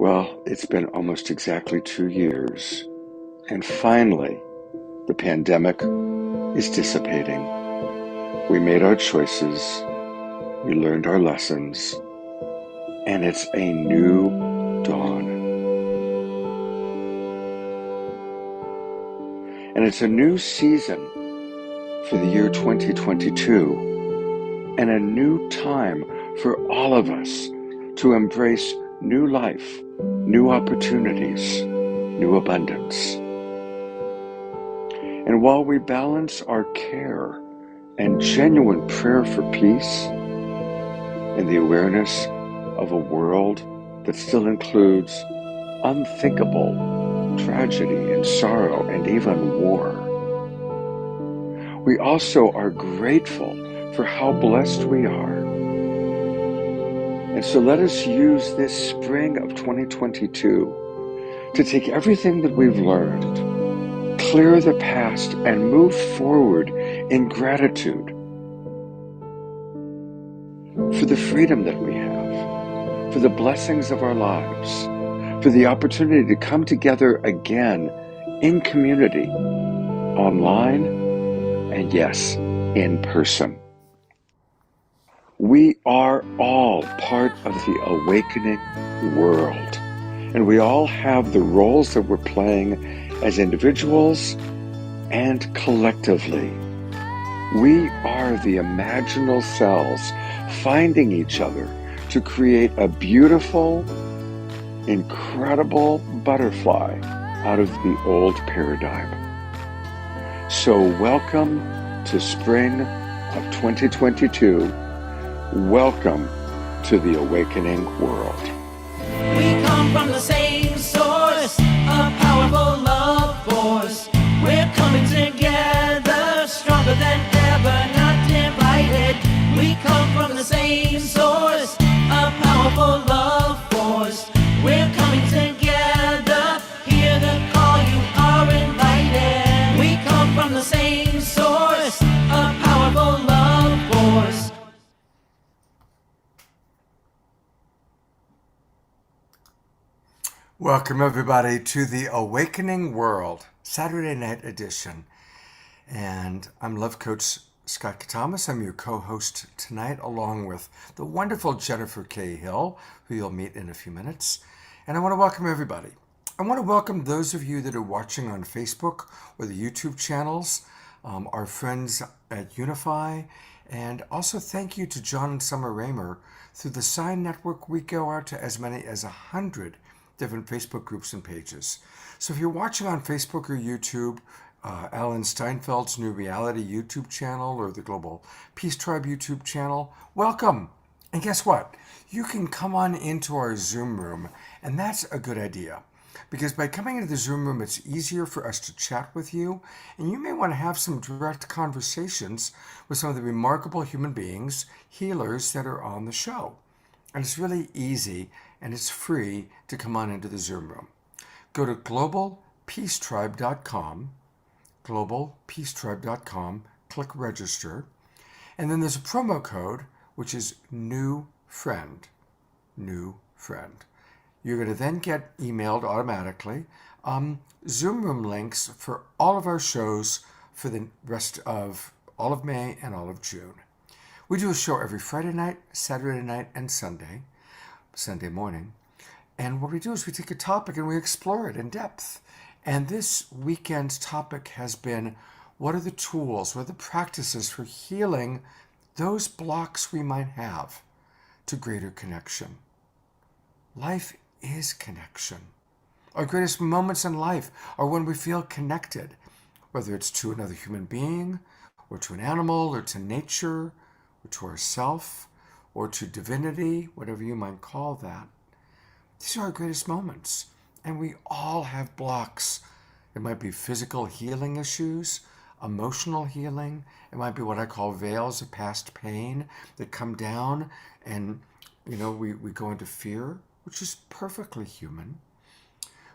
Well, it's been almost exactly 2 years, and finally, the pandemic is dissipating. We made our choices, we learned our lessons, and it's a new dawn. And it's a new season for the year 2022, and a new time for all of us to embrace new life, new opportunities, new abundance. And while we balance our care and genuine prayer for peace and the awareness of a world that still includes unthinkable tragedy and sorrow and even war, we also are grateful for how blessed we are. And so let us use this spring of 2022 to take everything that we've learned, clear the past, and move forward in gratitude for the freedom that we have, for the blessings of our lives, for the opportunity to come together again in community, online, and yes, in person. We are all part of the awakening world, and we all have the roles that we're playing as individuals and collectively. We are the imaginal cells finding each other to create a beautiful, incredible butterfly out of the old paradigm. So welcome to spring of 2022. Welcome to the awakening world. We come from the same source, a powerful love force. We're coming together, stronger than ever, not divided. We come from the same source, a powerful love force. We're coming together, hear the call, you are invited. We come from the same source, a powerful love force. Welcome, everybody, to the Awakening World, Saturday night edition. And I'm Love Coach Scott Thomas. I'm your co-host tonight, along with the wonderful Jennifer K. Hill, who you'll meet in a few minutes. And I want to welcome everybody. I want to welcome those of you that are watching on Facebook or the YouTube channels, our friends at Unify, and also thank you to John and Summer Raymer. Through the Sign Network, we go out to as many as 100 different Facebook groups and pages. So if you're watching on Facebook or YouTube, Alan Steinfeld's New Reality YouTube channel or the Global Peace Tribe YouTube channel, welcome. And guess what? You can come on into our Zoom room, and that's a good idea. Because by coming into the Zoom room, it's easier for us to chat with you, and you may want to have some direct conversations with some of the remarkable human beings, healers that are on the show. And it's really easy and it's free to come on into the Zoom room. Go to globalpeacetribe.com, globalpeacetribe.com, click register, and then there's a promo code, which is new friend. You're going to then get emailed automatically Zoom room links for all of our shows for the rest of all of May and all of June. We do a show every Friday night, Saturday night, and Sunday morning. And what we do is we take a topic and we explore it in depth. And this weekend's topic has been, what are the tools, what are the practices for healing those blocks we might have to greater connection? Life is connection. Our greatest moments in life are when we feel connected, whether it's to another human being, or to an animal, or to nature, or to ourself, or to divinity, whatever you might call that. These are our greatest moments. And we all have blocks. It might be physical healing issues, emotional healing. It might be what I call veils of past pain that come down and, we go into fear, which is perfectly human.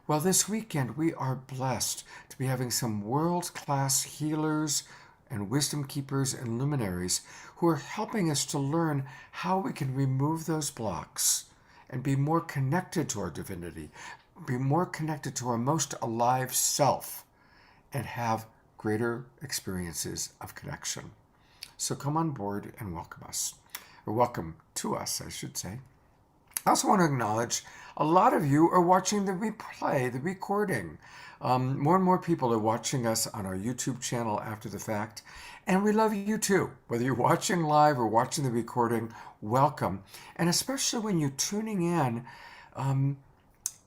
Well, this weekend we are blessed to be having some world-class healers and wisdom keepers and luminaries who are helping us to learn how we can remove those blocks and be more connected to our divinity, be more connected to our most alive self, and have greater experiences of connection. So come on board and welcome us, or welcome to us, I should say. I also want to acknowledge a lot of you are watching the replay, the recording. More and more people are watching us on our YouTube channel after the fact, and we love you too. Whether you're watching live or watching the recording, welcome. And especially when you're tuning in,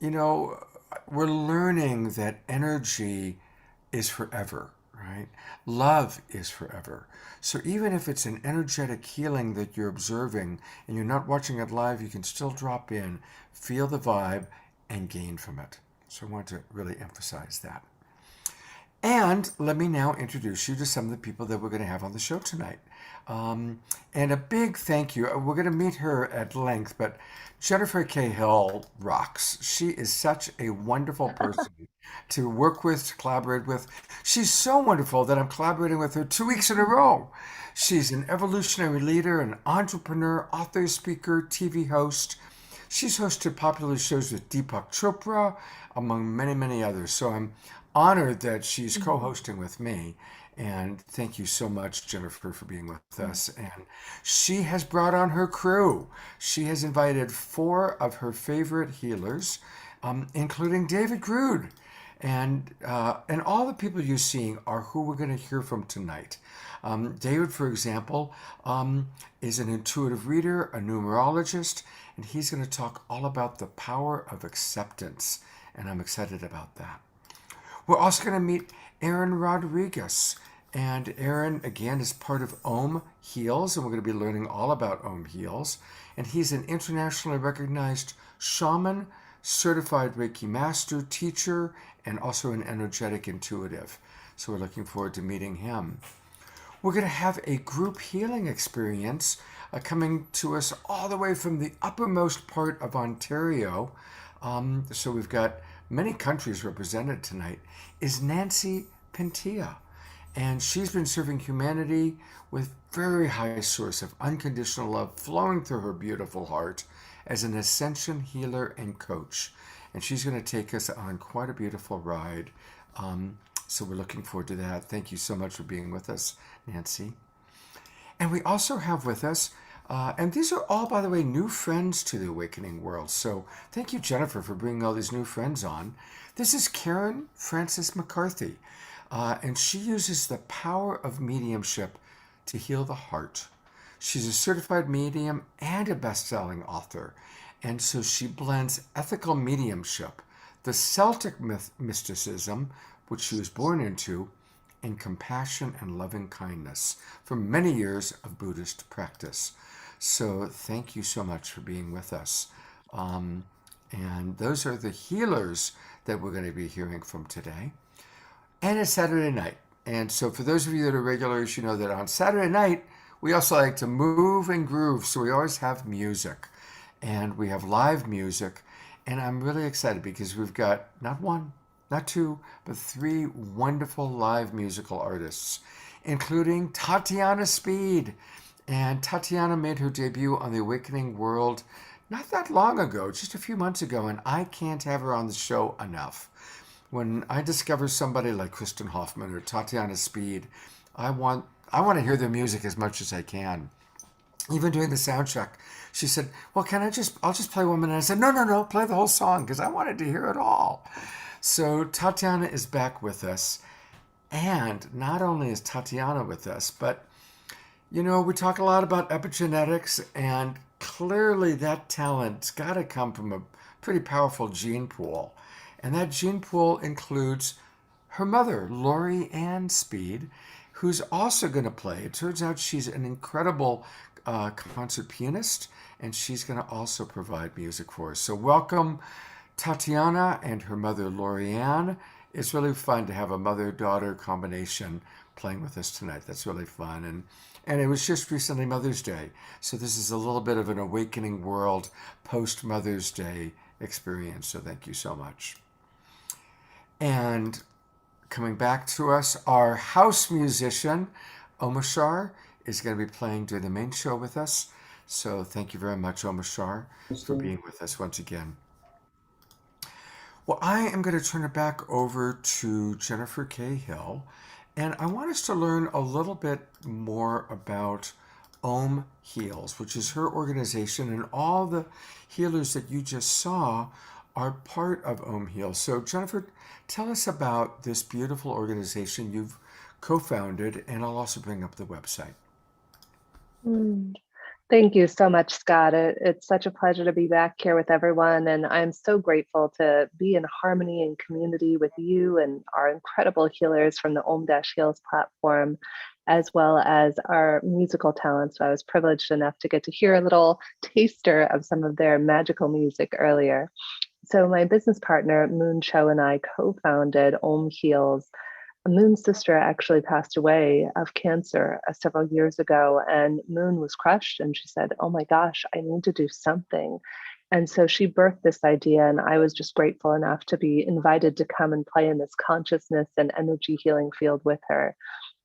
we're learning that energy is forever, right? Love is forever. So even if it's an energetic healing that you're observing and you're not watching it live, you can still drop in, feel the vibe, and gain from it. So I want to really emphasize that. And let me now introduce you to some of the people that we're going to have on the show tonight. And a big thank you. We're going to meet her at length, but Jennifer Cahill rocks. She is such a wonderful person to work with, to collaborate with. She's so wonderful that I'm collaborating with her 2 weeks in a row. She's an evolutionary leader, an entrepreneur, author, speaker, TV host. She's hosted popular shows with Deepak Chopra, among many, many others. So I'm honored that she's co-hosting with me. And thank you so much, Jennifer, for being with us. And she has brought on her crew. She has invited 4 of her favorite healers, including David Grood. And all the people you're seeing are who we're going to hear from tonight. David, for example, is an intuitive reader, a numerologist, and he's going to talk all about the power of acceptance. And I'm excited about that. We're also going to meet Aaron Rodriguez. And Aaron, again, is part of Om Heals, and we're going to be learning all about Om Heals. And he's an internationally recognized shaman, certified Reiki master, teacher, and also an energetic intuitive. So we're looking forward to meeting him. We're going to have a group healing experience coming to us all the way from the uppermost part of Ontario. So we've got many countries represented tonight, is Nancy Pintia. And she's been serving humanity with very high source of unconditional love flowing through her beautiful heart as an ascension healer and coach. And she's going to take us on quite a beautiful ride. So we're looking forward to that. Thank you so much for being with us, Nancy. And we also have with us, and these are all, by the way, new friends to the Awakening World. So thank you, Jennifer, for bringing all these new friends on. This is Karen Frances McCarthy. And she uses the power of mediumship to heal the heart. She's a certified medium and a best-selling author. And so she blends ethical mediumship, the Celtic mysticism, which she was born into, and compassion and loving kindness from many years of Buddhist practice. So thank you so much for being with us. And those are the healers that we're going to be hearing from today. And it's Saturday night. And so for those of you that are regulars, you know that on Saturday night, we also like to move and groove. So we always have music. And we have live music. And I'm really excited because we've got not one, not 2, but 3 wonderful live musical artists, including Tatiana Speed. And Tatiana made her debut on the Awakening World not that long ago, just a few months ago. And I can't have her on the show enough. When I discover somebody like Kristen Hoffman or Tatiana Speed, I want to hear their music as much as I can. Even during the sound check, she said, well, I'll just play 1 minute. I said, no, play the whole song because I wanted to hear it all. So Tatiana is back with us. And not only is Tatiana with us, but, we talk a lot about epigenetics, and clearly that talent's got to come from a pretty powerful gene pool. And that gene pool includes her mother, Lori Ann Speed, who's also going to play. It turns out she's an incredible concert pianist, and she's going to also provide music for us. So welcome, Tatiana and her mother, Lori Ann. It's really fun to have a mother-daughter combination playing with us tonight. That's really fun. And it was just recently Mother's Day. So this is a little bit of an Awakening World post-Mother's Day experience. So thank you so much. And coming back to us, our house musician, Omashar, is going to be playing during the main show with us. So thank you very much, Omashar, for Kristen? being with us once again. Well, I am going to turn it back over to Jennifer Cahill, and I want us to learn a little bit more about Om Heals, which is her organization, and all the healers that you just saw are part of Om Heals. So, Jennifer, tell us about this beautiful organization you've co founded, and I'll also bring up the website. Mm. Thank you so much, Scott. It's such a pleasure to be back here with everyone. And I'm so grateful to be in harmony and community with you and our incredible healers from the Om Dash Heals platform, as well as our musical talents. So I was privileged enough to get to hear a little taster of some of their magical music earlier. So my business partner, Moon Cho, and I co-founded Om Heals. Moon's sister actually passed away of cancer several years ago, and Moon was crushed. And she said, "Oh my gosh, I need to do something." And so she birthed this idea, and I was just grateful enough to be invited to come and play in this consciousness and energy healing field with her.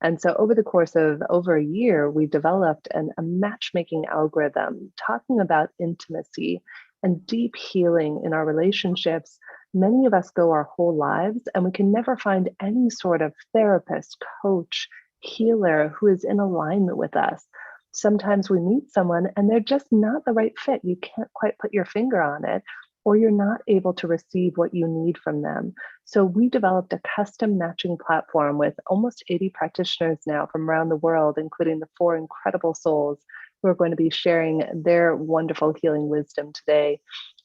And so, over the course of over a year, we developed a matchmaking algorithm talking about intimacy and deep healing in our relationships. Many of us go our whole lives and we can never find any sort of therapist, coach, healer who is in alignment with us. Sometimes we meet someone and they're just not the right fit. You can't quite put your finger on it, or you're not able to receive what you need from them. So we developed a custom matching platform with almost 80 practitioners now from around the world, including the four incredible souls who are going to be sharing their wonderful healing wisdom today,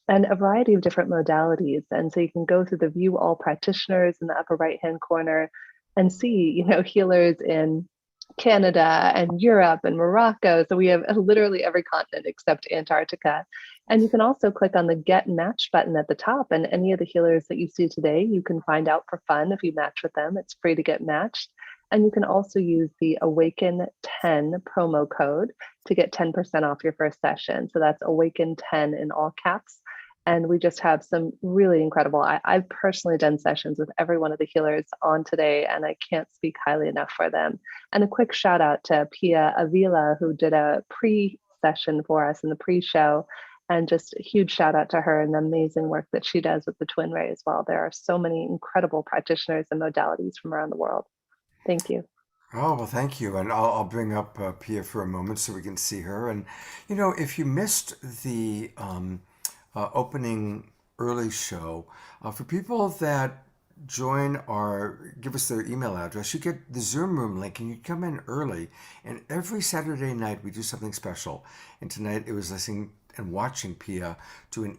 and a variety of different modalities. And so you can go through the view all practitioners in the upper right hand corner and see, healers in Canada and Europe and Morocco. So we have literally every continent except Antarctica. And you can also click on the Get Matched button at the top. And any of the healers that you see today, you can find out for fun if you match with them. It's free to get matched. And you can also use the Awaken 10 promo code to get 10% off your first session. So that's Awaken 10 in all caps. And we just have some really incredible. I've personally done sessions with every one of the healers on today, and I can't speak highly enough for them. And a quick shout out to Pia Avila, who did a pre-session for us in the pre-show. And just a huge shout out to her and the amazing work that she does with the Twin Ray as well. There are so many incredible practitioners and modalities from around the world. Thank you. Oh, well, thank you. And I'll bring up Pia for a moment so we can see her. And, if you missed the opening early show, for people that join or give us their email address, you get the Zoom room link and you come in early. And every Saturday night we do something special. And tonight it was listening and watching Pia do an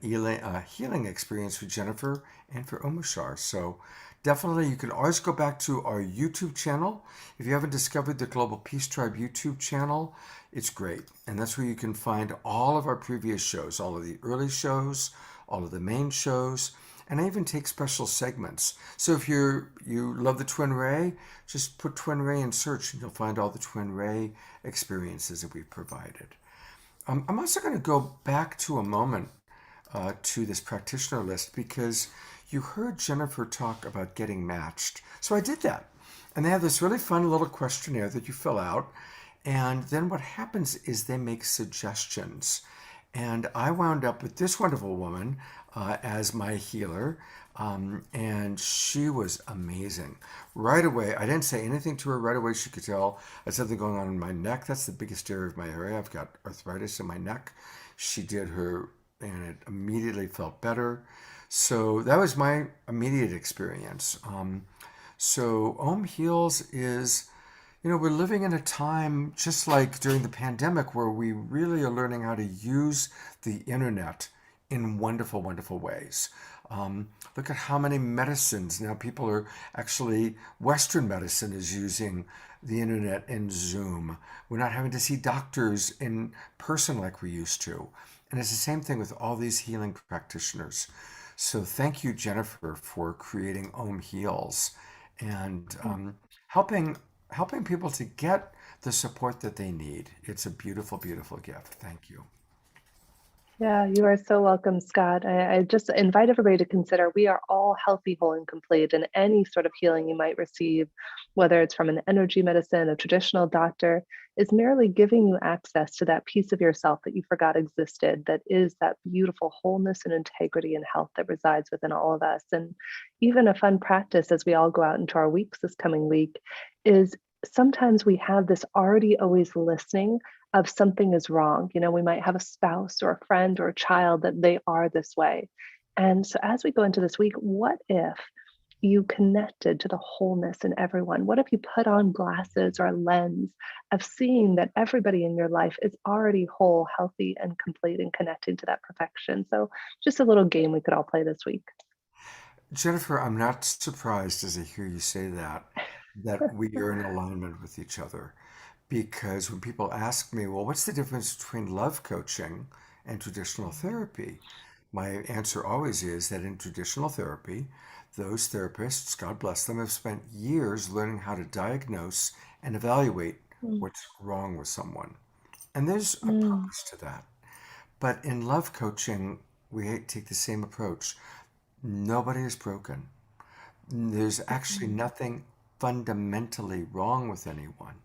healing experience for Jennifer and for Omashar. So definitely you can always go back to our YouTube channel. If you haven't discovered the Global Peace Tribe YouTube channel, it's great. And that's where you can find all of our previous shows, all of the early shows, all of the main shows, and I even take special segments. So if you love the Twin Ray, just put Twin Ray in search and you'll find all the Twin Ray experiences that we've provided. I'm also going to go back to a moment to this practitioner list because you heard Jennifer talk about getting matched. So I did that. And they have this really fun little questionnaire that you fill out. And then what happens is they make suggestions. And I wound up with this wonderful woman as my healer. And she was amazing. Right away, I didn't say anything to her. Right away, she could tell I had something going on in my neck. That's the biggest area of my area. I've got arthritis in my neck. She did her, and it immediately felt better. So that was my immediate experience. So Om Heals is, we're living in a time just like during the pandemic where we really are learning how to use the internet in wonderful, wonderful ways. Look at how many medicines now people are actually, Western medicine is using the internet and Zoom. We're not having to see doctors in person like we used to. And it's the same thing with all these healing practitioners. So thank you, Jennifer, for creating Om Heals and helping people to get the support that they need. It's a beautiful, beautiful gift. Thank you. Yeah, you are so welcome, Scott. I just invite everybody to consider we are all healthy, whole, and complete, and any sort of healing you might receive, whether it's from an energy medicine, a traditional doctor, is merely giving you access to that piece of yourself that you forgot existed, that is that beautiful wholeness and integrity and health that resides within all of us. And even a fun practice as we all go out into our weeks this coming week is sometimes we have this already always listening of something is wrong. You know, we might have a spouse or a friend or a child that they are this way. And so as we go into this week, what if you connected to the wholeness in everyone? What if you put on glasses or a lens of seeing that everybody in your life is already whole, healthy, and complete and connecting to that perfection? So just a little game we could all play this week. Jennifer, I'm not surprised as I hear you say that we are in alignment with each other. Because when people ask me, well, what's the difference between love coaching and traditional therapy? My answer always is that in traditional therapy, those therapists, God bless them, have spent years learning how to diagnose and evaluate Mm, what's wrong with someone. And there's a mm, purpose to that. But in love coaching, we take the same approach. Nobody is broken. There's actually mm, nothing fundamentally wrong with anyone,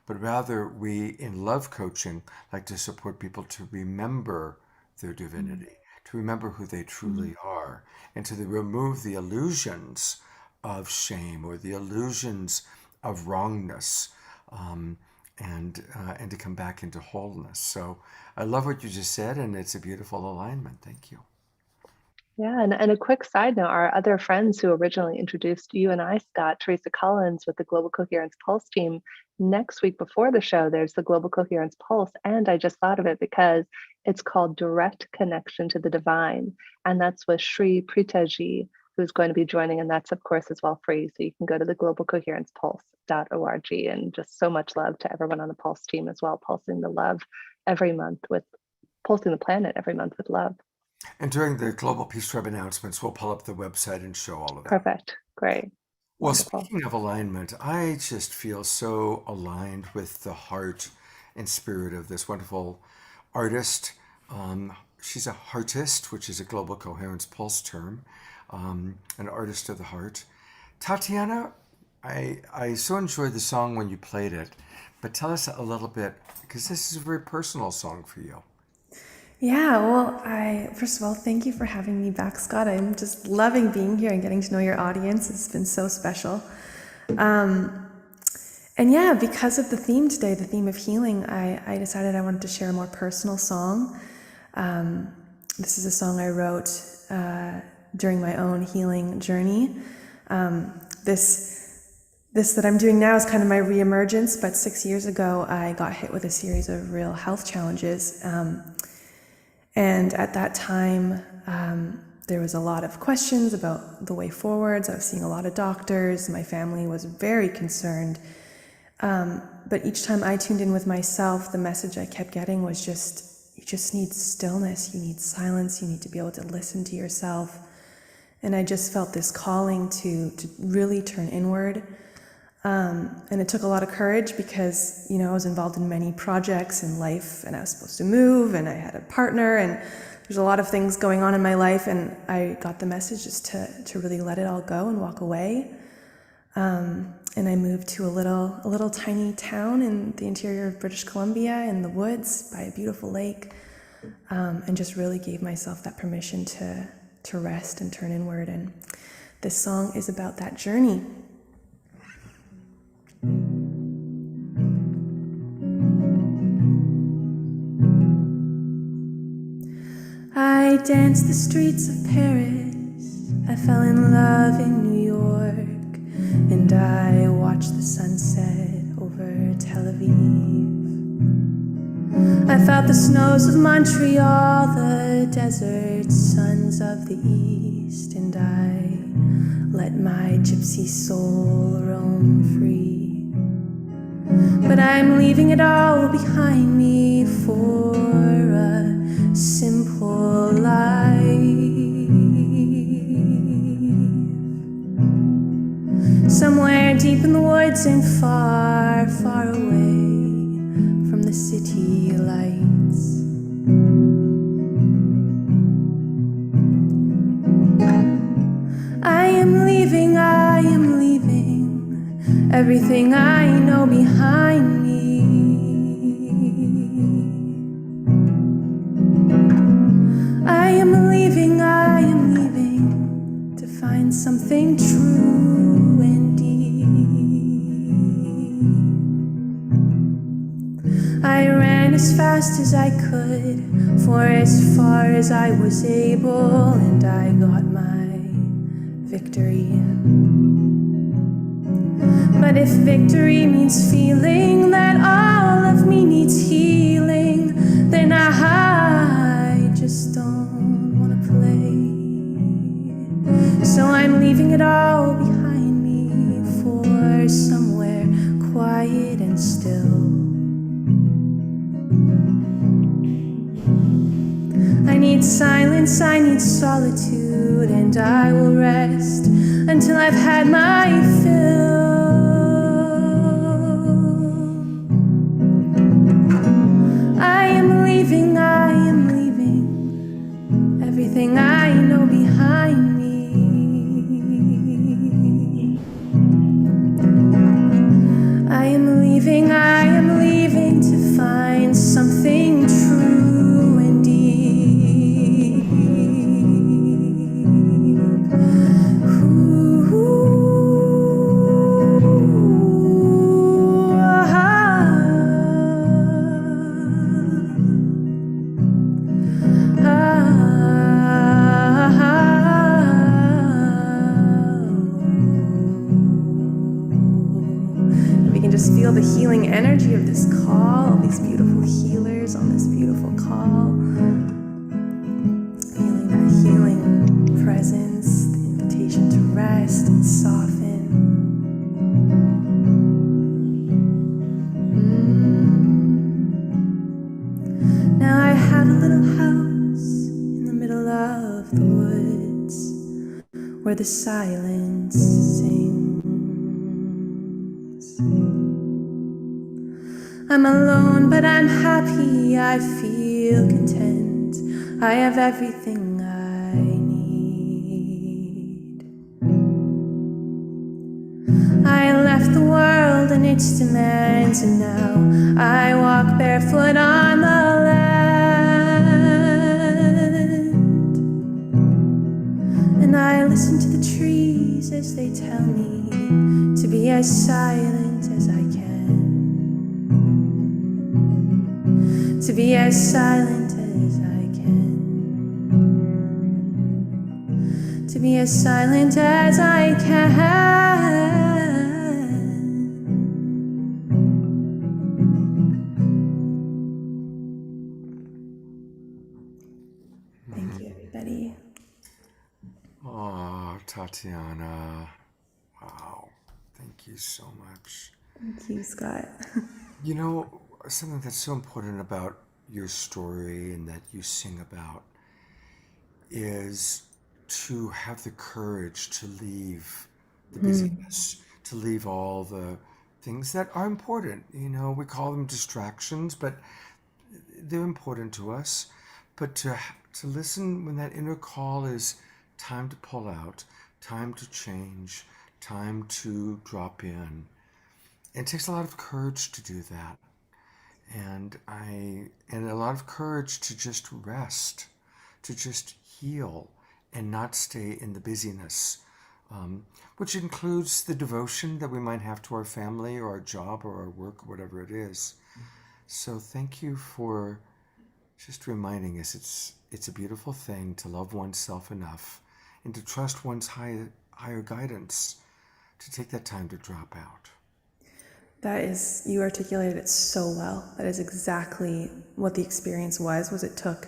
but rather we, in love coaching, like to support people to remember their mm, divinity, to remember who they mm. truly are, and to remove the illusions of shame or the illusions of wrongness, um, and to come back into wholeness. So I love what you just said, and it's a beautiful alignment. Thank you. Yeah, and a quick side note, our other friends who originally introduced you and I, Scott, Teresa Collins with the Global Coherence Pulse team, next week before the show, there's the Global Coherence Pulse. And I just thought of it because it's called Direct Connection to the Divine. And that's with Sri Pritaji, who's going to be joining. And that's, of course, as well free. So you can go to the globalcoherencepulse.org. And just so much love to everyone on the Pulse team as well, pulsing the love every month with pulsing the planet every month with love. And during the Global Peace Tribe announcements, we'll pull up the website and show all of that. Perfect. Great. Well, Wonderful. speaking of alignment, I just feel so aligned with the heart and spirit of this wonderful artist. She's a heartist, which is a global coherence pulse term, an artist of the heart. Tatiana, I so enjoyed the song when you played it, but tell us a little bit, because this is a very personal song for you. Yeah, well, first of all, thank you for having me back, Scott. I'm just loving being here and getting to know your audience. It's been so special. And yeah, because of the theme today, the theme of healing, I decided I wanted to share a more personal song. This is a song I wrote during my own healing journey. This that I'm doing now is kind of my reemergence, but 6 years ago, I got hit with a series of real health challenges. And at that time, there was a lot of questions about the way forwards. I was seeing a lot of doctors. My family was very concerned. But each time I tuned in with myself, the message I kept getting was you just need stillness. You need silence. You need to be able to listen to yourself. And I just felt this calling to really turn inward. And it took a lot of courage because, I was involved in many projects in life, and I was supposed to move, and I had a partner, and there's a lot of things going on in my life, and I got the message just to really let it all go and walk away. And I moved to a little tiny town in the interior of British Columbia in the woods by a beautiful lake, and just really gave myself that permission to rest and turn inward. And this song is about that journey. I danced the streets of Paris, I fell in love in New York, and I watched the sunset over Tel Aviv. I felt the snows of Montreal, the desert suns of the east, and I let my gypsy soul roam free. But I'm leaving it all behind me for a simple life. Somewhere deep in the woods and far, far away from the city lights. everything I know behind me. I am leaving to find something true and deep. I ran as fast as I could, for as far as I was able, and I got my victory. But if victory means feeling that all of me needs healing, then I just don't want to play. So I'm leaving it all behind me for somewhere quiet and still. I need silence, I need solitude, and I will rest until I've had my fill. I am leaving everything I know behind me. I am leaving to find something true and deep. We can just feel the healing energy of this call, these beautiful healers on this beautiful call. Feeling that healing presence, the invitation to rest and soften. Now I have a little house in the middle of the woods where the silence sings. I'm alone, but I'm happy, I feel content. I have everything I need. I left the world and its demands, and now I walk barefoot on the land. And I listen to the trees as they tell me to be as silent as I can. To be as silent as I can. To be as silent as I can. Thank you, everybody. Oh, Tatiana. Wow. Thank you so much. Thank you, Scott. You know, something that's so important about your story and that you sing about is to have the courage to leave the busyness, to leave all the things that are important. You know, we call them distractions, but they're important to us. But to listen when that inner call is time to pull out, time to change, time to drop in. It takes a lot of courage to do that. And a lot of courage to just rest, to just heal and not stay in the busyness, which includes the devotion that we might have to our family or our job or our work, or whatever it is. So thank you for just reminding us it's a beautiful thing to love oneself enough and to trust one's higher guidance to take that time to drop out. That is, you articulated it so well. That is exactly what the experience was it took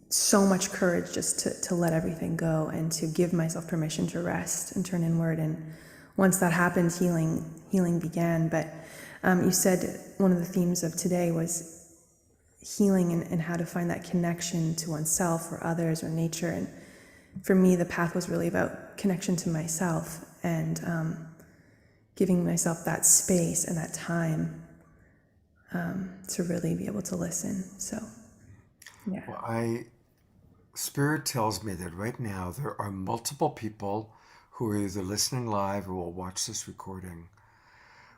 so much courage just to let everything go and to give myself permission to rest and turn inward. And once that happened, healing began. But you said one of the themes of today was healing and how to find that connection to oneself or others or nature. And for me, the path was really about connection to myself and giving myself that space and that time to really be able to listen. So, yeah. Well, Spirit tells me that right now there are multiple people who are either listening live or will watch this recording,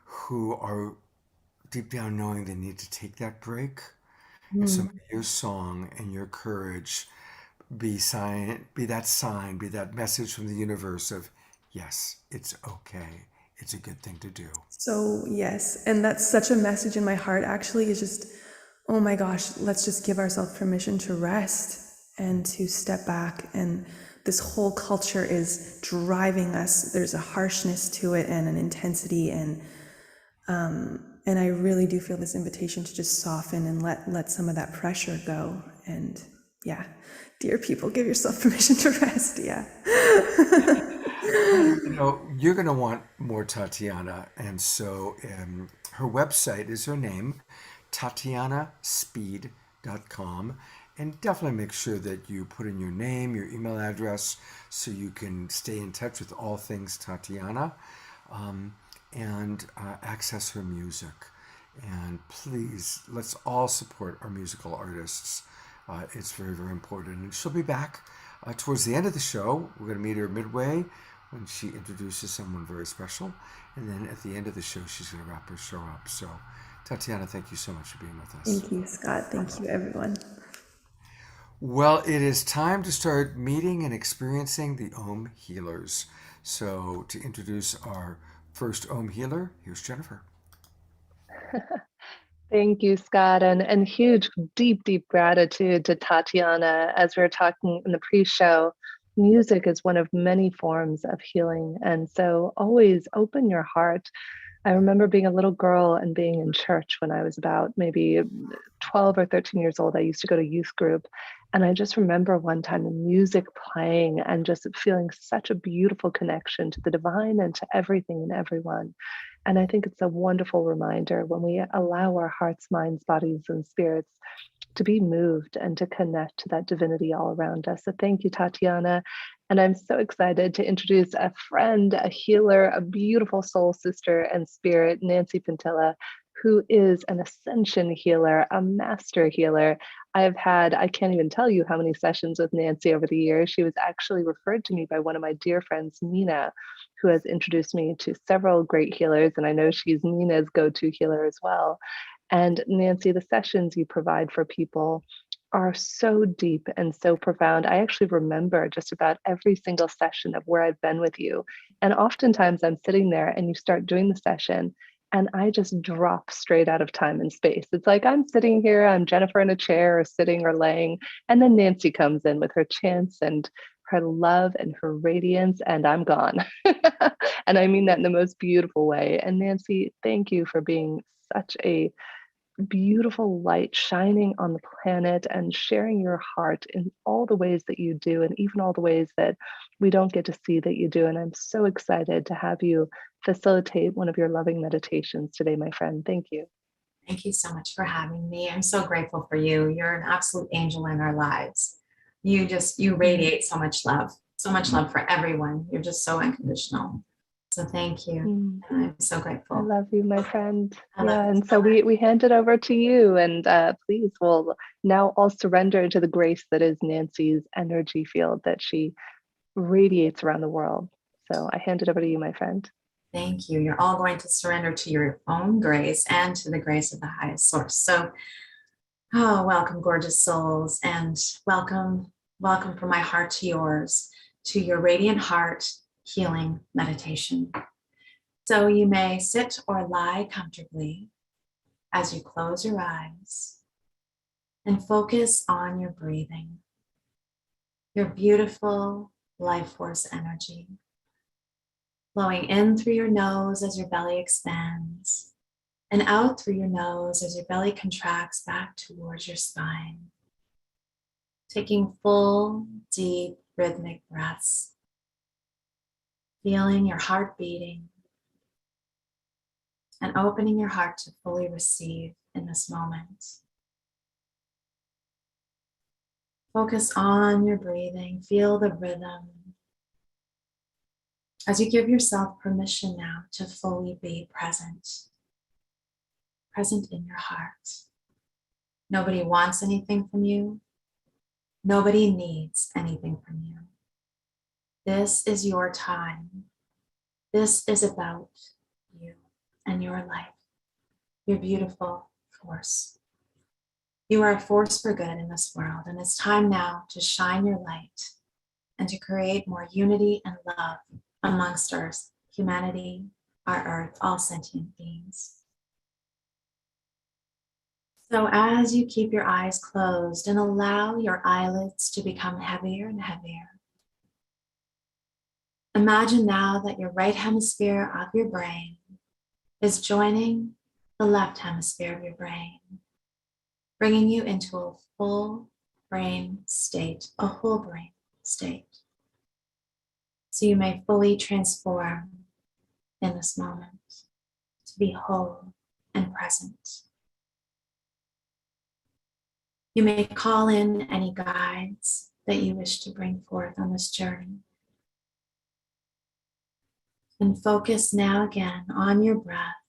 who are deep down knowing they need to take that break. And so may your song and your courage be that sign, be that message from the universe of, yes, it's okay. It's a good thing to do. So, yes, and that's such a message in my heart actually, is just, oh my gosh, let's just give ourselves permission to rest and to step back. And this whole culture is driving us. There's a harshness to it and an intensity, and I really do feel this invitation to just soften and let some of that pressure go. And yeah, dear people, give yourself permission to rest. Yeah. You're going to want more Tatiana. And so her website is her name, tatianaspeed.com. And definitely make sure that you put in your name, your email address, so you can stay in touch with all things Tatiana, and access her music. And please, let's all support our musical artists. It's very, very important. And she'll be back towards the end of the show. We're going to meet her midway when she introduces someone very special. And then at the end of the show, she's going to wrap her show up. So, Tatiana, thank you so much for being with us. Thank you, Scott. Thank you, everyone. Well, it is time to start meeting and experiencing the Om Healers. So, to introduce our first Om Healer, here's Jennifer. Thank you, Scott, and huge, deep, deep gratitude to Tatiana. As we were talking in the pre-show, music is one of many forms of healing, and so always open your heart. I remember being a little girl and being in church when I was about maybe 12 or 13 years old. I used to go to youth group, and I just remember one time the music playing and just feeling such a beautiful connection to the divine and to everything and everyone. And I think it's a wonderful reminder when we allow our hearts, minds, bodies, and spirits to be moved and to connect to that divinity all around us. So thank you, Tatiana. And I'm so excited to introduce a friend, a healer, a beautiful soul sister and spirit, Nancy Pintilla, who is an ascension healer, a master healer. I can't even tell you how many sessions with Nancy over the years. She was actually referred to me by one of my dear friends, Nina, who has introduced me to several great healers. And I know she's Nina's go-to healer as well. And Nancy, the sessions you provide for people are so deep and so profound. I actually remember just about every single session of where I've been with you. And oftentimes I'm sitting there and you start doing the session and I just drop straight out of time and space. It's like I'm sitting here, I'm Jennifer in a chair or sitting or laying, and then Nancy comes in with her chants and her love and her radiance, and I'm gone. And I mean that in the most beautiful way. And Nancy, thank you for being such a beautiful light shining on the planet and sharing your heart in all the ways that you do, and even all the ways that we don't get to see that you do. And I'm so excited to have you facilitate one of your loving meditations today, my friend. Thank you. Thank you so much for having me. I'm so grateful for you. You're an absolute angel in our lives. You radiate so much love for everyone. You're just so unconditional. So thank you. And I'm so grateful. I love you, my friend. And so we hand it over to you, and please, we'll now all surrender into the grace that is Nancy's energy field that she radiates around the world. So I hand it over to you, my friend. Thank you. You're all going to surrender to your own grace and to the grace of the highest source. So, welcome, gorgeous souls, and welcome from my heart to yours, to your radiant heart healing meditation. So you may sit or lie comfortably as you close your eyes and focus on your breathing, your beautiful life force energy flowing in through your nose as your belly expands and out through your nose as your belly contracts back towards your spine. Taking full, deep, rhythmic breaths, feeling your heart beating and opening your heart to fully receive in this moment. Focus on your breathing, feel the rhythm as you give yourself permission now to fully be present in your heart. Nobody wants anything from you. Nobody needs anything from you. This is your time. This is about you and your life, your beautiful force. You are a force for good in this world, and it's time now to shine your light and to create more unity and love amongst our humanity, our earth, all sentient beings. So as you keep your eyes closed and allow your eyelids to become heavier and heavier, imagine now that your right hemisphere of your brain is joining the left hemisphere of your brain, bringing you into a full brain state, a whole brain state. So you may fully transform in this moment to be whole and present. You may call in any guides that you wish to bring forth on this journey. And focus now again on your breath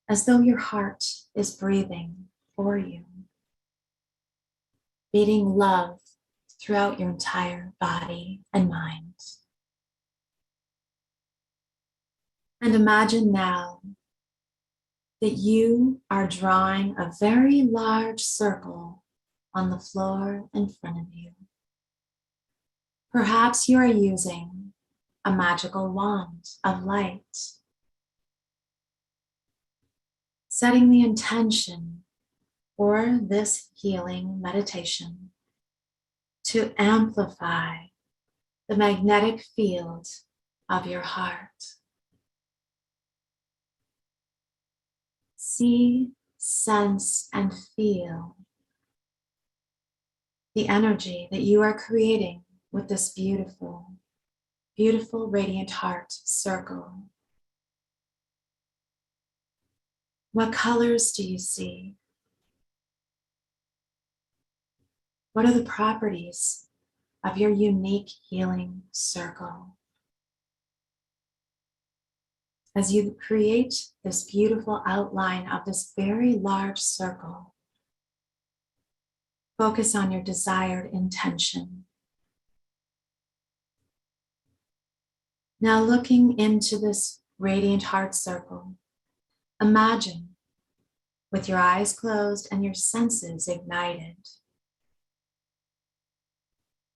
as though your heart is breathing for you, beating love throughout your entire body and mind. And imagine now that you are drawing a very large circle on the floor in front of you. Perhaps you are using a magical wand of light, setting the intention for this healing meditation to amplify the magnetic field of your heart. See, sense, and feel the energy that you are creating with this beautiful, beautiful radiant heart circle. What colors do you see? What are the properties of your unique healing circle? As you create this beautiful outline of this very large circle, focus on your desired intention. Now looking into this radiant heart circle, imagine with your eyes closed and your senses ignited,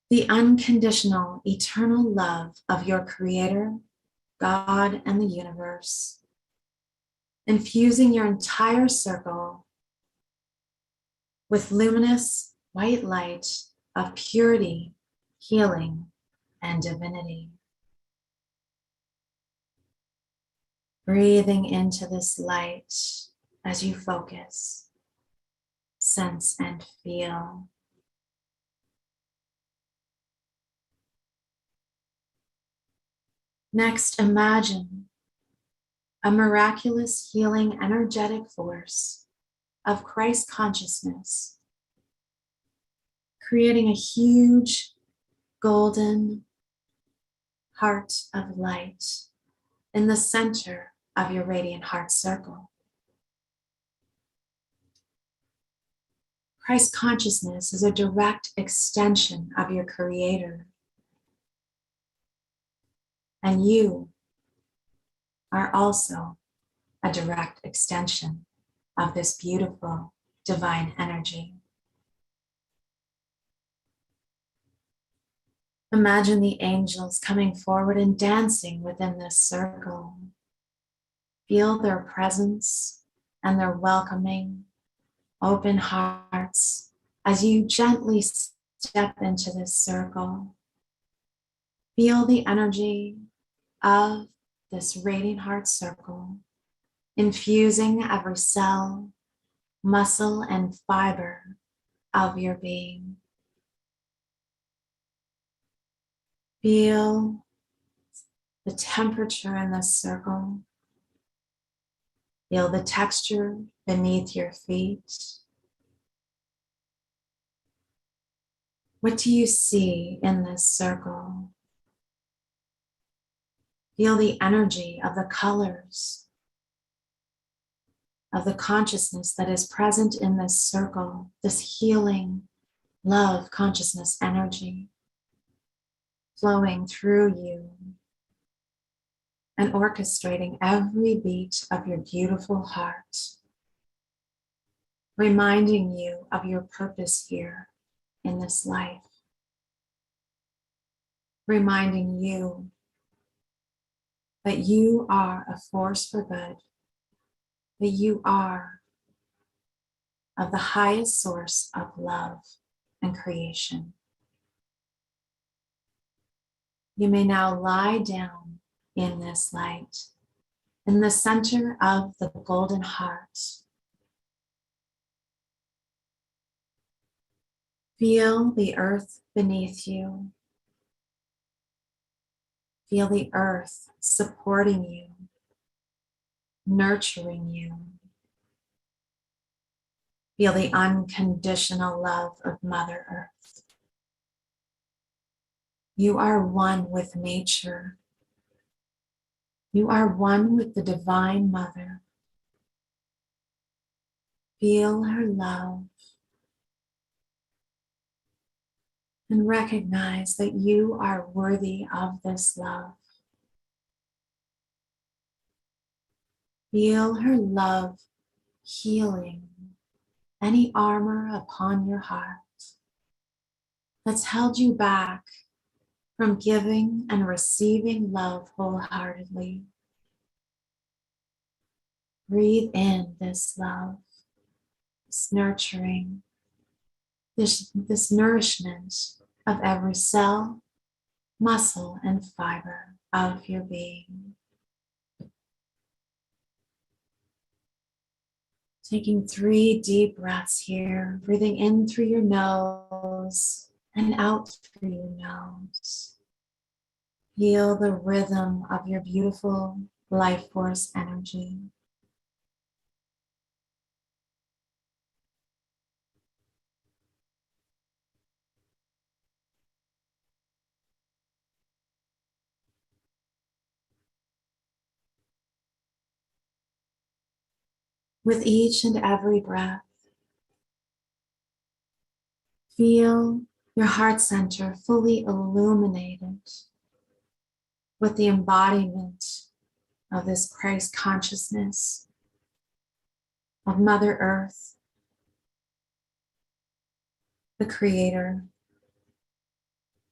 the unconditional, eternal love of your Creator, God, and the universe, infusing your entire circle with luminous white light of purity, healing, and divinity. Breathing into this light as you focus, sense, and feel. Next, imagine a miraculous healing energetic force of Christ consciousness, creating a huge golden heart of light in the center of your radiant heart circle. Christ consciousness is a direct extension of your Creator. And you are also a direct extension of this beautiful divine energy. Imagine the angels coming forward and dancing within this circle. Feel their presence and their welcoming, open hearts as you gently step into this circle. Feel the energy of this radiant heart circle, infusing every cell, muscle, and fiber of your being. Feel the temperature in this circle. Feel the texture beneath your feet. What do you see in this circle? Feel the energy of the colors, of the consciousness that is present in this circle, this healing, love, consciousness, energy. flowing through you and orchestrating every beat of your beautiful heart, reminding you of your purpose here in this life, reminding you that you are a force for good, that you are of the highest source of love and creation. You may now lie down in this light, in the center of the golden heart. Feel the earth beneath you. Feel the earth supporting you, nurturing you. Feel the unconditional love of Mother Earth. You are one with nature. You are one with the Divine Mother. Feel her love and recognize that you are worthy of this love. Feel her love healing any armor upon your heart that's held you back from giving and receiving love wholeheartedly. Breathe in this love, this nurturing, this nourishment of every cell, muscle, and fiber of your being. Taking 3 deep breaths here, breathing in through your nose and out through your nose. Feel the rhythm of your beautiful life force energy. With each and every breath, feel your heart center fully illuminated with the embodiment of this Christ consciousness of Mother Earth, the Creator.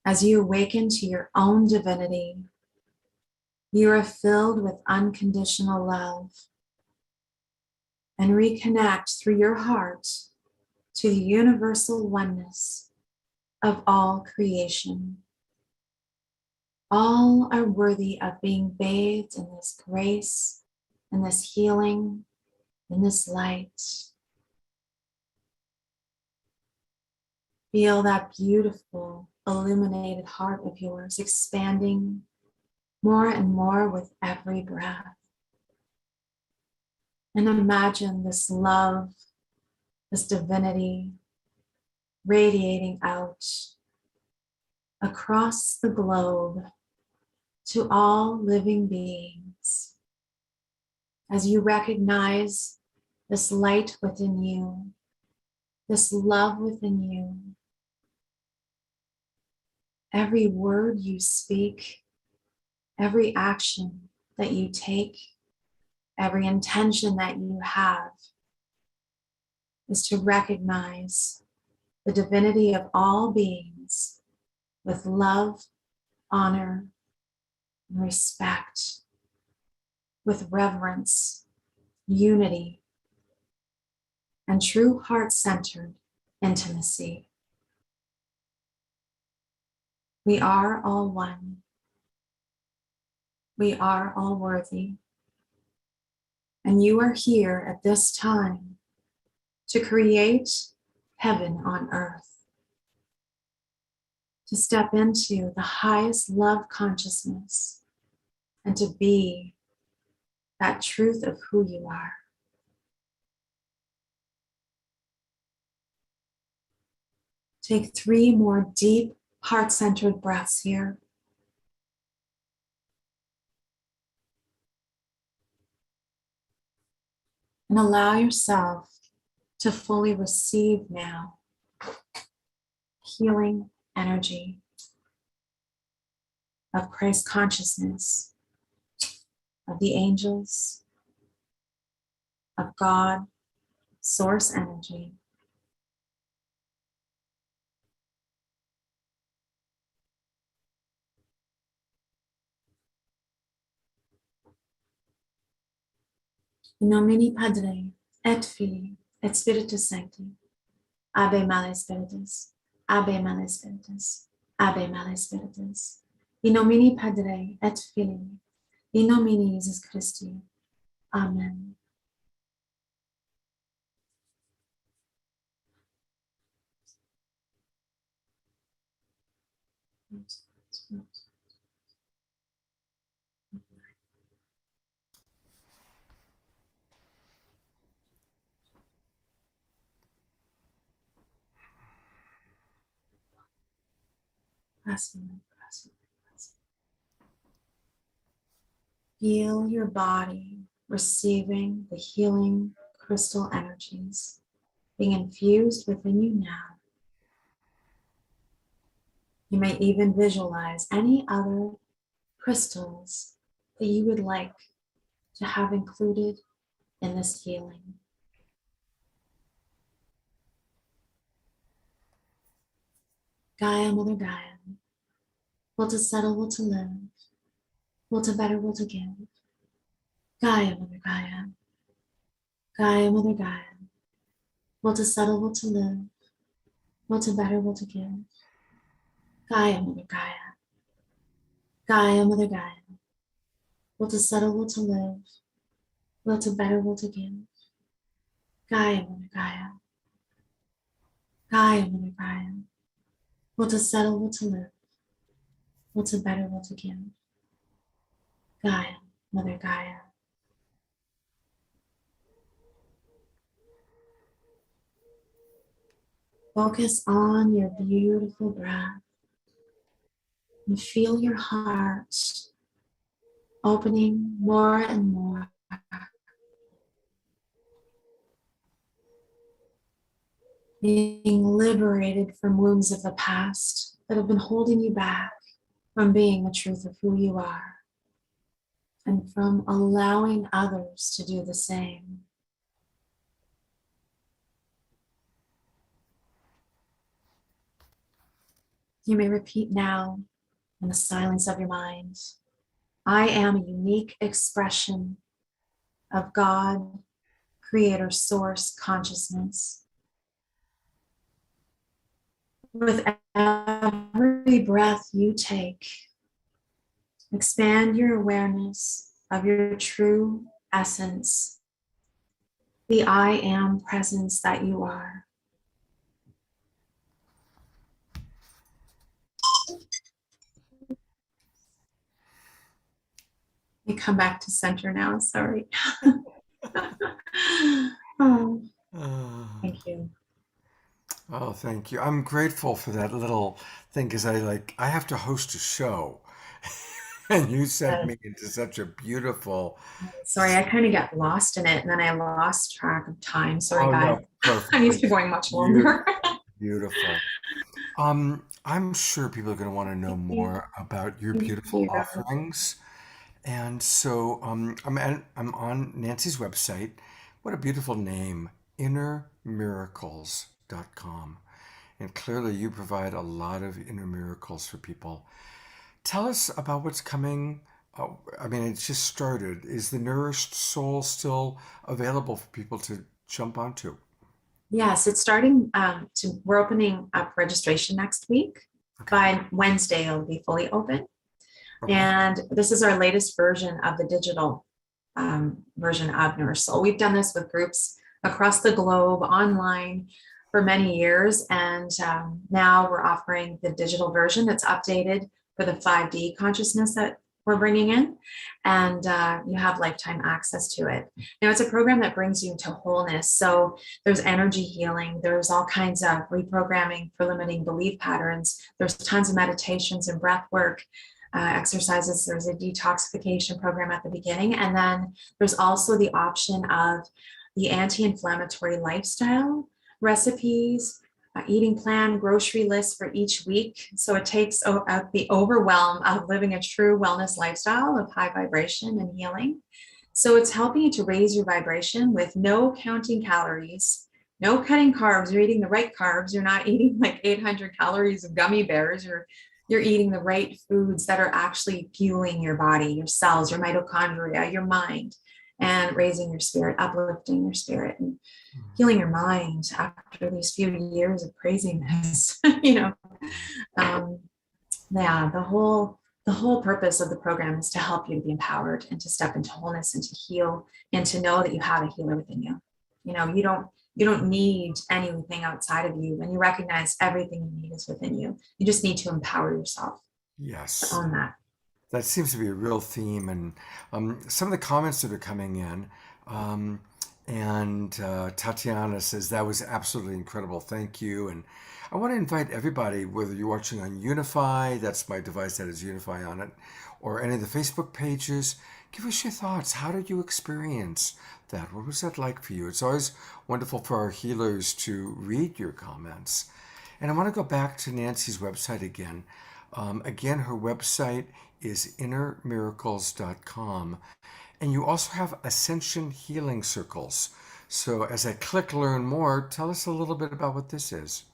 As you awaken to your own divinity, you are filled with unconditional love and reconnect through your heart to the universal oneness of all creation. All are worthy of being bathed in this grace, in this healing, in this light. Feel that beautiful, illuminated heart of yours expanding more and more with every breath. And imagine this love, this divinity radiating out across the globe to all living beings. As you recognize this light within you, this love within you, every word you speak, every action that you take, every intention that you have is to recognize the divinity of all beings with love, honor, and respect, with reverence, unity, and true heart-centered intimacy. We are all one. We are all worthy. And you are here at this time to create heaven on earth, to step into the highest love consciousness and to be that truth of who you are. Take 3 more deep, heart-centered breaths here. And allow yourself to fully receive now healing energy. of Christ consciousness, of the angels, of God, source energy. In nomine Padre, et Filii, et Spiritus Sancti. Ave male spiritus, Ave male spiritus, Ave male spiritus. In nomine Padre, et Filii, in nomine Jesus Christi. Amen. Feel your body receiving the healing crystal energies being infused within you now. You may even visualize any other crystals that you would like to have included in this healing. Gaia, Mother Gaia, will to settle, will to live, will to better, will to give. Gaia, Mother Gaia, Gaia, Mother Gaia, will to settle, will to live, will to better, will to give. Gaia, Mother Gaia, Gaia, Mother Gaia, will to settle, will to live, will to better, will to give. Gaia, Mother Gaia, Gaia, Mother Gaia, will to settle, will to live, will to better, will to give. Gaia, Mother Gaia. Focus on your beautiful breath and feel your heart opening more and more. Being liberated from wounds of the past that have been holding you back from being the truth of who you are and from allowing others to do the same. You may repeat now in the silence of your mind, I am a unique expression of God, Creator, Source, Consciousness. With every breath you take, expand your awareness of your true essence, the I am presence that you are. You come back to center now, sorry. Oh, thank you. Oh, thank you. I'm grateful for that little thing because I have to host a show, and you sent me into such a beautiful. Sorry, I kind of got lost in it and then I lost track of time. Sorry, Oh, guys. no, perfect. I need to be going much longer. Beautiful. I'm sure people are going to want to know more about your beautiful offerings. And so I'm on Nancy's website. What a beautiful name, innermiracles.com. And clearly you provide a lot of inner miracles for people. Tell us about what's coming. I mean, it's just started. Is the Nourished Soul still available for people to jump onto? Yes, it's starting we're opening up registration next week. Okay. By Wednesday, it'll be fully open. Okay. And this is our latest version of the digital version of Nourished Soul. We've done this with groups across the globe online for many years. And now we're offering the digital version that's updated for the 5D consciousness that we're bringing in, and you have lifetime access to it. Now, it's a program that brings you to wholeness. So there's energy healing, there's all kinds of reprogramming for limiting belief patterns, there's tons of meditations and breath work, exercises, there's a detoxification program at the beginning, and then there's also the option of the anti-inflammatory lifestyle recipes, eating plan, grocery list for each week. So it takes out the overwhelm of living a true wellness lifestyle of high vibration and healing. So it's helping you to raise your vibration with no counting calories, no cutting carbs. You're eating the right carbs. You're not eating like 800 calories of gummy bears. You're eating the right foods that are actually fueling your body, your cells, your mitochondria, your mind, and raising your spirit, uplifting your spirit, and healing your mind after these few years of craziness. Yeah, the whole purpose of the program is to help you to be empowered and to step into wholeness and to heal and to know that you have a healer within you. You don't need anything outside of you. When you recognize everything you need is within you, you just need to empower yourself to Yes. own that. That seems to be a real theme, and some of the comments that are coming in, and Tatiana says that was absolutely incredible. Thank you. And I want to invite everybody, whether you're watching on Unify, that's my device that has Unify on it, or any of the Facebook pages, give us your thoughts. How did you experience that? What was that like for you? It's always wonderful for our healers to read your comments. And I want to go back to Nancy's website again. Again, her website is innermiracles.com. And you also have Ascension Healing Circles. So as I click Learn More, tell us a little bit about what this is.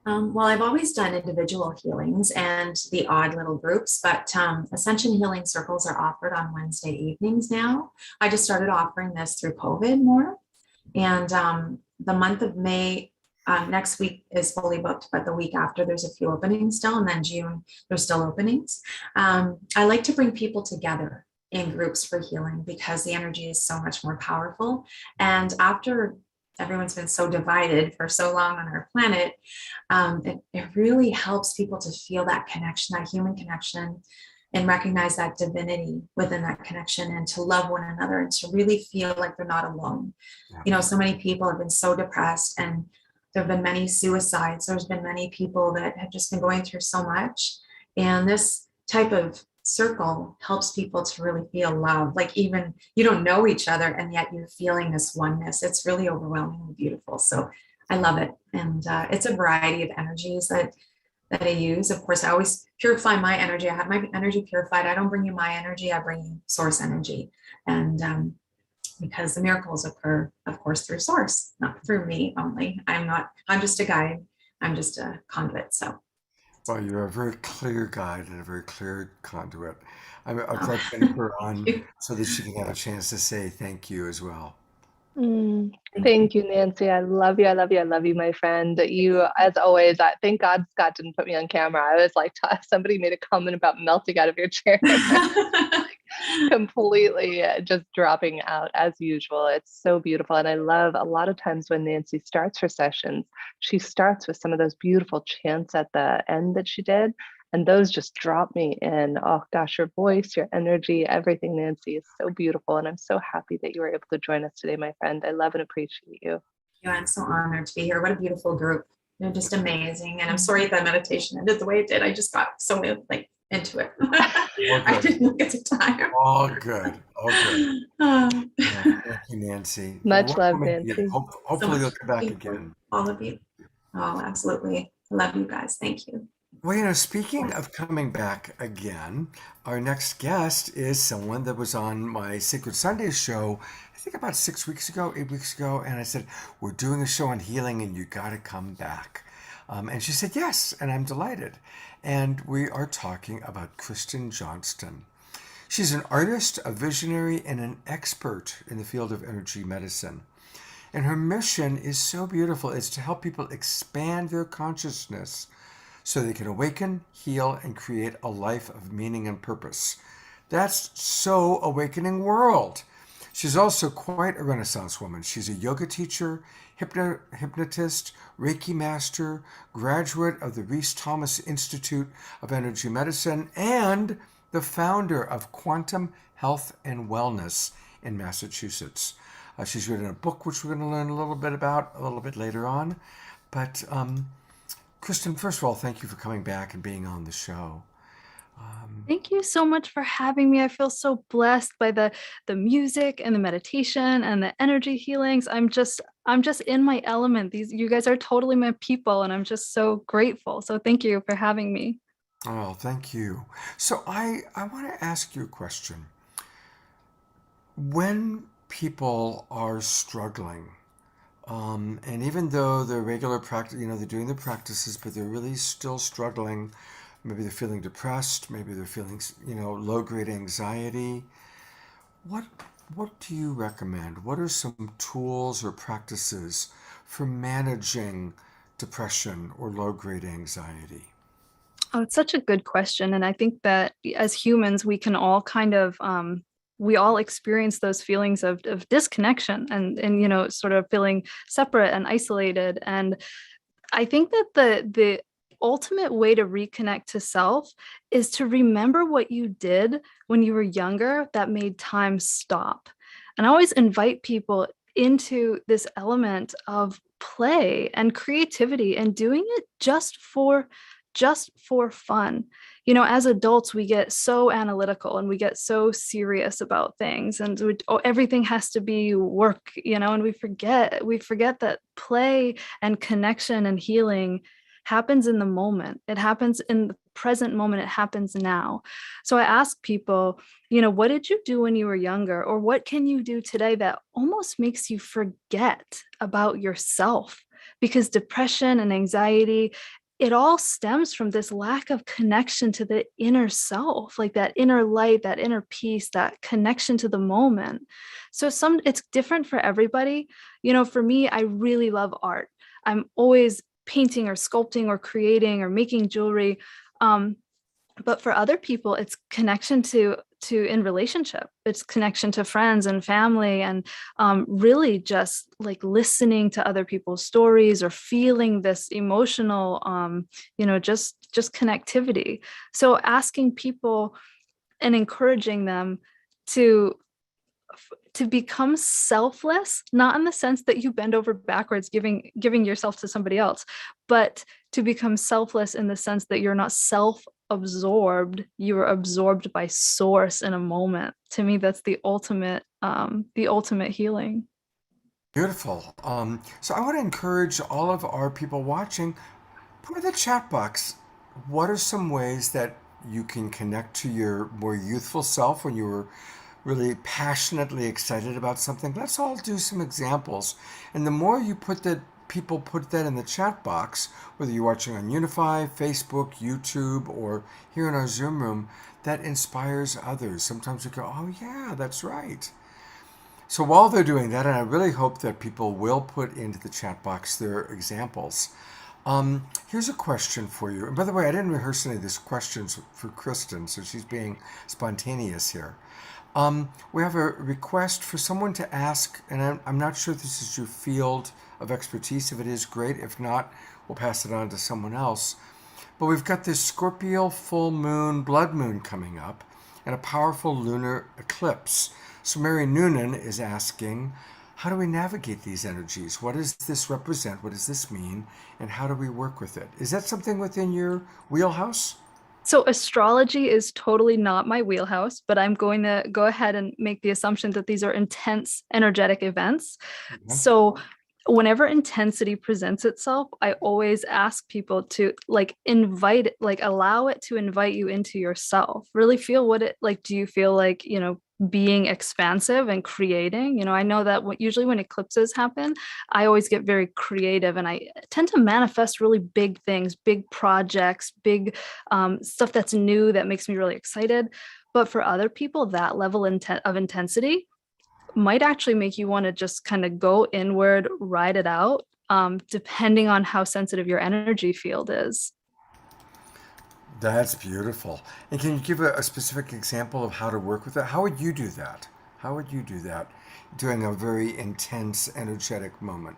Well, I've always done individual healings and the odd little groups, but Ascension Healing Circles are offered on Wednesday evenings now. I just started offering this through COVID more. And the month of May, next week is fully booked, but the week after there's a few openings still. And then June, there's still openings. I like to bring people together in groups for healing because the energy is so much more powerful. And after everyone's been so divided for so long on our planet, it really helps people to feel that connection, that human connection, and recognize that divinity within that connection and to love one another and to really feel like they're not alone. So many people have been so depressed, and there have been many suicides. There's been many people that have just been going through so much. And this type of circle helps people to really feel love. Like even you don't know each other and yet you're feeling this oneness. It's really overwhelmingly beautiful. So I love it. And it's a variety of energies that I use. Of course, I always purify my energy. I have my energy purified. I don't bring you my energy. I bring you source energy. And because the miracles occur, of course, through source, not through me only. I'm just a guide. I'm just a conduit. So. Well, you're a very clear guide and a very clear conduit. I'd like to get her on so that she can have a chance to say thank you as well. Thank you, Nancy. I love you. I love you. I love you, my friend. You, as always, thank God Scott didn't put me on camera. I was like, somebody made a comment about melting out of your chair. Completely just dropping out as usual. It's so beautiful. And I love a lot of times when Nancy starts her sessions, she starts with some of those beautiful chants at the end that she did. And those just drop me in. Oh gosh, your voice, your energy, everything, Nancy, is so beautiful. And I'm so happy that you were able to join us today, my friend. I love and appreciate you. Yeah, I'm so honored to be here. What a beautiful group. They're just amazing. And I'm sorry that meditation ended the way it did. I just got so into it. I didn't look at the time. All good. All good. Thank you, Nancy. Much love, Nancy. Hopefully you'll come back again. All of you. Oh, absolutely. I love you guys. Thank you. Well, speaking of coming back again, our next guest is someone that was on my Sacred Sundays show, I think about 8 weeks ago, and I said, we're doing a show on healing and you got to come back. And she said, yes, and I'm delighted. And we are talking about Kristen Johnston. She's an artist, a visionary, and an expert in the field of energy medicine. And her mission is so beautiful. It's to help people expand their consciousness so they can awaken, heal, and create a life of meaning and purpose. That's so awakening world. She's also quite a Renaissance woman. She's a yoga teacher, hypnotist, Reiki master, graduate of the Reese Thomas Institute of Energy Medicine, and the founder of Quantum Health and Wellness in Massachusetts. She's written a book, which we're going to learn a little bit about a little bit later on. But Kristen, first of all, thank you for coming back and being on the show. Thank you so much for having me. I feel so blessed by the music and the meditation and the energy healings. I'm just in my element. You guys are totally my people, and I'm just so grateful. So thank you for having me. Oh, thank you. So I want to ask you a question. When people are struggling, and even though they're regular practice, they're doing the practices, but they're really still struggling. Maybe they're feeling depressed. Maybe they're feeling, low-grade anxiety. What what do you recommend? What are some tools or practices for managing depression or low-grade anxiety? Oh, it's such a good question. And I think that as humans, we can all kind of we all experience those feelings of disconnection and sort of feeling separate and isolated. And I think that the ultimate way to reconnect to self is to remember what you did when you were younger that made time stop. And I always invite people into this element of play and creativity and doing it just for fun. As adults, we get so analytical and we get so serious about things, and everything has to be work, and we forget that play and connection and healing happens in the moment. It happens in the present moment. It happens now. So I ask people, what did you do when you were younger? Or what can you do today that almost makes you forget about yourself? Because depression and anxiety, it all stems from this lack of connection to the inner self, like that inner light, that inner peace, that connection to the moment. So it's different for everybody. For me, I really love art. I'm always painting or sculpting or creating or making jewelry. But for other people, it's connection to in relationship. It's connection to friends and family, and really just like listening to other people's stories or feeling this emotional, just connectivity. So asking people and encouraging them to to become selfless, not in the sense that you bend over backwards giving yourself to somebody else, but to become selfless in the sense that you're not self-absorbed, you are absorbed by source in a moment. To me, that's the ultimate healing. Beautiful. So I want to encourage all of our people watching, put in the chat box, what are some ways that you can connect to your more youthful self when you were really passionately excited about something? Let's all do some examples. And the more you people put that in the chat box, whether you're watching on Unify, Facebook, YouTube, or here in our Zoom room, that inspires others. Sometimes we go, oh yeah, that's right. So while they're doing that, and I really hope that people will put into the chat box their examples. Here's a question for you. And by the way, I didn't rehearse any of these questions for Kristen, so she's being spontaneous here. We have a request for someone to ask, and I'm not sure if this is your field of expertise. If it is, great. If not, we'll pass it on to someone else. But we've got this Scorpio full moon, blood moon coming up, and a powerful lunar eclipse. So Mary Noonan is asking, how do we navigate these energies? What does this represent? What does this mean? And how do we work with it? Is that something within your wheelhouse? So astrology is totally not my wheelhouse, but I'm going to go ahead and make the assumption that these are intense energetic events. Mhm. So whenever intensity presents itself, I always ask people to allow it to invite you into yourself. Really feel what it like. Do you feel like, being expansive and creating? I know that usually when eclipses happen, I always get very creative and I tend to manifest really big things, big projects, big stuff that's new that makes me really excited. But for other people, that level of intensity might actually make you want to just kind of go inward, ride it out, depending on how sensitive your energy field is. That's beautiful. And can you give a specific example of how to work with it? How would you do that? How would you do that during a very intense, energetic moment?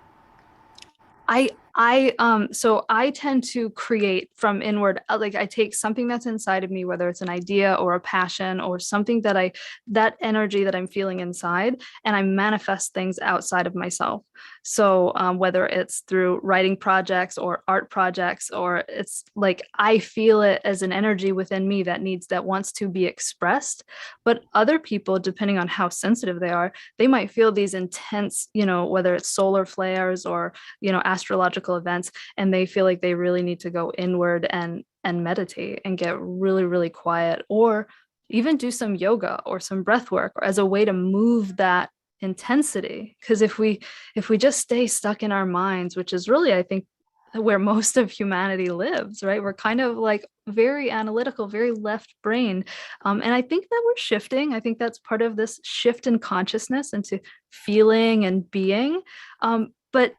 I So I tend to create from inward, like I take something that's inside of me, whether it's an idea or a passion or something that energy that I'm feeling inside, and I manifest things outside of myself. So whether it's through writing projects or art projects, or it's like I feel it as an energy within me that wants to be expressed. But other people, depending on how sensitive they are, they might feel these intense, whether it's solar flares or astrological events, and they feel like they really need to go inward and meditate and get really, really quiet, or even do some yoga or some breath work as a way to move that intensity. Because if we just stay stuck in our minds, which is really, I think, where most of humanity lives, right? We're kind of like very analytical, very left brain. And I think that we're shifting. I think that's part of this shift in consciousness into feeling and being. But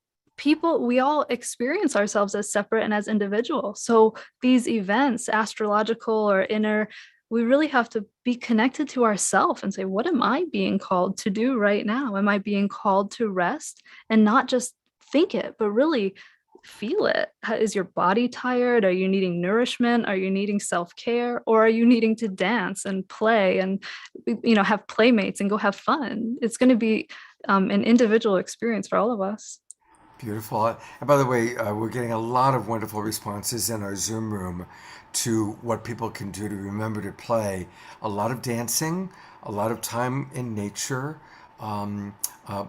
we all experience ourselves as separate and as individuals. So these events, astrological or inner, we really have to be connected to ourselves and say, what am I being called to do right now? Am I being called to rest and not just think it, but really feel it? Is your body tired? Are you needing nourishment? Are you needing self-care? Or are you needing to dance and play and have playmates and go have fun? It's going to be an individual experience for all of us. Beautiful. And by the way, we're getting a lot of wonderful responses in our Zoom room to what people can do to remember to play. A lot of dancing, a lot of time in nature,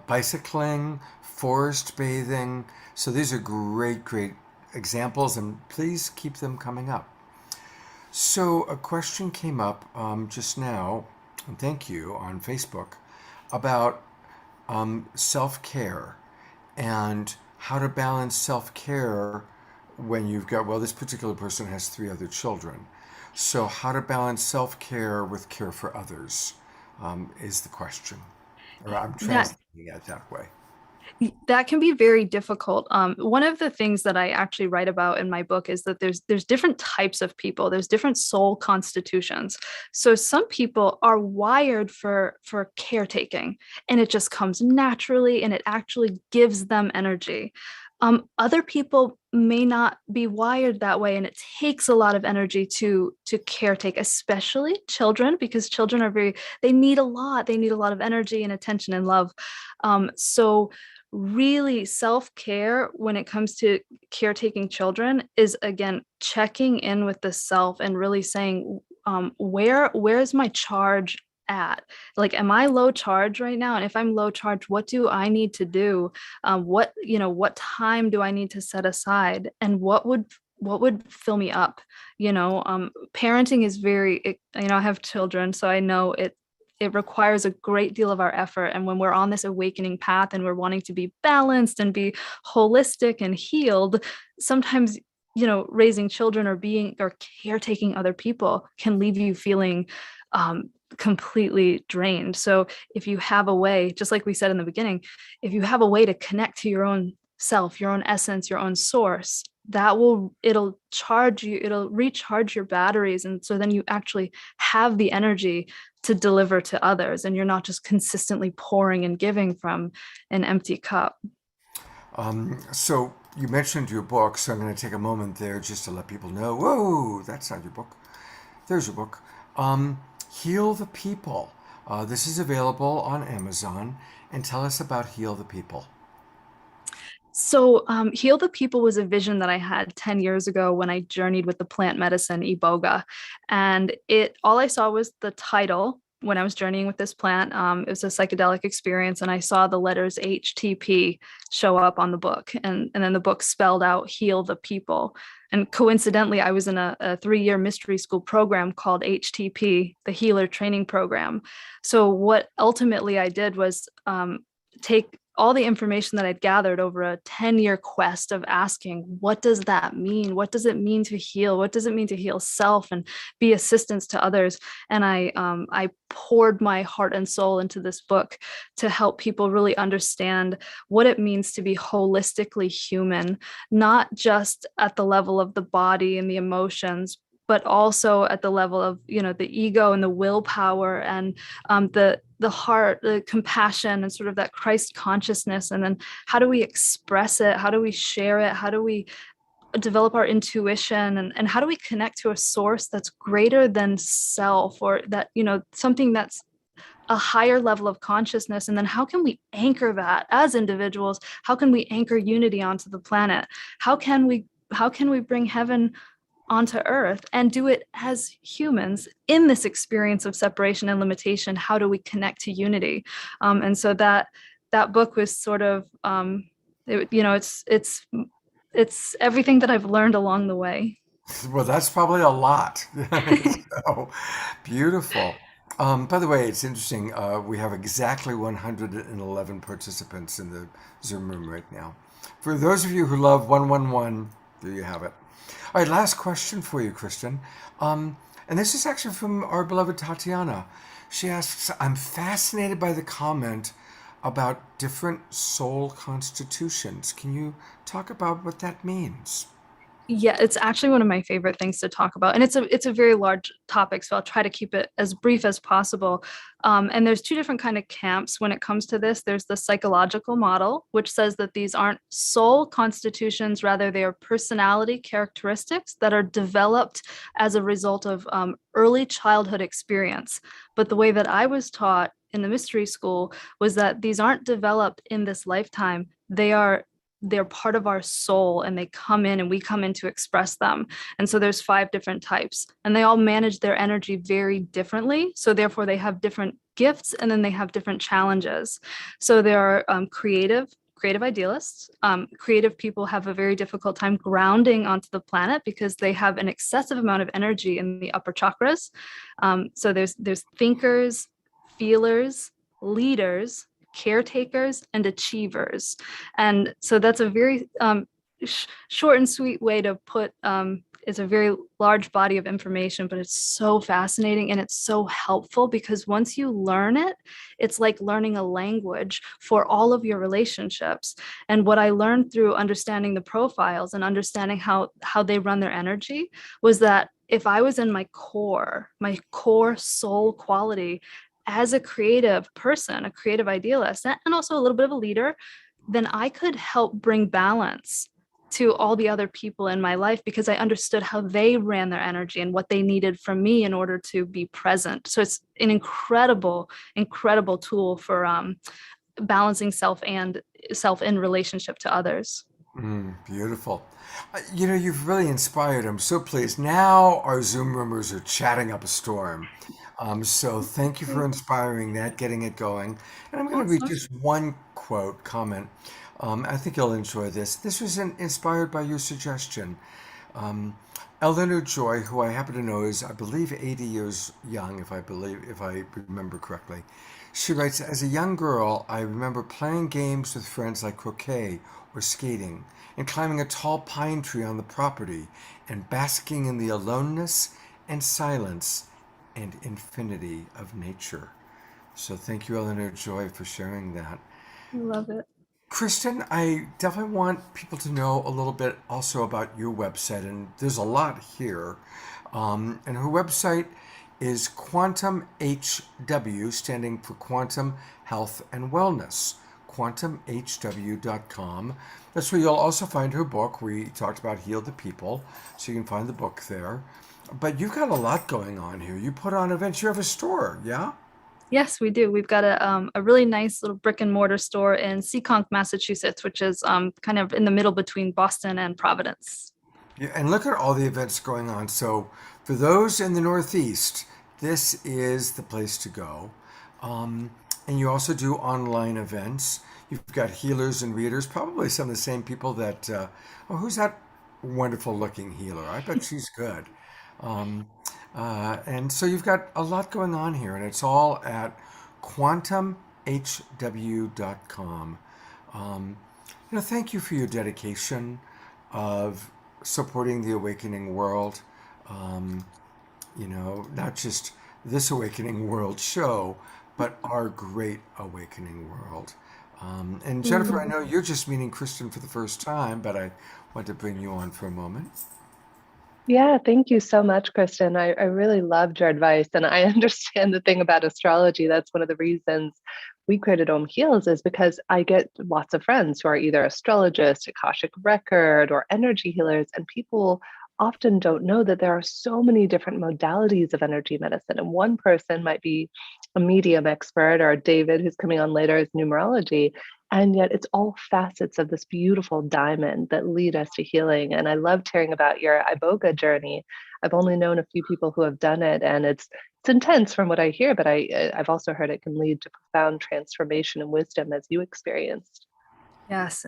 bicycling, forest bathing. So these are great, great examples, and please keep them coming up. So a question came up just now, and thank you, on Facebook, about self-care and how to balance self-care when you've got, well, this particular person has 3 other children. So how to balance self-care with care for others is the question. Or I'm translating it that way. That can be very difficult. One of the things that I actually write about in my book is that there's different types of people. There's different soul constitutions. So some people are wired for caretaking, and it just comes naturally, and it actually gives them energy. Other people may not be wired that way, and it takes a lot of energy to caretake, especially children, because children they need a lot. They need a lot of energy and attention and love. So really, self-care when it comes to caretaking children is, again, checking in with the self and really saying, where is my charge at? Like, am I low charge right now? And if I'm low charge, what do I need to do? What time do I need to set aside? And what would fill me up? Parenting is I have children, so I know it requires a great deal of our effort. And when we're on this awakening path and we're wanting to be balanced and be holistic and healed, sometimes, raising children or caretaking other people can leave you feeling completely drained. So if you have a way, just like we said in the beginning, if you have a way to connect to your own self, your own essence, your own source, it'll charge you, it'll recharge your batteries. And so then you actually have the energy to deliver to others, and you're not just consistently pouring and giving from an empty cup. So you mentioned your book, so I'm going to take a moment there just to let people know, whoa, that's not your book. There's your book. Heal the People. This is available on Amazon. And tell us about Heal the People. So Heal the People was a vision that I had 10 years ago when I journeyed with the plant medicine Iboga. And all I saw was the title when I was journeying with this plant. It was a psychedelic experience, and I saw the letters HTP show up on the book. And then the book spelled out Heal the People. And coincidentally, I was in a 3-year mystery school program called HTP, the Healer Training Program. So what ultimately I did was take all the information that I'd gathered over a 10-year quest of asking, what does that mean? What does it mean to heal? What does it mean to heal self and be assistance to others? And I poured my heart and soul into this book to help people really understand what it means to be holistically human, not just at the level of the body and the emotions, but also at the level of, the ego and the willpower and the heart, the compassion, and sort of that Christ consciousness. And then how do we express it? How do we share it? How do we develop our intuition, and how do we connect to a source that's greater than self, or that, something that's a higher level of consciousness? And then how can we anchor that as individuals? How can we anchor unity onto the planet? How can we bring heaven onto earth and do it as humans in this experience of separation and limitation? How do we connect to unity? And so that book was sort of it's everything that I've learned along the way. Well, that's probably a lot. So beautiful. By the way, it's interesting. We have exactly 111 participants in the Zoom room right now. For those of you who love 111, there you have it. All right, last question for you, Kristen. And this is actually from our beloved Tatiana. She asks, I'm fascinated by the comment about different soul constitutions. Can you talk about what that means? Yeah, it's actually one of my favorite things to talk about, and it's a very large topic, so I'll try to keep it as brief as possible. And there's two different kind of camps when it comes to this. There's the psychological model, which says that these aren't soul constitutions, rather they are personality characteristics that are developed as a result of early childhood experience. But the way that I was taught in the mystery school was that these aren't developed in this lifetime. They're part of our soul, and they come in and we come in to express them. And so there's 5 different types, and they all manage their energy very differently. So therefore they have different gifts, and then they have different challenges. So there are creative idealists. Creative people have a very difficult time grounding onto the planet because they have an excessive amount of energy in the upper chakras. So there's thinkers, feelers, leaders, caretakers, and achievers. And so that's a very short and sweet way to put it's a very large body of information, but it's so fascinating and it's so helpful, because once you learn it, it's like learning a language for all of your relationships. And what I learned through understanding the profiles and understanding how they run their energy was that if I was in my core soul quality as a creative person, a creative idealist, and also a little bit of a leader, then I could help bring balance to all the other people in my life, because I understood how they ran their energy and what they needed from me in order to be present. So it's an incredible, incredible tool for balancing self in relationship to others. Beautiful. You've really inspired. I'm so pleased. Now our Zoom roomers are chatting up a storm. So thank you for inspiring that, getting it going. And I'm going to read just one comment. I think you'll enjoy this. This was inspired by your suggestion. Eleanor Joy, who I happen to know is, I believe, 80 years young, if I remember correctly. She writes, as a young girl, I remember playing games with friends like croquet or skating, and climbing a tall pine tree on the property, and basking in the aloneness and silence and infinity of nature. So thank you, Eleanor Joy, for sharing that. I love it. Kristen, I definitely want people to know a little bit also about your website, and there's a lot here. And her website is Quantum HW, standing for Quantum Health and Wellness, quantumhw.com. That's where you'll also find her book. We talked about Heal the People, so you can find the book there. But you've got a lot going on here. You put on events. You have a store, yeah? Yes, we do. We've got a really nice little brick and mortar store in Seekonk, Massachusetts, which is kind of in the middle between Boston and Providence. Yeah, and look at all the events going on. So for those in the Northeast, this is the place to go. And you also do online events. You've got healers and readers, probably some of the same people that, who's that wonderful looking healer? I bet she's good. And so you've got a lot going on here, and it's all at quantumhw.com. Thank you for your dedication of supporting the awakening world. Not just this awakening world show, but our great awakening world. And Jennifer, I know you're just meeting Kristen for the first time, but I want to bring you on for a moment. Yeah, thank you so much, Kristen. I really loved your advice. And I understand the thing about astrology. That's one of the reasons we created Om Heals is because I get lots of friends who are either astrologists, Akashic Record, or energy healers, and people often don't know that there are so many different modalities of energy medicine. And one person might be a medium expert, or David, who's coming on later, is numerology. And yet it's all facets of this beautiful diamond that lead us to healing. And I loved hearing about your iboga journey. I've only known a few people who have done it, and it's intense from what I hear, but I've also heard it can lead to profound transformation and wisdom as you experienced. Yes,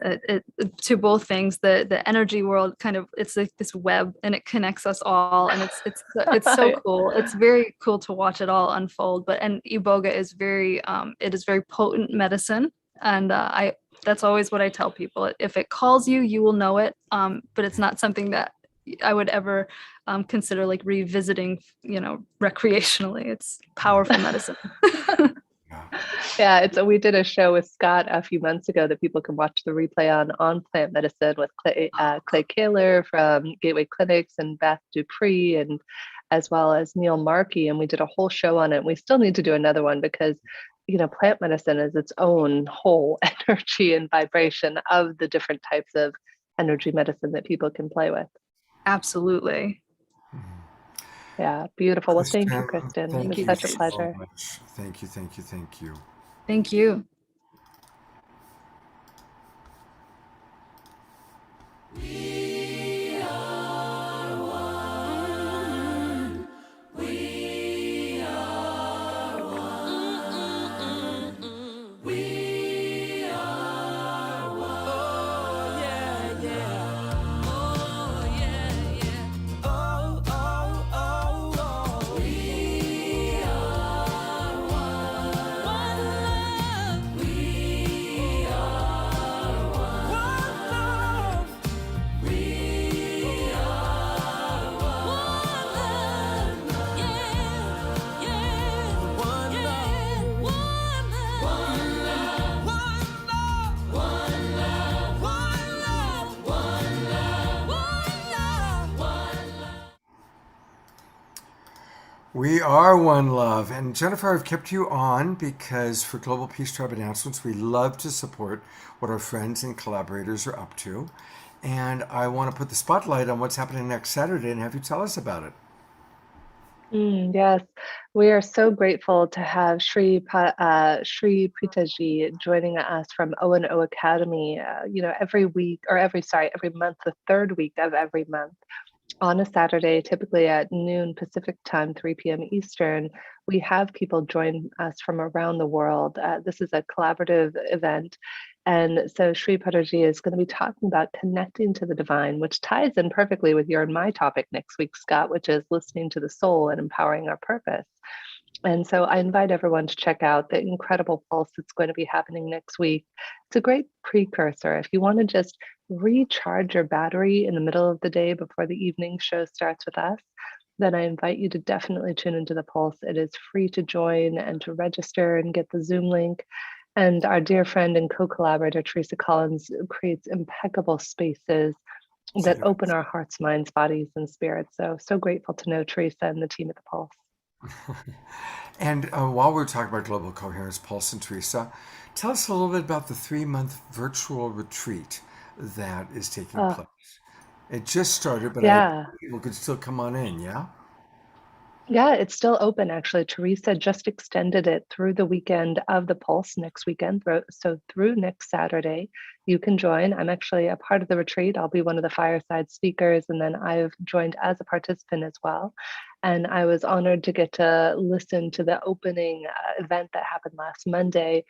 to both things. The energy world kind of, it's like this web, and it connects us all, and it's so cool. It's very cool to watch it all unfold. But and iboga is very it is very potent medicine, and I that's always what I tell people. If it calls you, you will know it. But it's not something that I would ever consider like revisiting, recreationally. It's powerful medicine. Yeah, we did a show with Scott a few months ago that people can watch the replay on plant medicine with Clay Kaler from Gateway Clinics and Beth Dupree, and as well as Neil Markey. And we did a whole show on it. We still need to do another one because, plant medicine is its own whole energy and vibration of the different types of energy medicine that people can play with. Absolutely. Yeah, beautiful. Well, thank you, Kristen, Kristen. It thank was you such a so pleasure. much. Thank you, thank you, thank you. Thank you. We are one love. And Jennifer, I've kept you on because for Global Peace Tribe announcements, we love to support what our friends and collaborators are up to. And I want to put the spotlight on what's happening next Saturday and have you tell us about it. Yes, we are so grateful to have Shri Pritaji joining us from O&O Academy. Every week, or every month, the third week of every month, on a Saturday, typically at noon Pacific time, 3 p.m. Eastern, we have people join us from around the world. This is a collaborative event. And so Sri Pataji is going to be talking about connecting to the divine, which ties in perfectly with your and my topic next week, Scott, which is listening to the soul and empowering our purpose. And so I invite everyone to check out the incredible pulse that's going to be happening next week. It's a great precursor. If you want to just recharge your battery in the middle of the day before the evening show starts with us, then I invite you to definitely tune into the pulse. It is free to join and to register and get the Zoom link. And our dear friend and co-collaborator, Teresa Collins, creates impeccable spaces that open our hearts, minds, bodies, and spirits. So grateful to know Teresa and the team at the Pulse. And while we're talking about Global Coherence, Pulse and Teresa, tell us a little bit about the 3-month virtual retreat that is taking place. It just started, but I think people could still come on in, yeah? Yeah, it's still open actually. Teresa just extended it through the weekend of the Pulse next weekend. So through next Saturday, you can join. I'm actually a part of the retreat. I'll be one of the fireside speakers, and then I've joined as a participant as well. And I was honored to get to listen to the opening event that happened last Monday.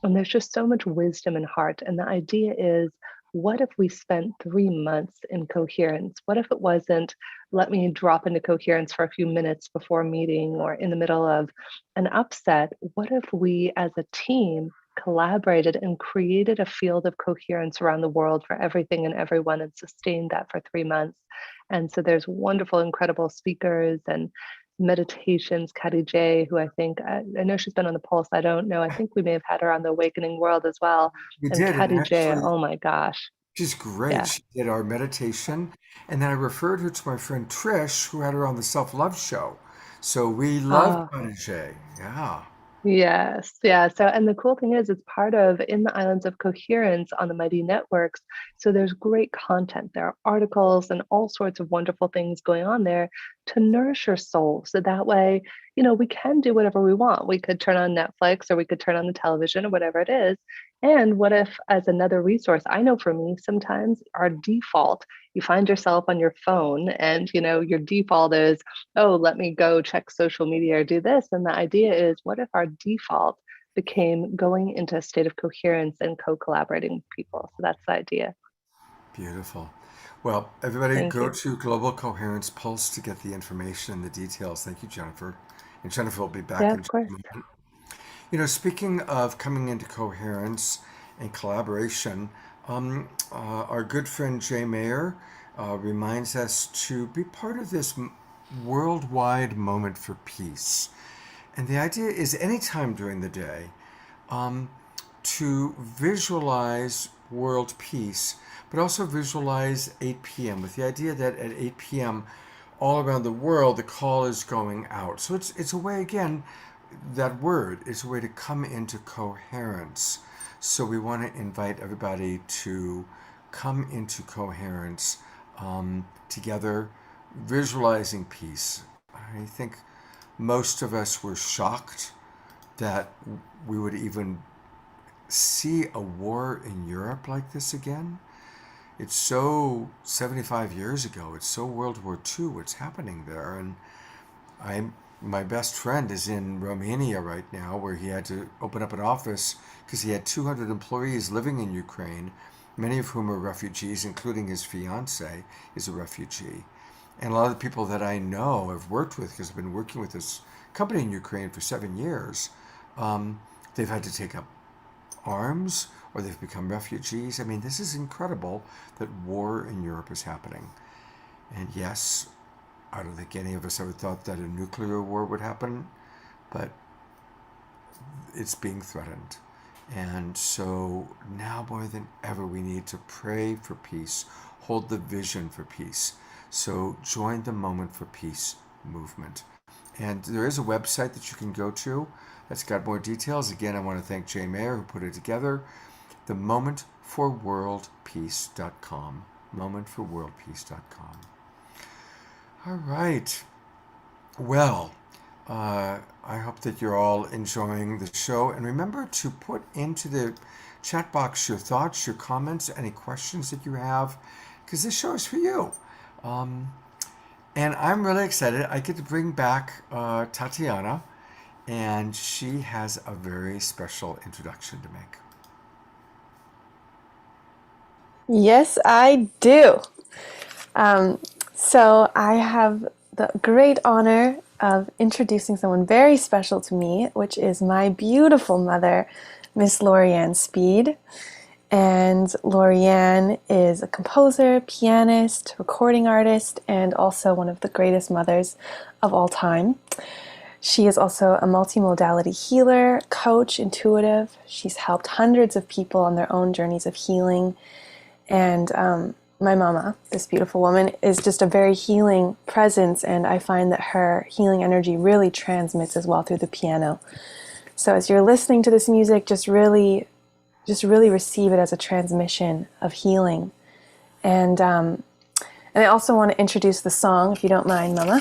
And there's just so much wisdom and heart. And the idea is, what if we spent 3 months in coherence? What if it wasn't, let me drop into coherence for a few minutes before a meeting or in the middle of an upset? What if we as a team collaborated and created a field of coherence around the world for everything and everyone and sustained that for 3 months? And so there's wonderful, incredible speakers and meditations. Kadi J, who I think, I know she's been on the Pulse. I don't know. I think we may have had her on the Awakening World as well. We And did. Kadi And J, actually, oh my gosh. She's great. Yeah. She did our meditation, and then I referred her to my friend Trish, who had her on the Self Love Show. So we love Oh, Protege. Yeah, yes, yeah. So, and the cool thing is, it's part of In the Islands of Coherence on the Mighty Networks. So there's great content. There are articles and all sorts of wonderful things going on there to nourish your soul. So that way, we can do whatever we want. We could turn on Netflix or we could turn on the television or whatever it is. And what if, as another resource, I know for me, sometimes our default, you find yourself on your phone and, your default is, oh, let me go check social media or do this. And the idea is, what if our default became going into a state of coherence and co-collaborating with people? So that's the idea. beautiful. Well, everybody Thank go you. to Global Coherence Pulse to get the information and the details. Thank you, Jennifer. And Jennifer will be back Yeah, in of just course. a moment. Speaking of coming into coherence and collaboration, our good friend Jay Mayer reminds us to be part of this worldwide moment for peace. And the idea is anytime during the day um, to visualize world peace, but also visualize 8 p.m. with the idea that at 8 p.m. all around the world the call is going out. So it's a way again, that word is a way to come into coherence. So we want to invite everybody to come into coherence together, visualizing peace. I think most of us were shocked that we would even see a war in Europe like this again. It's so 75 years ago. It's so World War II, what's happening there. And my best friend is in Romania right now, where he had to open up an office because he had 200 employees living in Ukraine, many of whom are refugees, including his fiance is a refugee. And a lot of the people that I know have worked with, because I've been working with this company in Ukraine for 7 years, they've had to take up arms or they've become refugees. I mean, this is incredible that war in Europe is happening. And yes, I don't think any of us ever thought that a nuclear war would happen, but it's being threatened. And so now more than ever, we need to pray for peace, hold the vision for peace. So join the Moment for Peace movement. And there is a website that you can go to that's got more details. Again, I want to thank Jay Mayer who put it together. The momentforworldpeace.com. Momentforworldpeace.com. All right. Well, I hope that you're all enjoying the show. And remember to put into the chat box your thoughts, your comments, any questions that you have, because this show is for you. And I'm really excited. I get to bring back Tatiana, and she has a very special introduction to make. Yes, I do. So I have the great honor of introducing someone very special to me, which is my beautiful mother, Miss Lorianne Speed. And Lorianne is a composer, pianist, recording artist, and also one of the greatest mothers of all time. She is also a multimodality healer, coach, intuitive. She's helped hundreds of people on their own journeys of healing. And my mama, this beautiful woman, is just a very healing presence, and I find that her healing energy really transmits as well through the piano. So as you're listening to this music, just really receive it as a transmission of healing. And I also want to introduce the song, if you don't mind, Mama,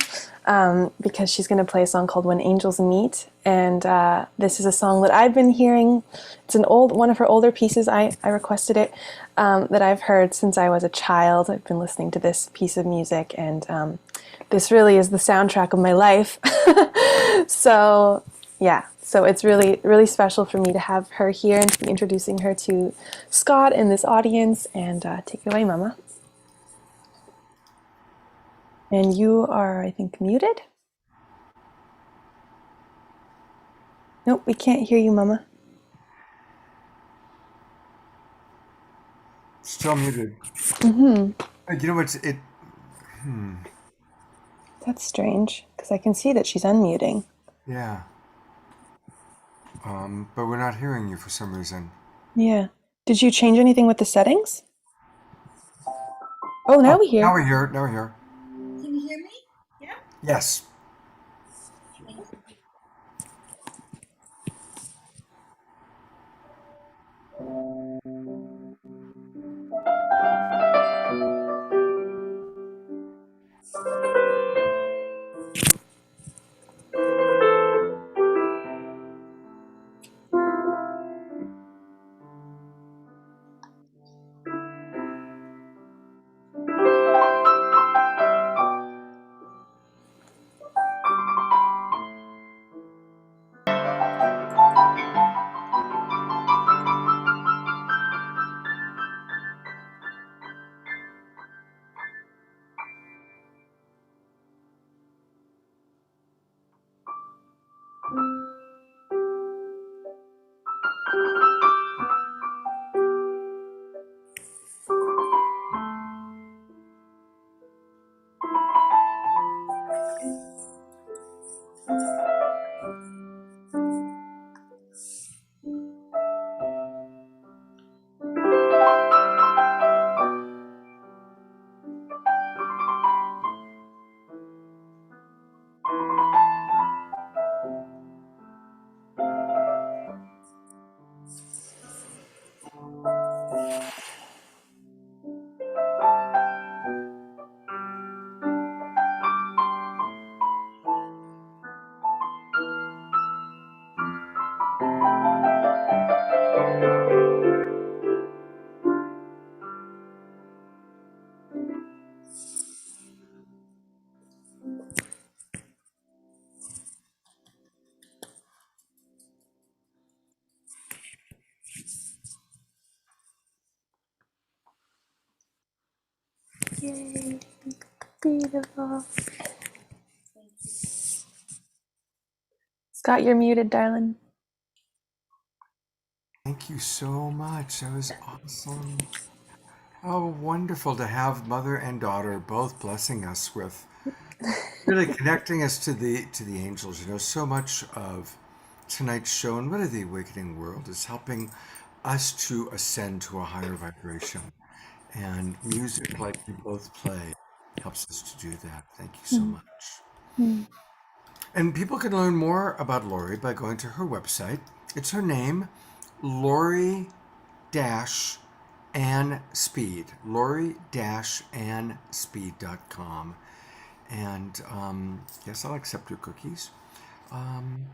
because she's going to play a song called When Angels Meet. And this is a song that I've been hearing. It's one of her older pieces. I requested it, that I've heard since I was a child. I've been listening to this piece of music, and this really is the soundtrack of my life. So, yeah. So it's really, really special for me to have her here and to be introducing her to Scott in this audience. And take it away, Mama. And you are, I think, muted? Nope, we can't hear you, Mama. Still muted. You know what's That's strange, because I can see that she's unmuting. Yeah. But we're not hearing you for some reason. Yeah. Did you change anything with the settings? Oh, now Oh, we hear. now we're here. Now we're here. Can you hear me? Yeah. Yes. Yay. Beautiful. Scott, you're muted, darling. Thank you so much. That was awesome. Oh, wonderful to have mother and daughter both blessing us with really connecting us to the angels. You know, so much of tonight's show and really the awakening world is helping us to ascend to a higher vibration. And music like we both play helps us to do that. Thank you so much. Mm-hmm. And people can learn more about Lori by going to her website. It's her name, Lori Ann Speed, Lori-AnnSpeed.com. And yes, I'll accept your cookies. And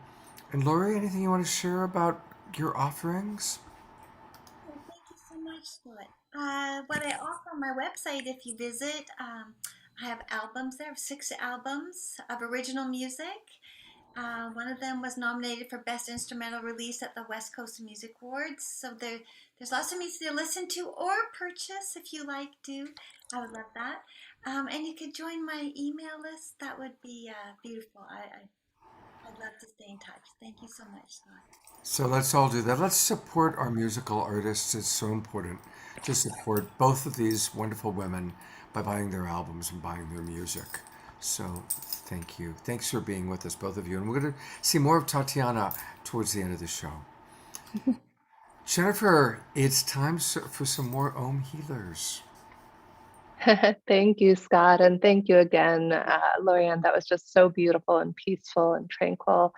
Lori, anything you want to share about your offerings? Well, thank you so much, Scott. What I offer on my website, if you visit, I have albums there. I have 6 albums of original music. One of them was nominated for Best Instrumental Release at the West Coast Music Awards. So there's lots of music to listen to or purchase if you like to. I would love that. And you could join my email list. That would be beautiful. I'd love to stay in touch. Thank you so much, Scott. So let's all do that. Let's support our musical artists. It's so important to support both of these wonderful women by buying their albums and buying their music. So thank you. Thanks for being with us, both of you. And we're going to see more of Tatiana towards the end of the show. Jennifer, it's time for some more Om Healers. Thank you, Scott, and thank you again, Lorianne. That was just so beautiful and peaceful and tranquil.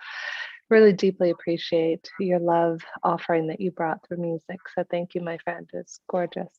Really deeply appreciate your love offering that you brought through music. So thank you, my friend. It's gorgeous.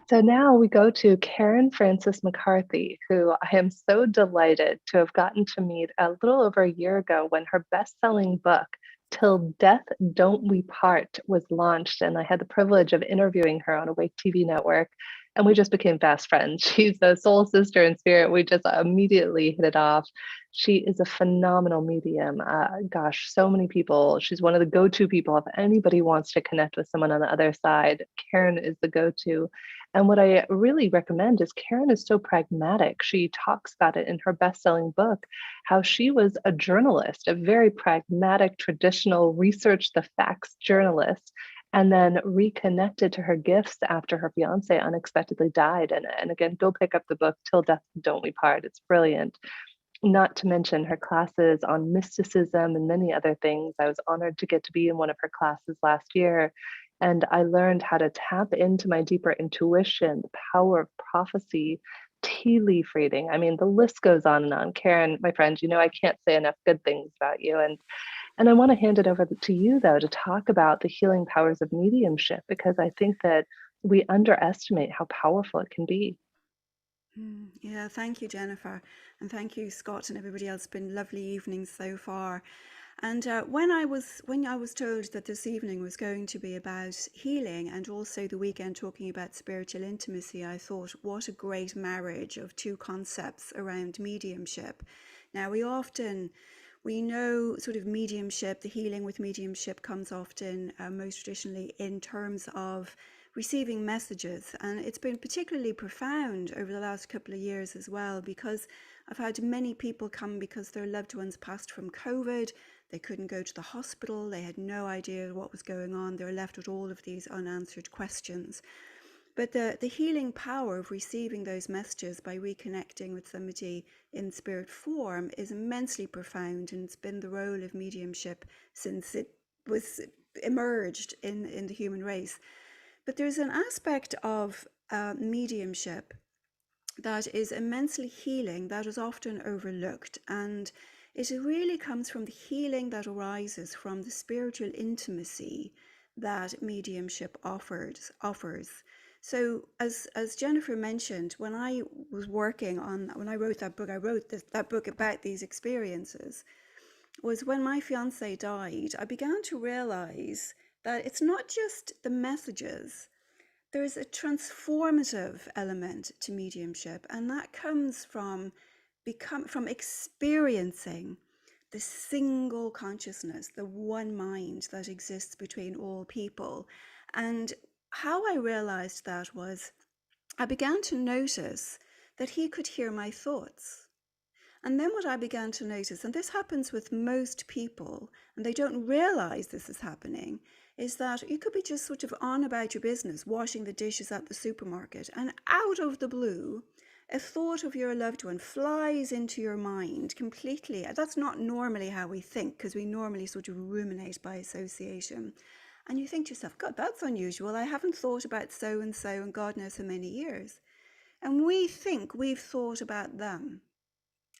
So now we go to Karen Francis McCarthy, who I am so delighted to have gotten to meet a little over a year ago when her best-selling book, Till Death Don't We Part, was launched. And I had the privilege of interviewing her on Awake TV Network. And we just became fast friends. She's a soul sister in spirit. We just immediately hit it off. She is a phenomenal medium. Gosh, so many people. She's one of the go-to people. If anybody wants to connect with someone on the other side, Karen is the go-to. And what I really recommend is Karen is so pragmatic. She talks about it in her best-selling book, how she was a journalist, a very pragmatic, traditional, research the facts journalist, and then reconnected to her gifts after her fiance unexpectedly died. And again, go pick up the book, Till Death Don't We Part. It's brilliant. Not to mention her classes on mysticism and many other things. I was honored to get to be in one of her classes last year. And I learned how to tap into my deeper intuition, the power of prophecy, tea leaf reading. I mean, the list goes on and on. Karen, my friend, you know, I can't say enough good things about you. And I want to hand it over to you, though, to talk about the healing powers of mediumship, because I think that we underestimate how powerful it can be. Yeah, thank you, Jennifer. And thank you, Scott, and everybody else. It's been lovely evenings so far. And when I was told that this evening was going to be about healing and also the weekend talking about spiritual intimacy, I thought, what a great marriage of two concepts around mediumship. Now, we know sort of mediumship, the healing with mediumship comes often, most traditionally, in terms of receiving messages. And it's been particularly profound over the last couple of years as well, because I've had many people come because their loved ones passed from COVID. They couldn't go to the hospital. They had no idea what was going on. They were left with all of these unanswered questions. But the healing power of receiving those messages by reconnecting with somebody in spirit form is immensely profound, and it's been the role of mediumship since it was emerged in the human race. But there's an aspect of mediumship that is immensely healing that is often overlooked, and it really comes from the healing that arises from the spiritual intimacy that mediumship offers. So as Jennifer mentioned, when I wrote that book, that book about these experiences, was when my fiance died, I began to realize that it's not just the messages. There's a transformative element to mediumship, and that comes from experiencing the single consciousness, the one mind that exists between all people. And how I realized that was I began to notice that he could hear my thoughts. And then what I began to notice, and this happens with most people, and they don't realize this is happening, is that you could be just sort of on about your business, washing the dishes at the supermarket, and out of the blue, a thought of your loved one flies into your mind completely. That's not normally how we think, because we normally sort of ruminate by association. And you think to yourself, God, that's unusual. I haven't thought about so and so in God knows how many years. And we think we've thought about them.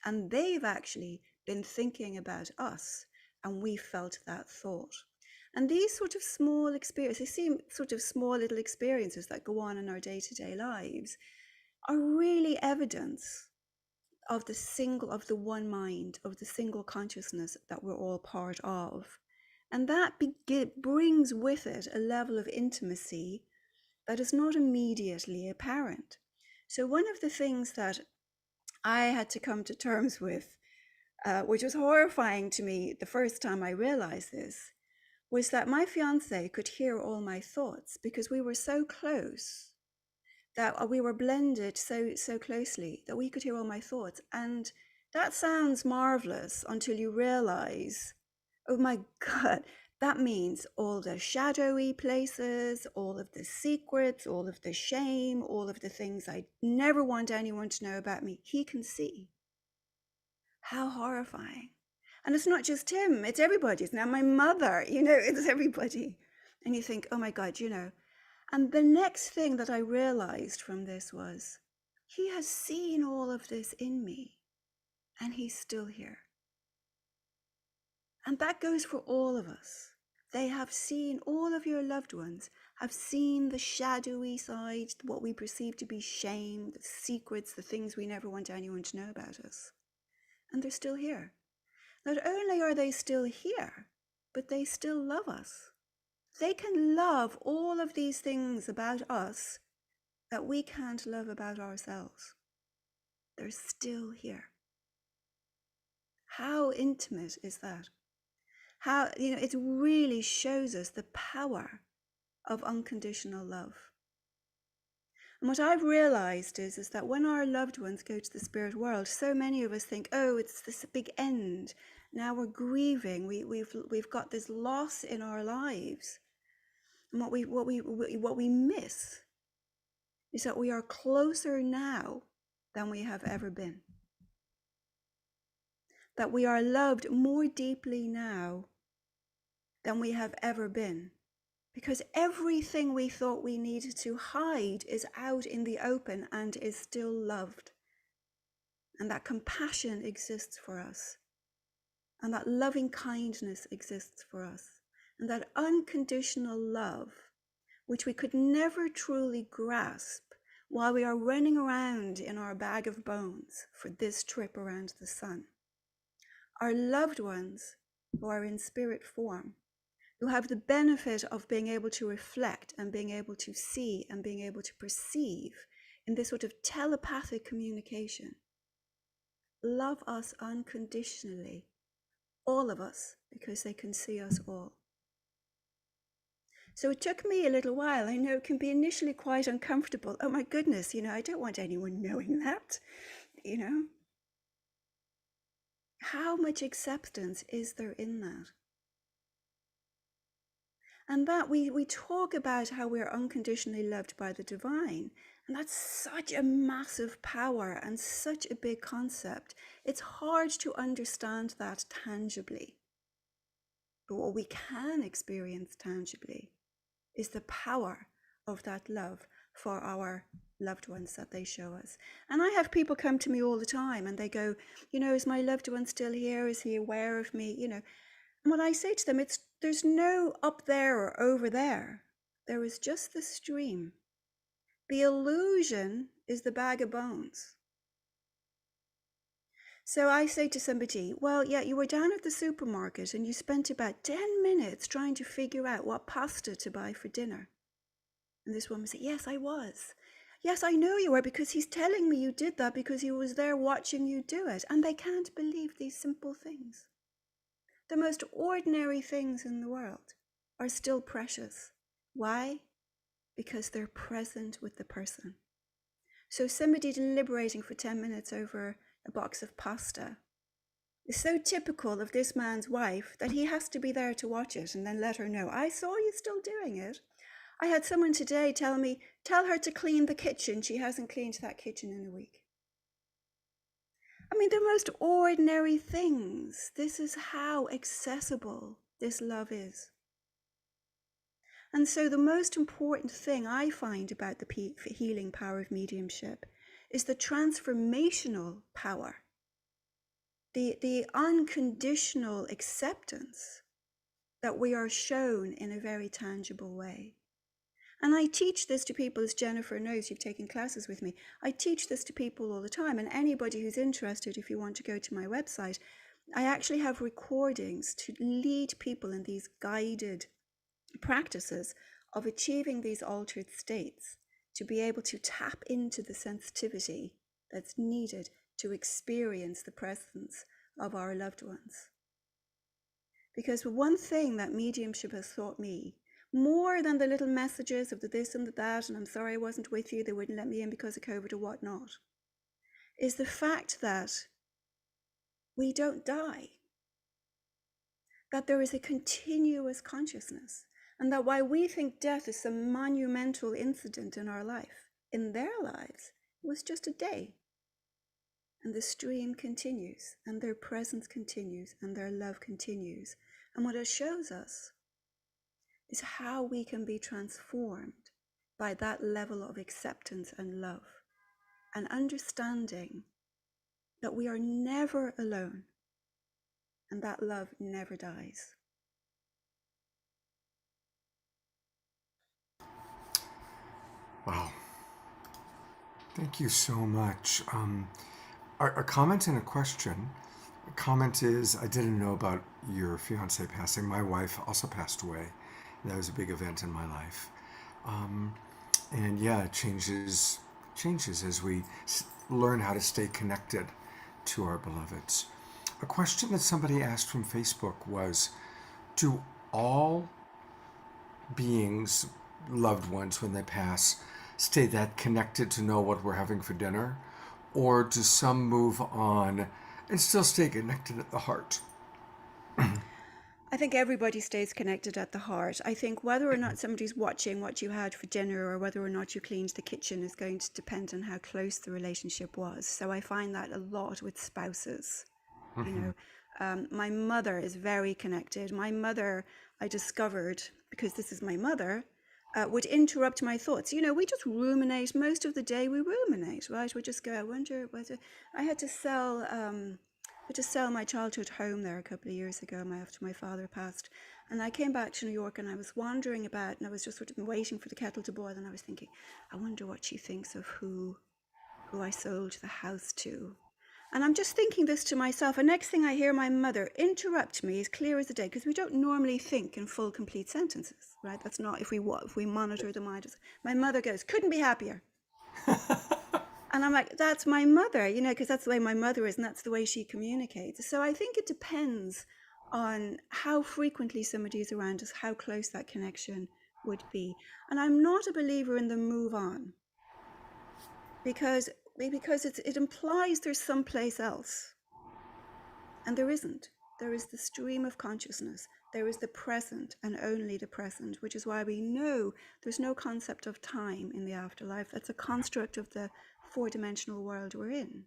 And they've actually been thinking about us, and we felt that thought. And these sort of small experiences, they seem sort of small little experiences that go on in our day-to-day lives, are really evidence of the one mind, of the single consciousness that we're all part of. And that brings with it a level of intimacy that is not immediately apparent. So one of the things that I had to come to terms with, which was horrifying to me the first time I realized this, was that my fiance could hear all my thoughts because we were so close, that we were blended so closely that we could hear all my thoughts. And that sounds marvelous until you realize, oh my God, that means all the shadowy places, all of the secrets, all of the shame, all of the things I never want anyone to know about me, he can see. How horrifying. And it's not just him, it's everybody. It's now my mother, it's everybody. And you think, oh my God, And the next thing that I realized from this was, he has seen all of this in me, and he's still here. And that goes for all of us. They have seen, all of your loved ones have seen the shadowy side, what we perceive to be shame, the secrets, the things we never want anyone to know about us. And they're still here. Not only are they still here, but they still love us. They can love all of these things about us that we can't love about ourselves. They're still here. How intimate is that? How, it really shows us the power of unconditional love. And what I've realized is that when our loved ones go to the spirit world, so many of us think, oh, it's this big end. Now we're grieving. We've got this loss in our lives. And what we miss is that we are closer now than we have ever been. That we are loved more deeply now than we have ever been. because everything we thought we needed to hide is out in the open and is still loved. And that compassion exists for us. And that loving kindness exists for us. And that unconditional love, which we could never truly grasp while we are running around in our bag of bones for this trip around the sun. Our loved ones who are in spirit form, who have the benefit of being able to reflect and being able to see and being able to perceive in this sort of telepathic communication, love us unconditionally, all of us, because they can see us all. So it took me a little while. I know it can be initially quite uncomfortable. Oh my goodness, I don't want anyone knowing that, How much acceptance is there in that? And that we talk about how we're unconditionally loved by the divine. And that's such a massive power and such a big concept. It's hard to understand that tangibly. But what we can experience tangibly is the power of that love for our loved ones that they show us. And I have people come to me all the time and they go, is my loved one still here? Is he aware of me? And what I say to them, there's no up there or over there. There is just the stream. The illusion is the bag of bones. So I say to somebody, well, yeah, you were down at the supermarket and you spent about 10 minutes trying to figure out what pasta to buy for dinner. And this woman said, yes, I was. Yes, I know you were, because he's telling me you did that because he was there watching you do it. And they can't believe these simple things. The most ordinary things in the world are still precious. Why? Because they're present with the person. So somebody deliberating for 10 minutes over a box of pasta is so typical of this man's wife that he has to be there to watch it and then let her know, I saw you still doing it. I had someone today tell me, tell her to clean the kitchen. She hasn't cleaned that kitchen in a week. I mean, the most ordinary things. This is how accessible this love is. And so the most important thing I find about the healing power of mediumship is the transformational power, the unconditional acceptance that we are shown in a very tangible way. And I teach this to people, as Jennifer knows, you've taken classes with me. I teach this to people all the time. And anybody who's interested, if you want to go to my website, I actually have recordings to lead people in these guided practices of achieving these altered states, to be able to tap into the sensitivity that's needed to experience the presence of our loved ones. Because one thing that mediumship has taught me, more than the little messages of the this and the that, and I'm sorry I wasn't with you, they wouldn't let me in because of COVID or whatnot, is the fact that we don't die. That there is a continuous consciousness. And that while we think death is some monumental incident in our life, in their lives, it was just a day. And the stream continues, and their presence continues, and their love continues. And what it shows us is how we can be transformed by that level of acceptance and love, and understanding that we are never alone, and that love never dies. Wow. Thank you so much. A comment and a question. A comment is, I didn't know about your fiance passing. My wife also passed away. That was a big event in my life. And yeah, it changes as we learn how to stay connected to our beloveds. A question that somebody asked from Facebook was, do all beings, loved ones, when they pass, stay that connected to know what we're having for dinner? Or do some move on and still stay connected at the heart? I think everybody stays connected at the heart. I think whether or not somebody's watching what you had for dinner or whether or not you cleaned the kitchen is going to depend on how close the relationship was. So I find that a lot with spouses. My mother is very connected. My mother, I discovered, because this is my mother, would interrupt my thoughts. You know, we just ruminate most of the day. We ruminate, right? We just go, I wonder whether I had to sell my childhood home there a couple of years ago, after my father passed. And I came back to New York, and I was wandering about, and I was just sort of waiting for the kettle to boil. And I was thinking, I wonder what she thinks of who I sold the house to. And I'm just thinking this to myself. And next thing I hear my mother interrupt me as clear as the day, because we don't normally think in full, complete sentences, right? That's not, if we monitor the mind. My mother goes, couldn't be happier. And I'm like, that's my mother, you know, because that's the way my mother is, and that's the way she communicates. So I think it depends on how frequently somebody is around us, how close that connection would be. And I'm not a believer in the move on, because it implies there's someplace else. And there isn't. There is the stream of consciousness. There is the present and only the present, which is why we know there's no concept of time in the afterlife. That's a construct of the four-dimensional world we're in.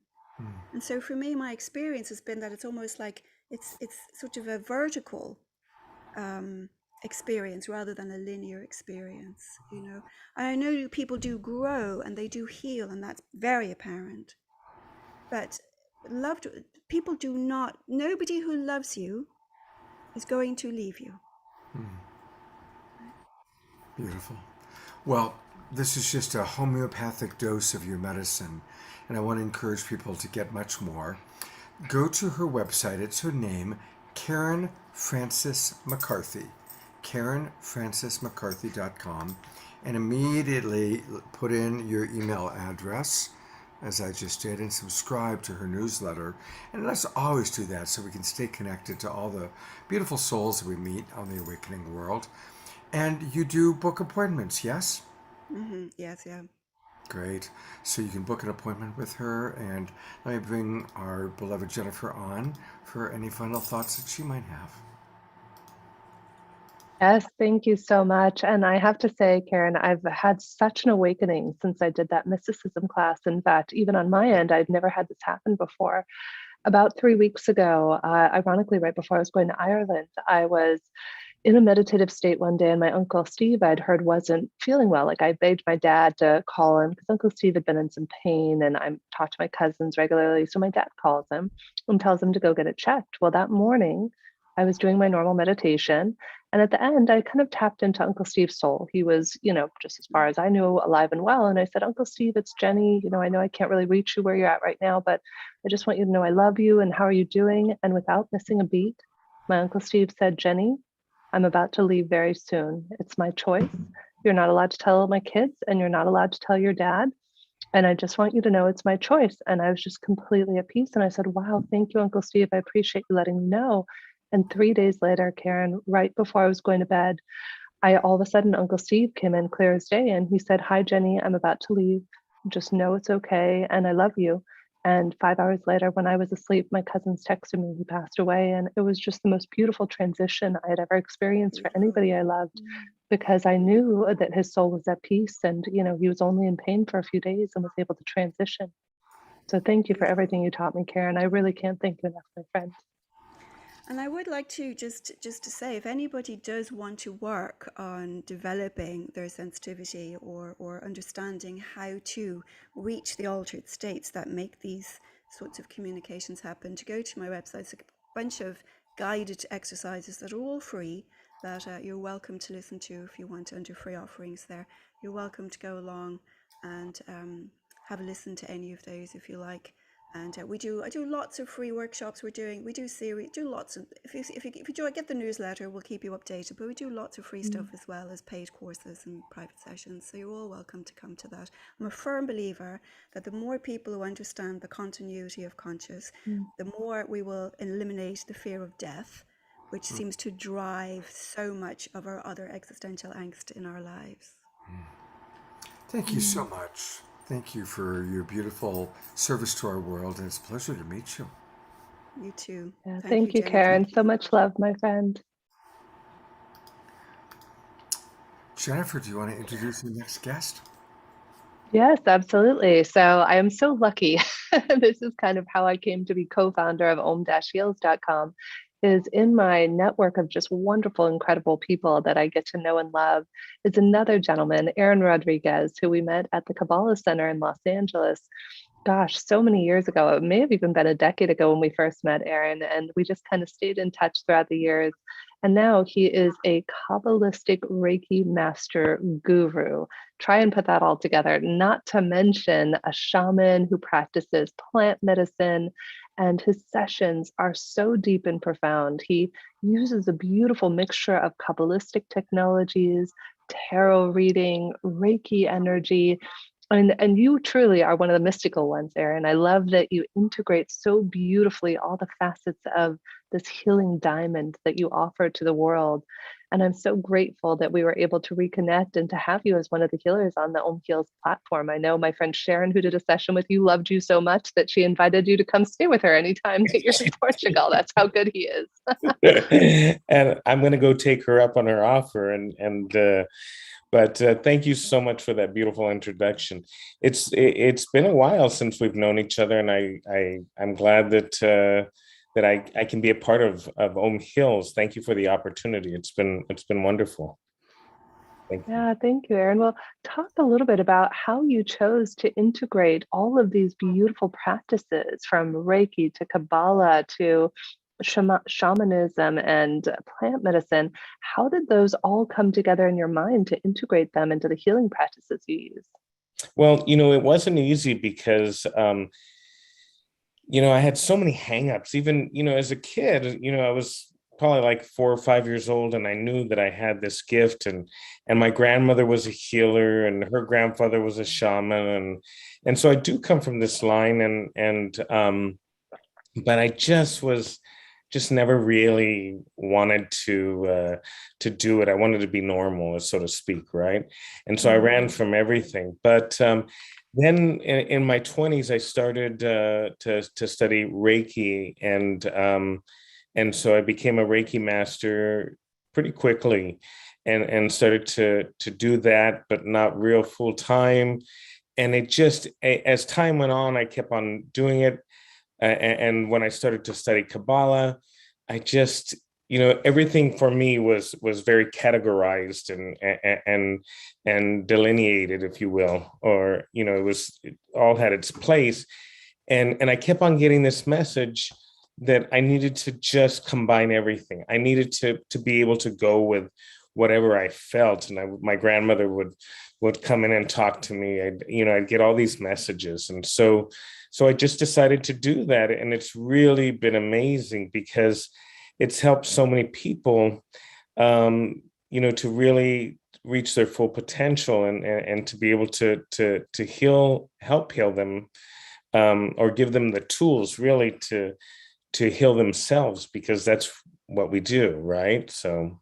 And so for me, my experience has been that it's almost like it's sort of a vertical experience rather than a linear experience, you know. I know people do grow and they do heal, and that's very apparent. But people do not, nobody who loves you is going to leave you. Beautiful. Well, this is just a homeopathic dose of your medicine, and I want to encourage people to get much more. Go to her website. It's her name, Karen Frances McCarthy, KarenFrancesMcCarthy.com, and immediately put in your email address, as I just did, and subscribe to her newsletter. And let's always do that so we can stay connected to all the beautiful souls that we meet on the awakening world. And you do book appointments, yes? Mm-hmm. Yes, yeah. Great. So you can book an appointment with her, and let me bring our beloved Jennifer on for any final thoughts that she might have. Yes, thank you so much. And I have to say, Karen, I've had such an awakening since I did that mysticism class. In fact, even on my end, I'd never had this happen before. About 3 weeks ago, ironically, right before I was going to Ireland, I was in a meditative state one day, and my Uncle Steve, I'd heard, wasn't feeling well. Like, I begged my dad to call him because Uncle Steve had been in some pain, and I talked to my cousins regularly. So my dad calls him and tells him to go get it checked. Well, that morning, I was doing my normal meditation. And at the end, I kind of tapped into Uncle Steve's soul. He was, you know, just as far as I knew, alive and well. And I said, Uncle Steve, it's Jenny. You know, I can't really reach you where you're at right now, but I just want you to know I love you, and how are you doing? And without missing a beat, my Uncle Steve said, Jenny, I'm about to leave very soon. It's my choice. You're not allowed to tell my kids, and you're not allowed to tell your dad. And I just want you to know it's my choice. And I was just completely at peace. And I said, wow, thank you, Uncle Steve. I appreciate you letting me know. And 3 days later, Karen, right before I was going to bed, all of a sudden, Uncle Steve came in clear as day, and he said, hi, Jenny, I'm about to leave. Just know it's okay, and I love you. And 5 hours later, when I was asleep, my cousins texted me he passed away. And it was just the most beautiful transition I had ever experienced for anybody I loved, because I knew that his soul was at peace, and, you know, he was only in pain for a few days and was able to transition. So thank you for everything you taught me, Karen. I really can't thank you enough, my friend. And I would like to just to say, if anybody does want to work on developing their sensitivity or understanding how to reach the altered states that make these sorts of communications happen, to go to my website. It's a bunch of guided exercises that are all free, that you're welcome to listen to if you want, under free offerings there. You're welcome to go along and have a listen to any of those if you like. And I do lots of free workshops. We do series, do lots of, if you get the newsletter, we'll keep you updated, but we do lots of free stuff as well as paid courses and private sessions. So you're all welcome to come to that. I'm a firm believer that the more people who understand the continuity of conscious, the more we will eliminate the fear of death, which seems to drive so much of our other existential angst in our lives. Thank you so much. Thank you for your beautiful service to our world, and it's a pleasure to meet you. You too. Yeah, thank you, Jenny. Karen. So much love, my friend. Jennifer, do you want to introduce your next guest? Yes, absolutely. So I am so lucky. This is kind of how I came to be co-founder of om-heals.com. is in my network of just wonderful, incredible people that I get to know and love is another gentleman, Aaron Rodriguez, who we met at the Kabbalah Center in Los Angeles. Gosh, so many years ago. It may have even been a decade ago when we first met Aaron, and we just kind of stayed in touch throughout the years. And now he is a Kabbalistic Reiki master guru. Try and put that all together, not to mention a shaman who practices plant medicine. And his sessions are so deep and profound. He uses a beautiful mixture of Kabbalistic technologies, tarot reading, Reiki energy. And you truly are one of the mystical ones, Erin. I love that you integrate so beautifully all the facets of this healing diamond that you offer to the world. And I'm so grateful that we were able to reconnect and to have you as one of the healers on the Om Heals platform. I know my friend Sharon, who did a session with you, loved you so much that she invited you to come stay with her anytime that you're in Portugal. That's how good he is. And I'm going to go take her up on her offer. But thank you so much for that beautiful introduction. It's been a while since we've known each other, and I'm glad that I can be a part of Om Heals. Thank you for the opportunity. It's been wonderful. Thank you. Yeah, thank you, Erin. Well, talk a little bit about how you chose to integrate all of these beautiful practices from Reiki to Kabbalah to shamanism and plant medicine. How did those all come together in your mind to integrate them into the healing practices you use? Well, it wasn't easy because, I had so many hangups. Even, as a kid, I was probably like 4 or 5 years old, and I knew that I had this gift, and my grandmother was a healer, and her grandfather was a shaman, and so I do come from this line, but I just never really wanted to do it. I wanted to be normal, so to speak, right? And so I ran from everything. But then in my 20s, I started to study Reiki, and so I became a Reiki master pretty quickly, and started to do that, but not real full time. And it just, as time went on, I kept on doing it. And when I started to study Kabbalah, I just, everything for me was very categorized and delineated, if you will, or, it all had its place. And I kept on getting this message that I needed to just combine everything. I needed to be able to go with whatever I felt. And my grandmother would come in and talk to me. I'd get all these messages. And so I just decided to do that. And it's really been amazing because it's helped so many people, to really reach their full potential and to be able to help heal them, or give them the tools really to heal themselves, because that's what we do, right? So.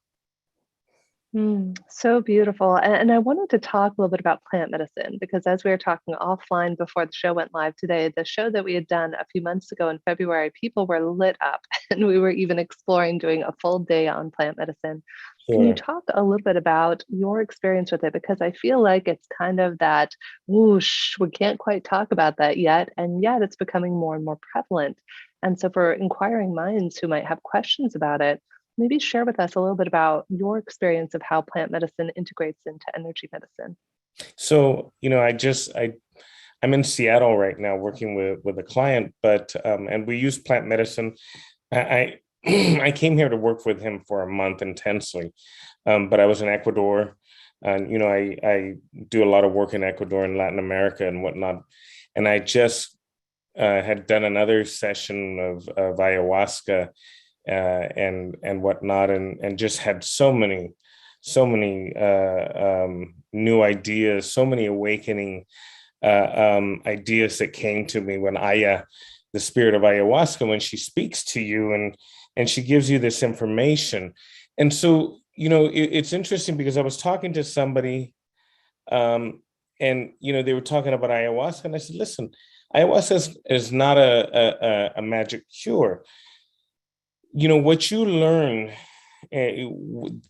So beautiful. And I wanted to talk a little bit about plant medicine, because as we were talking offline before the show went live today, the show that we had done a few months ago in February, people were lit up, and we were even exploring doing a full day on plant medicine. Sure. Can you talk a little bit about your experience with it? Because I feel like it's kind of that whoosh, we can't quite talk about that yet, and yet it's becoming more and more prevalent. And so for inquiring minds who might have questions about it, maybe share with us a little bit about your experience of how plant medicine integrates into energy medicine. So, I'm in Seattle right now working with a client, but and we use plant medicine. I I came here to work with him for a month intensely, but I was in Ecuador, and I do a lot of work in Ecuador and Latin America and whatnot, and I just had done another session of ayahuasca. And whatnot, and just had so many new ideas, so many awakening ideas that came to me when Aya, the spirit of ayahuasca, when she speaks to you and she gives you this information. And so, it's interesting because I was talking to somebody, and they were talking about ayahuasca, and I said, listen, ayahuasca is not a magic cure. What you learn,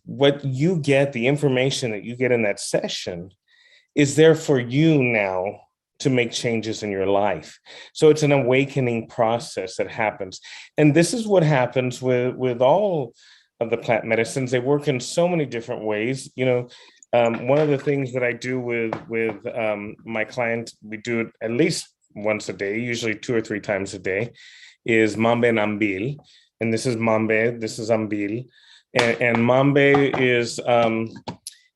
what you get, the information that you get in that session is there for you now to make changes in your life. So it's an awakening process that happens. And this is what happens with all of the plant medicines. They work in so many different ways. One of the things that I do with my client, we do it at least once a day, usually 2 or 3 times a day, is mambe and ambil. And this is mambe, this is ambil. And mambe is,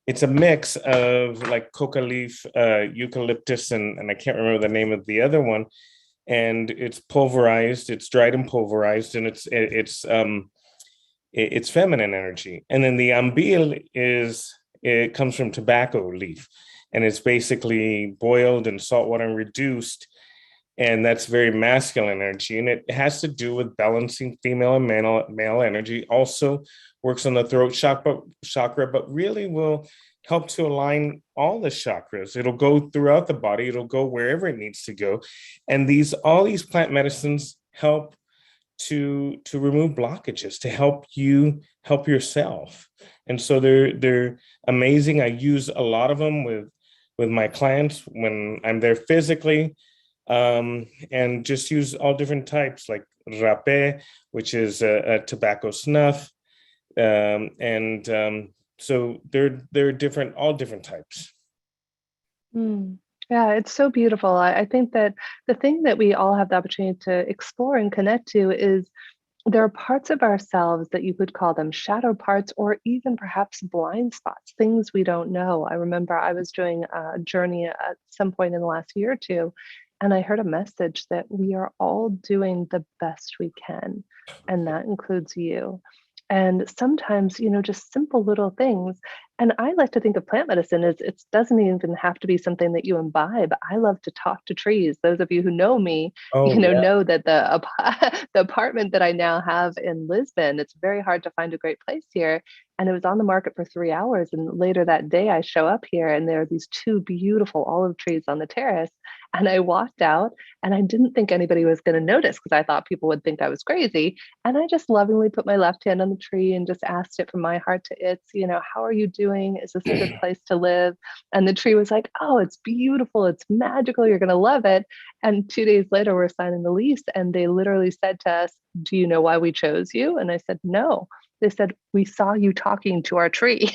it's a mix of like coca leaf, eucalyptus, and I can't remember the name of the other one. And it's pulverized, it's dried and pulverized, and it's feminine energy. And then the ambil it comes from tobacco leaf, and it's basically boiled in salt water and reduced. And that's very masculine energy. And it has to do with balancing female and male energy. Also works on the throat chakra, but really will help to align all the chakras. It'll go throughout the body. It'll go wherever it needs to go. And all these plant medicines help to remove blockages, to help you help yourself. And so they're amazing. I use a lot of them with my clients when I'm there physically. And just use all different types, like rapé, which is a tobacco snuff. So they're different, all different types. Yeah, it's so beautiful. I think that the thing that we all have the opportunity to explore and connect to is there are parts of ourselves that you could call them shadow parts, or even perhaps blind spots, things we don't know. I remember I was doing a journey at some point in the last year or two, and I heard a message that we are all doing the best we can, and that includes you. And sometimes, just simple little things. And I like to think of plant medicine as it doesn't even have to be something that you imbibe. I love to talk to trees. Those of you who know me, know that the apartment that I now have in Lisbon, it's very hard to find a great place here. And it was on the market for 3 hours. And later that day, I show up here and there are these 2 beautiful olive trees on the terrace. And I walked out and I didn't think anybody was going to notice because I thought people would think I was crazy. And I just lovingly put my left hand on the tree and just asked it from my heart to its, how are you doing? Is this a good place to live? And the tree was like, oh, it's beautiful. It's magical. You're going to love it. And 2 days later, we're signing the lease. And they literally said to us, do you know why we chose you? And I said, no. They said, we saw you talking to our tree.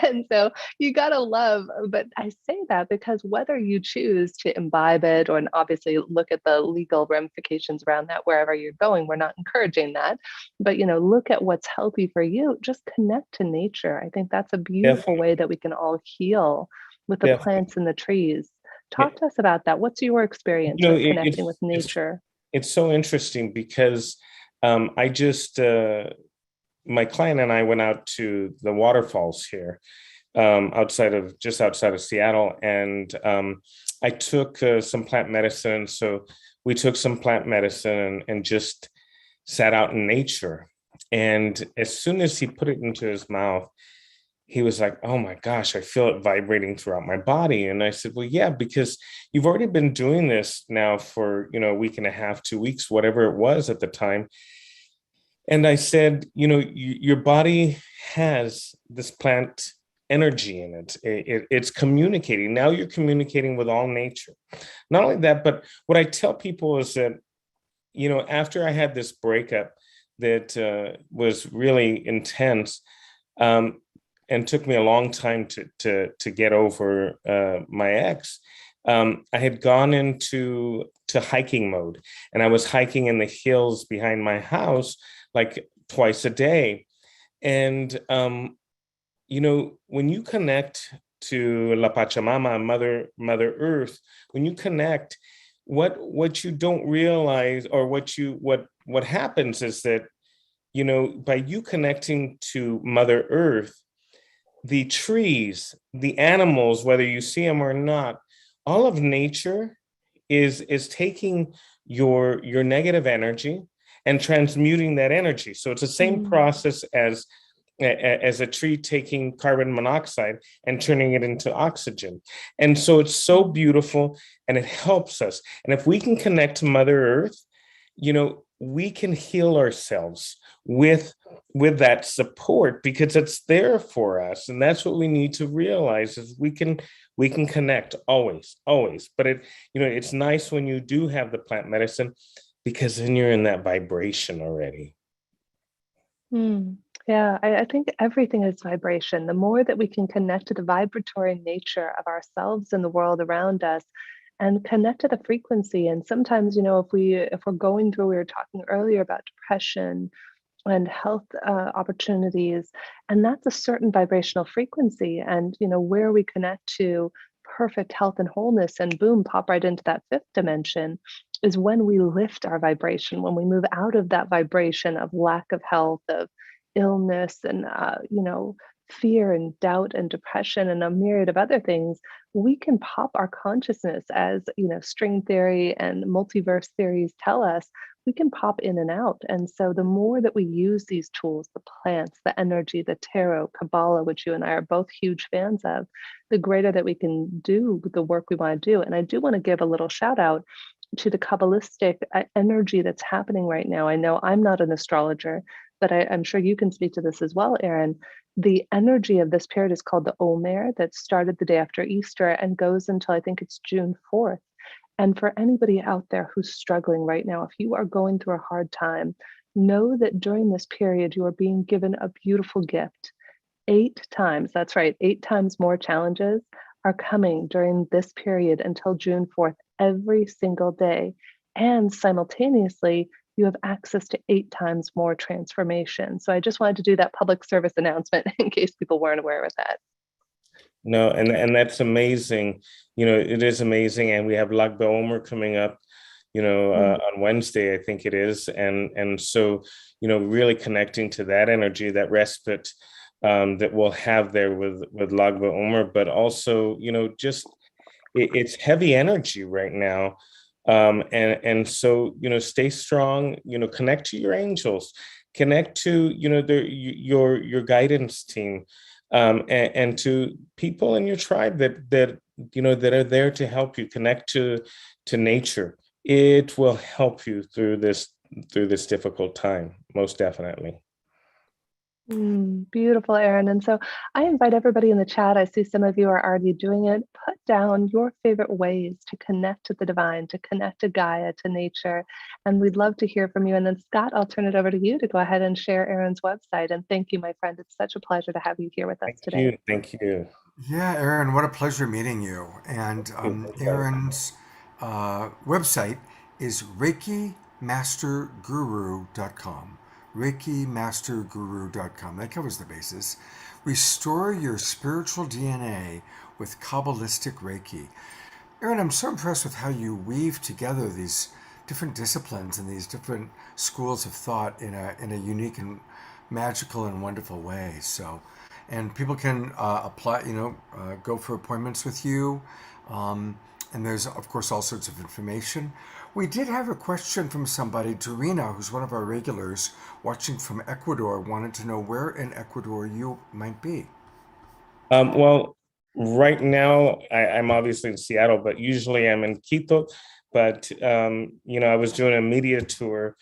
And so you got to love, but I say that because whether you choose to imbibe it or obviously look at the legal ramifications around that, wherever you're going, we're not encouraging that, but, look at what's healthy for you, just connect to nature. I think that's a beautiful way that we can all heal with the plants and the trees. Talk to us about that. What's your experience with connecting with nature? It's so interesting because I just, my client and I went out to the waterfalls here outside of Seattle. And I took some plant medicine. So we took some plant medicine and just sat out in nature. And as soon as he put it into his mouth, he was like, oh my gosh, I feel it vibrating throughout my body. And I said, well, yeah, because you've already been doing this now for, a week and a half, 2 weeks, whatever it was at the time. And I said, your body has this plant energy in it. It's communicating. Now you're communicating with all nature. Not only that, but what I tell people is that, after I had this breakup that was really intense and took me a long time to get over my ex, I had gone into hiking mode, and I was hiking in the hills behind my house like twice a day. And, when you connect to La Pachamama, Mother Earth, when you connect, what you don't realize, or what happens is that, by you connecting to Mother Earth, the trees, the animals, whether you see them or not, all of nature is taking your negative energy and transmuting that energy. So it's the same process as a tree taking carbon monoxide and turning it into oxygen. And so it's so beautiful, and it helps us. And if we can connect to Mother Earth, we can heal ourselves with with that support, because it's there for us. And that's what we need to realize, is we can connect always. But it's nice when you do have the plant medicine, because then you're in that vibration already. Yeah, I think everything is vibration. The more that we can connect to the vibratory nature of ourselves and the world around us, and connect to the frequency. And sometimes, if we're going through, we were talking earlier about depression and health opportunities, and that's a certain vibrational frequency. And where we connect to perfect health and wholeness, and boom, pop right into that fifth dimension, is when we lift our vibration, when we move out of that vibration of lack of health, of illness, and fear and doubt and depression and a myriad of other things. We can pop our consciousness, as string theory and multiverse theories tell us. We can pop in and out. And so the more that we use these tools, the plants, the energy, the tarot, Kabbalah, which you and I are both huge fans of, the greater that we can do the work we want to do. And I do want to give a little shout out to the Kabbalistic energy that's happening right now. I know I'm not an astrologer, but I'm sure you can speak to this as well, Erin. The energy of this period is called the Omer, that started the day after Easter and goes until I think it's June 4th. And for anybody out there who's struggling right now, if you are going through a hard time, know that during this period, you are being given a beautiful gift. 8 times, that's right, 8 times more challenges are coming during this period until June 4th, every single day. And simultaneously, you have access to 8 times more transformation. So I just wanted to do that public service announcement in case people weren't aware of that. No, and that's amazing. It is amazing. And we have Lag BaOmer coming up, on Wednesday, I think it is. And so, really connecting to that energy, that respite that we'll have there with Lag BaOmer, but also, just it's heavy energy right now. And so, stay strong, connect to your angels, connect to, your guidance team, and to people in your tribe that are there to help you connect to nature. It will help you through this difficult time, most definitely. Beautiful, Erin. And so I invite everybody in the chat. I see some of you are already doing it. Put down your favorite ways to connect to the divine, to connect to Gaia, to nature. And we'd love to hear from you. And then, Scott, I'll turn it over to you to go ahead and share Erin's website. And thank you, my friend. It's such a pleasure to have you here with us today. Thank you. Yeah, Erin, what a pleasure meeting you. And Erin's website is ReikiMasterGuru.com. ReikiMasterGuru.com. That covers the bases. Restore your spiritual DNA with Kabbalistic Reiki. Erin, I'm so impressed with how you weave together these different disciplines and these different schools of thought in a unique and magical and wonderful way. So, and people can apply, go for appointments with you. And there's, of course, all sorts of information. We did have a question from somebody, Dorina, who's one of our regulars watching from Ecuador, wanted to know where in Ecuador you might be. Well, right now, I'm obviously in Seattle, but usually I'm in Quito. But, I was doing a media tour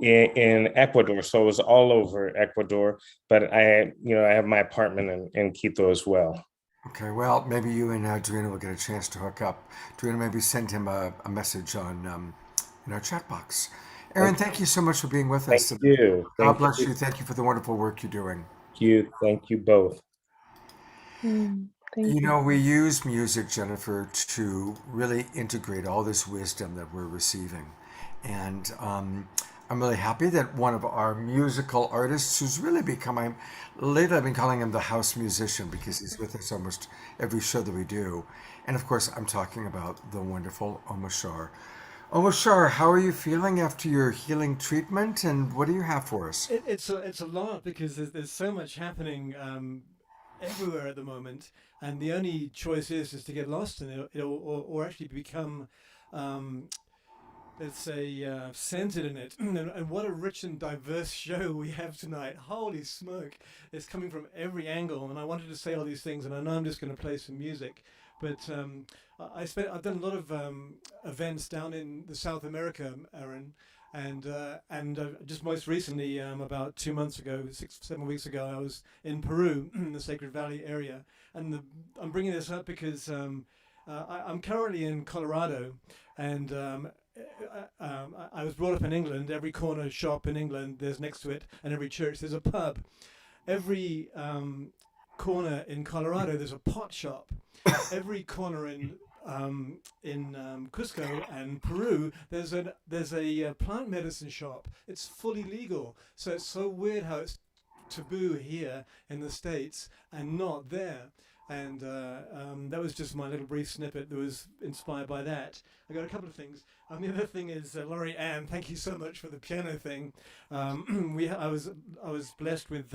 in Ecuador, so I was all over Ecuador. But I have my apartment in Quito as well. Okay, well, maybe you and Dorina will get a chance to hook up. Dorina, maybe send him a message on in our chat box. Erin, thank you so much for being with us. Thank you. God bless you. Thank you for the wonderful work you're doing. Thank you both. Thank you. We use music, Jennifer, to really integrate all this wisdom that we're receiving. And I'm really happy that one of our musical artists who's really become, lately I've been calling him the house musician because he's with us almost every show that we do. And of course, I'm talking about the wonderful Omashar. Omashar, how are you feeling after your healing treatment, and what do you have for us? It's a lot because there's so much happening everywhere at the moment, and the only choice is to get lost in it or actually become let's say centered in it. And what a rich and diverse show we have tonight. Holy smoke, it's coming from every angle, and I wanted to say all these things, and I know I'm just going to play some music, but I've done a lot of events down in the South America, Aaron, And just most recently, about 2 months ago, 7 weeks ago, I was in Peru, in the Sacred Valley area. And I'm bringing this up because I'm currently in Colorado, and I was brought up in England. Every corner shop in England, there's next to it, and every church, there's a pub. Every corner in Colorado, there's a pot shop. Every corner in Cusco and Peru, there's a plant medicine shop. It's fully legal. So it's so weird how it's taboo here in the States and not there. And that was just my little brief snippet that was inspired by that. I got a couple of things. The other thing is, Laurie Ann, thank you so much for the piano thing. I was blessed with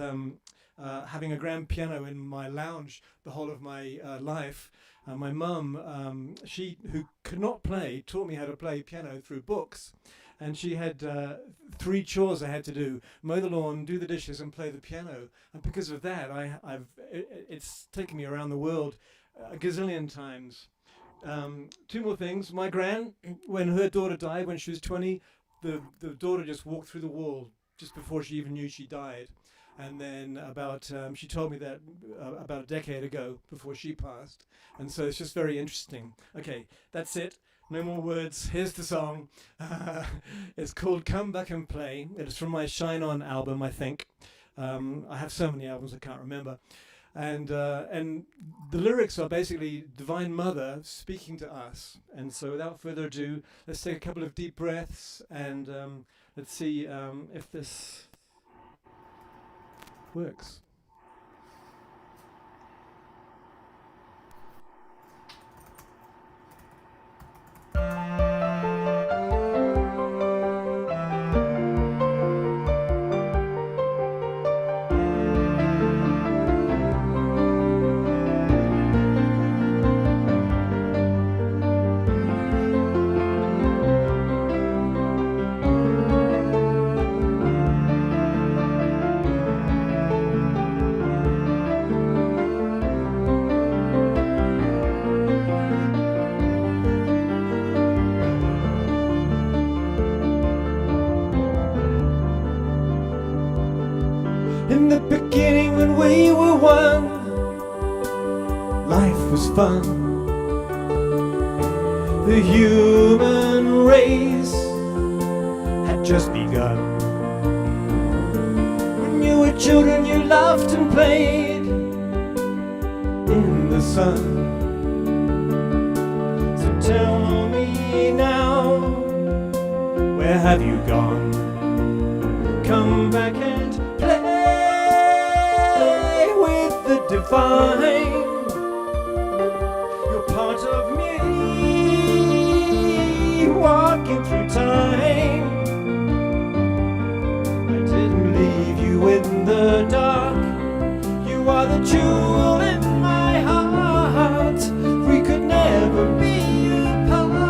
having a grand piano in my lounge the whole of my life. My mum, she who could not play, taught me how to play piano through books. And she had 3 chores I had to do: mow the lawn, do the dishes, and play the piano. And because of that, it's taken me around the world a gazillion times. 2 more things. My gran, when her daughter died when she was 20, the daughter just walked through the wall just before she even knew she died. And then she told me that about a decade ago, before she passed. And so it's just very interesting. Okay, that's it. No more words. Here's the song. It's called Come Back and Play. It is from my Shine On album, I think. I have so many albums I can't remember. And the lyrics are basically Divine Mother speaking to us. And so without further ado, let's take a couple of deep breaths and let's see if this works. In the beginning when we were one, life was fun. The human race had just begun. When you were children you loved and played in the sun. So tell me now, where have you gone? Come back and divine. You're part of me, walking through time. I didn't leave you in the dark. You are the jewel in my heart. We could never be apart.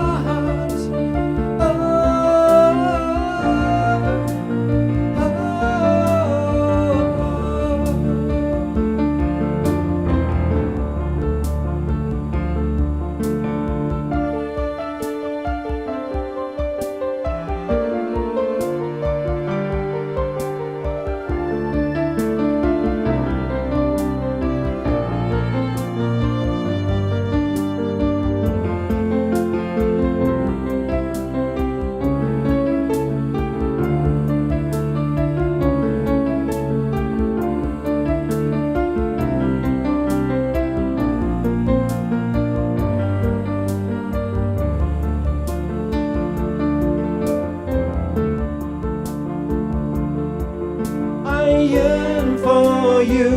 yearn for you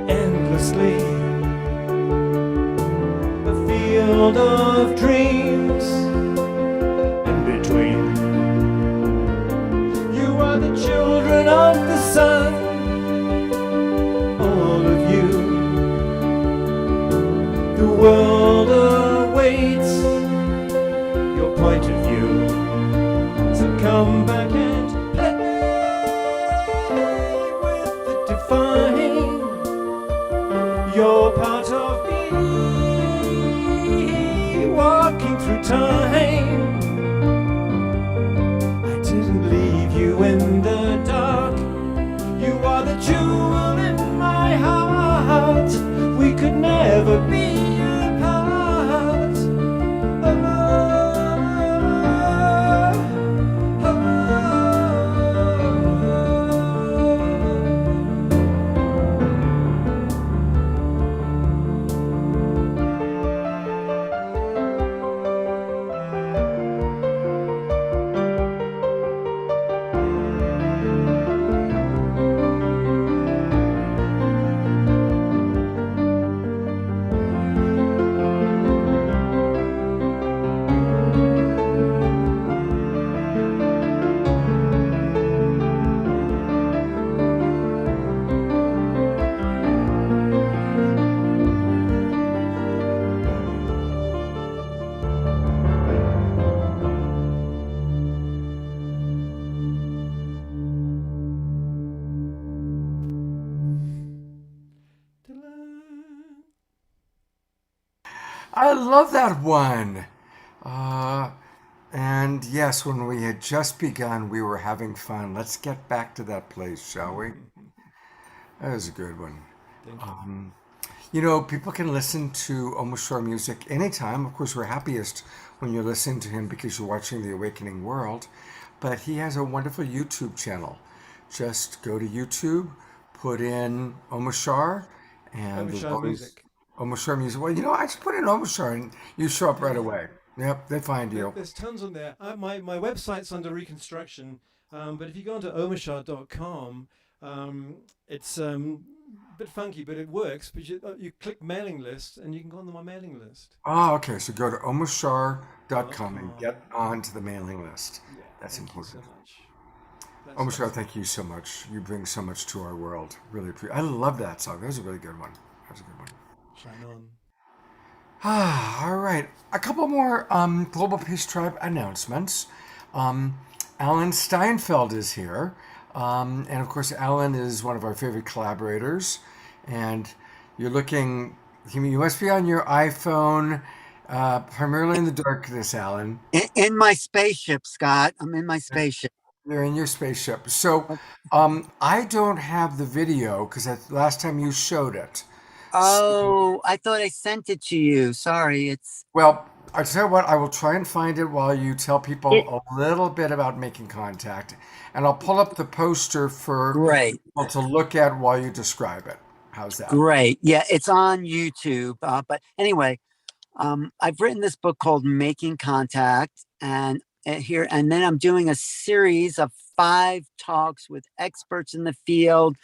endlessly. A field of dreams in between. You are the children of the sun, all of you. The world awaits your point of view. So come back and play with the divine. You're part of me, walking through time. I love that one. And yes, when we had just begun, we were having fun. Let's get back to that place, shall we? That was a good one. Thank you. You know, people can listen to Omashore music anytime. Of course, we're happiest when you're listening to him because you're watching The Awakening World. But he has a wonderful YouTube channel. Just go to YouTube, put in Omashore, and there's Omashore always music. Omashore music. Well, you know, I just put in Omashore and you show up right away. Yep, they find you. There's tons on there. My website's under reconstruction, but if you go onto omashore.com, it's a bit funky, but it works. But you click mailing list, and you can go on my mailing list. Oh, okay. So go to omashore.com and get onto the mailing list. Yeah, That's thank important. you so much. That's Omashore, awesome. thank you so much. You bring so much to our world. Really appreciate. I love that song. That was a really good one. That was a good one. Shine on. All right. A couple more Global Peace Tribe announcements. Alan Steinfeld is here. And of course, Alan is one of our favorite collaborators. And you're looking, you must be on your iPhone, primarily in the darkness, Alan. In my spaceship, Scott. I'm in my spaceship. You're in your spaceship. So I don't have the video because last time you showed it. Oh, I thought I sent it to you. Sorry, it's... Well, I tell you what, I will try and find it while you tell people a little bit about making contact. And I'll pull up the poster for Great. people to look at while you describe it. How's that? Great. Yeah, it's on YouTube. But anyway, I've written this book called Making Contact. And then I'm doing a series of 5 talks with experts in the field.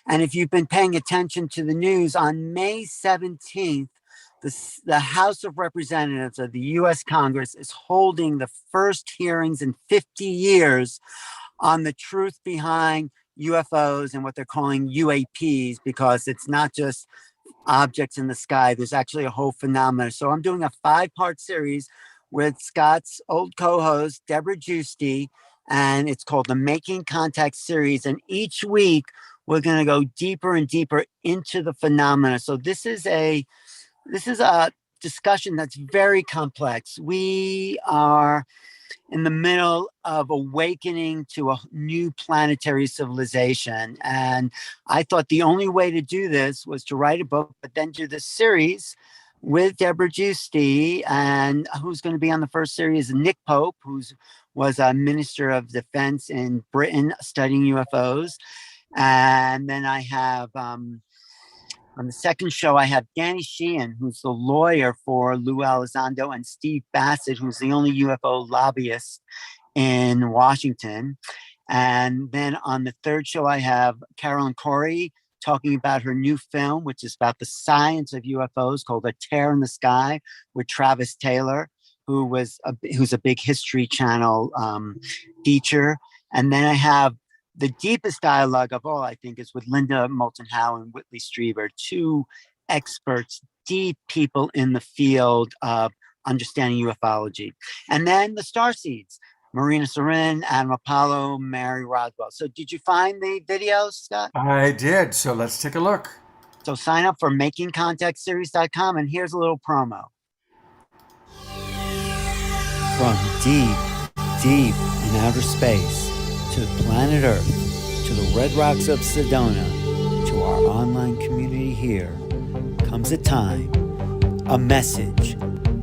And if you've been paying attention to the news, on May 17th, the House of Representatives of the U.S. Congress is holding the first hearings in 50 years on the truth behind UFOs and what they're calling UAPs, because it's not just objects in the sky. There's actually a whole phenomenon. So I'm doing a 5-part series with Scott's old co-host, Deborah Giusti, and it's called the Making Contact series. And each week, we're going to go deeper and deeper into the phenomena. So this is a discussion that's very complex. We are in the middle of awakening to a new planetary civilization. And I thought the only way to do this was to write a book, but then do this series with Deborah Giusti, and who's going to be on the first series is Nick Pope, who was a Minister of Defense in Britain studying UFOs. And then I have, on the second show, I have Danny Sheehan, who's the lawyer for Lou Elizondo, and Steve Bassett, who's the only UFO lobbyist in Washington. And then on the third show, I have Carolyn Corey talking about her new film, which is about the science of UFOs, called A Tear in the Sky, with Travis Taylor, who's a big History Channel feature. And then I have the deepest dialogue of all, I think, is with Linda Moulton Howe and Whitley Strieber, 2 experts, deep people in the field of understanding ufology. And then the starseeds, Marina Sarin, Adam Apollo, Mary Roswell. So did you find the videos, Scott? I did. So let's take a look. So sign up for makingcontactseries.com, and here's a little promo. From deep, deep in outer space to planet Earth, to the red rocks of Sedona, to our online community here, comes a time, a message,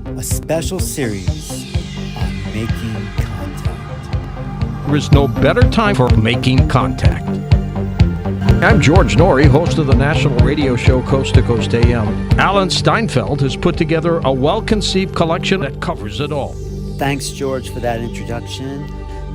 a special series on making contact. There is no better time for making contact. I'm George Norrie, host of the national radio show Coast to Coast AM. Alan Steinfeld has put together a well-conceived collection that covers it all. Thanks, George, for that introduction.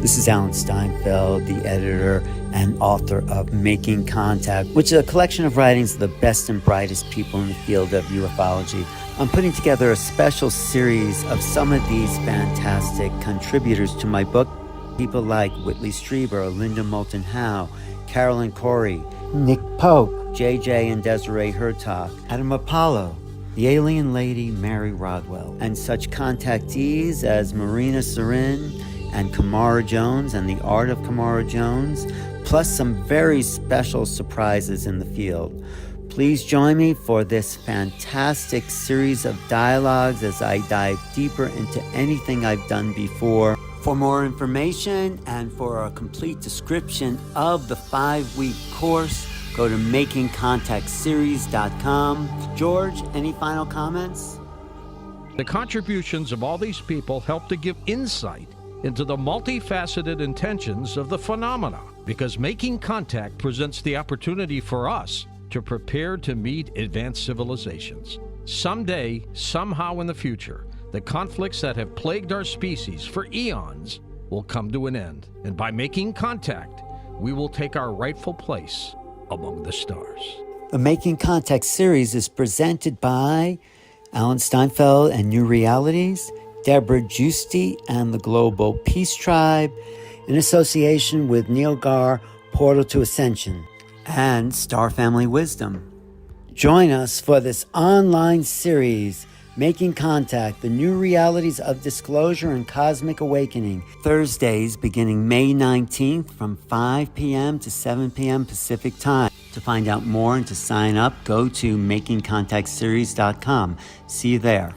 This is Alan Steinfeld, the editor and author of Making Contact, which is a collection of writings of the best and brightest people in the field of ufology. I'm putting together a special series of some of these fantastic contributors to my book. People like Whitley Strieber, Linda Moulton Howe, Carolyn Corey, Nick Pope, JJ and Desiree Hertog, Adam Apollo, the alien lady Mary Rodwell, and such contactees as Marina Sarin and Kamara Jones and the art of Kamara Jones, plus some very special surprises in the field. Please join me for this fantastic series of dialogues as I dive deeper into anything I've done before. For more information and for a complete description of the 5-week course, go to makingcontactseries.com. George, any final comments? The contributions of all these people help to give insight into the multifaceted intentions of the phenomena, because Making Contact presents the opportunity for us to prepare to meet advanced civilizations. Someday, somehow in the future, the conflicts that have plagued our species for eons will come to an end. And by making contact, we will take our rightful place among the stars. The Making Contact series is presented by Alan Steinfeld and New Realities, Deborah Giusti and the Global Peace Tribe, in association with Neil Gar, Portal to Ascension, and Star Family Wisdom. Join us for this online series, Making Contact, the New Realities of Disclosure and Cosmic Awakening, Thursdays beginning May 19th from 5 p.m. to 7 p.m. Pacific Time. To find out more and to sign up, go to makingcontactseries.com. See you there.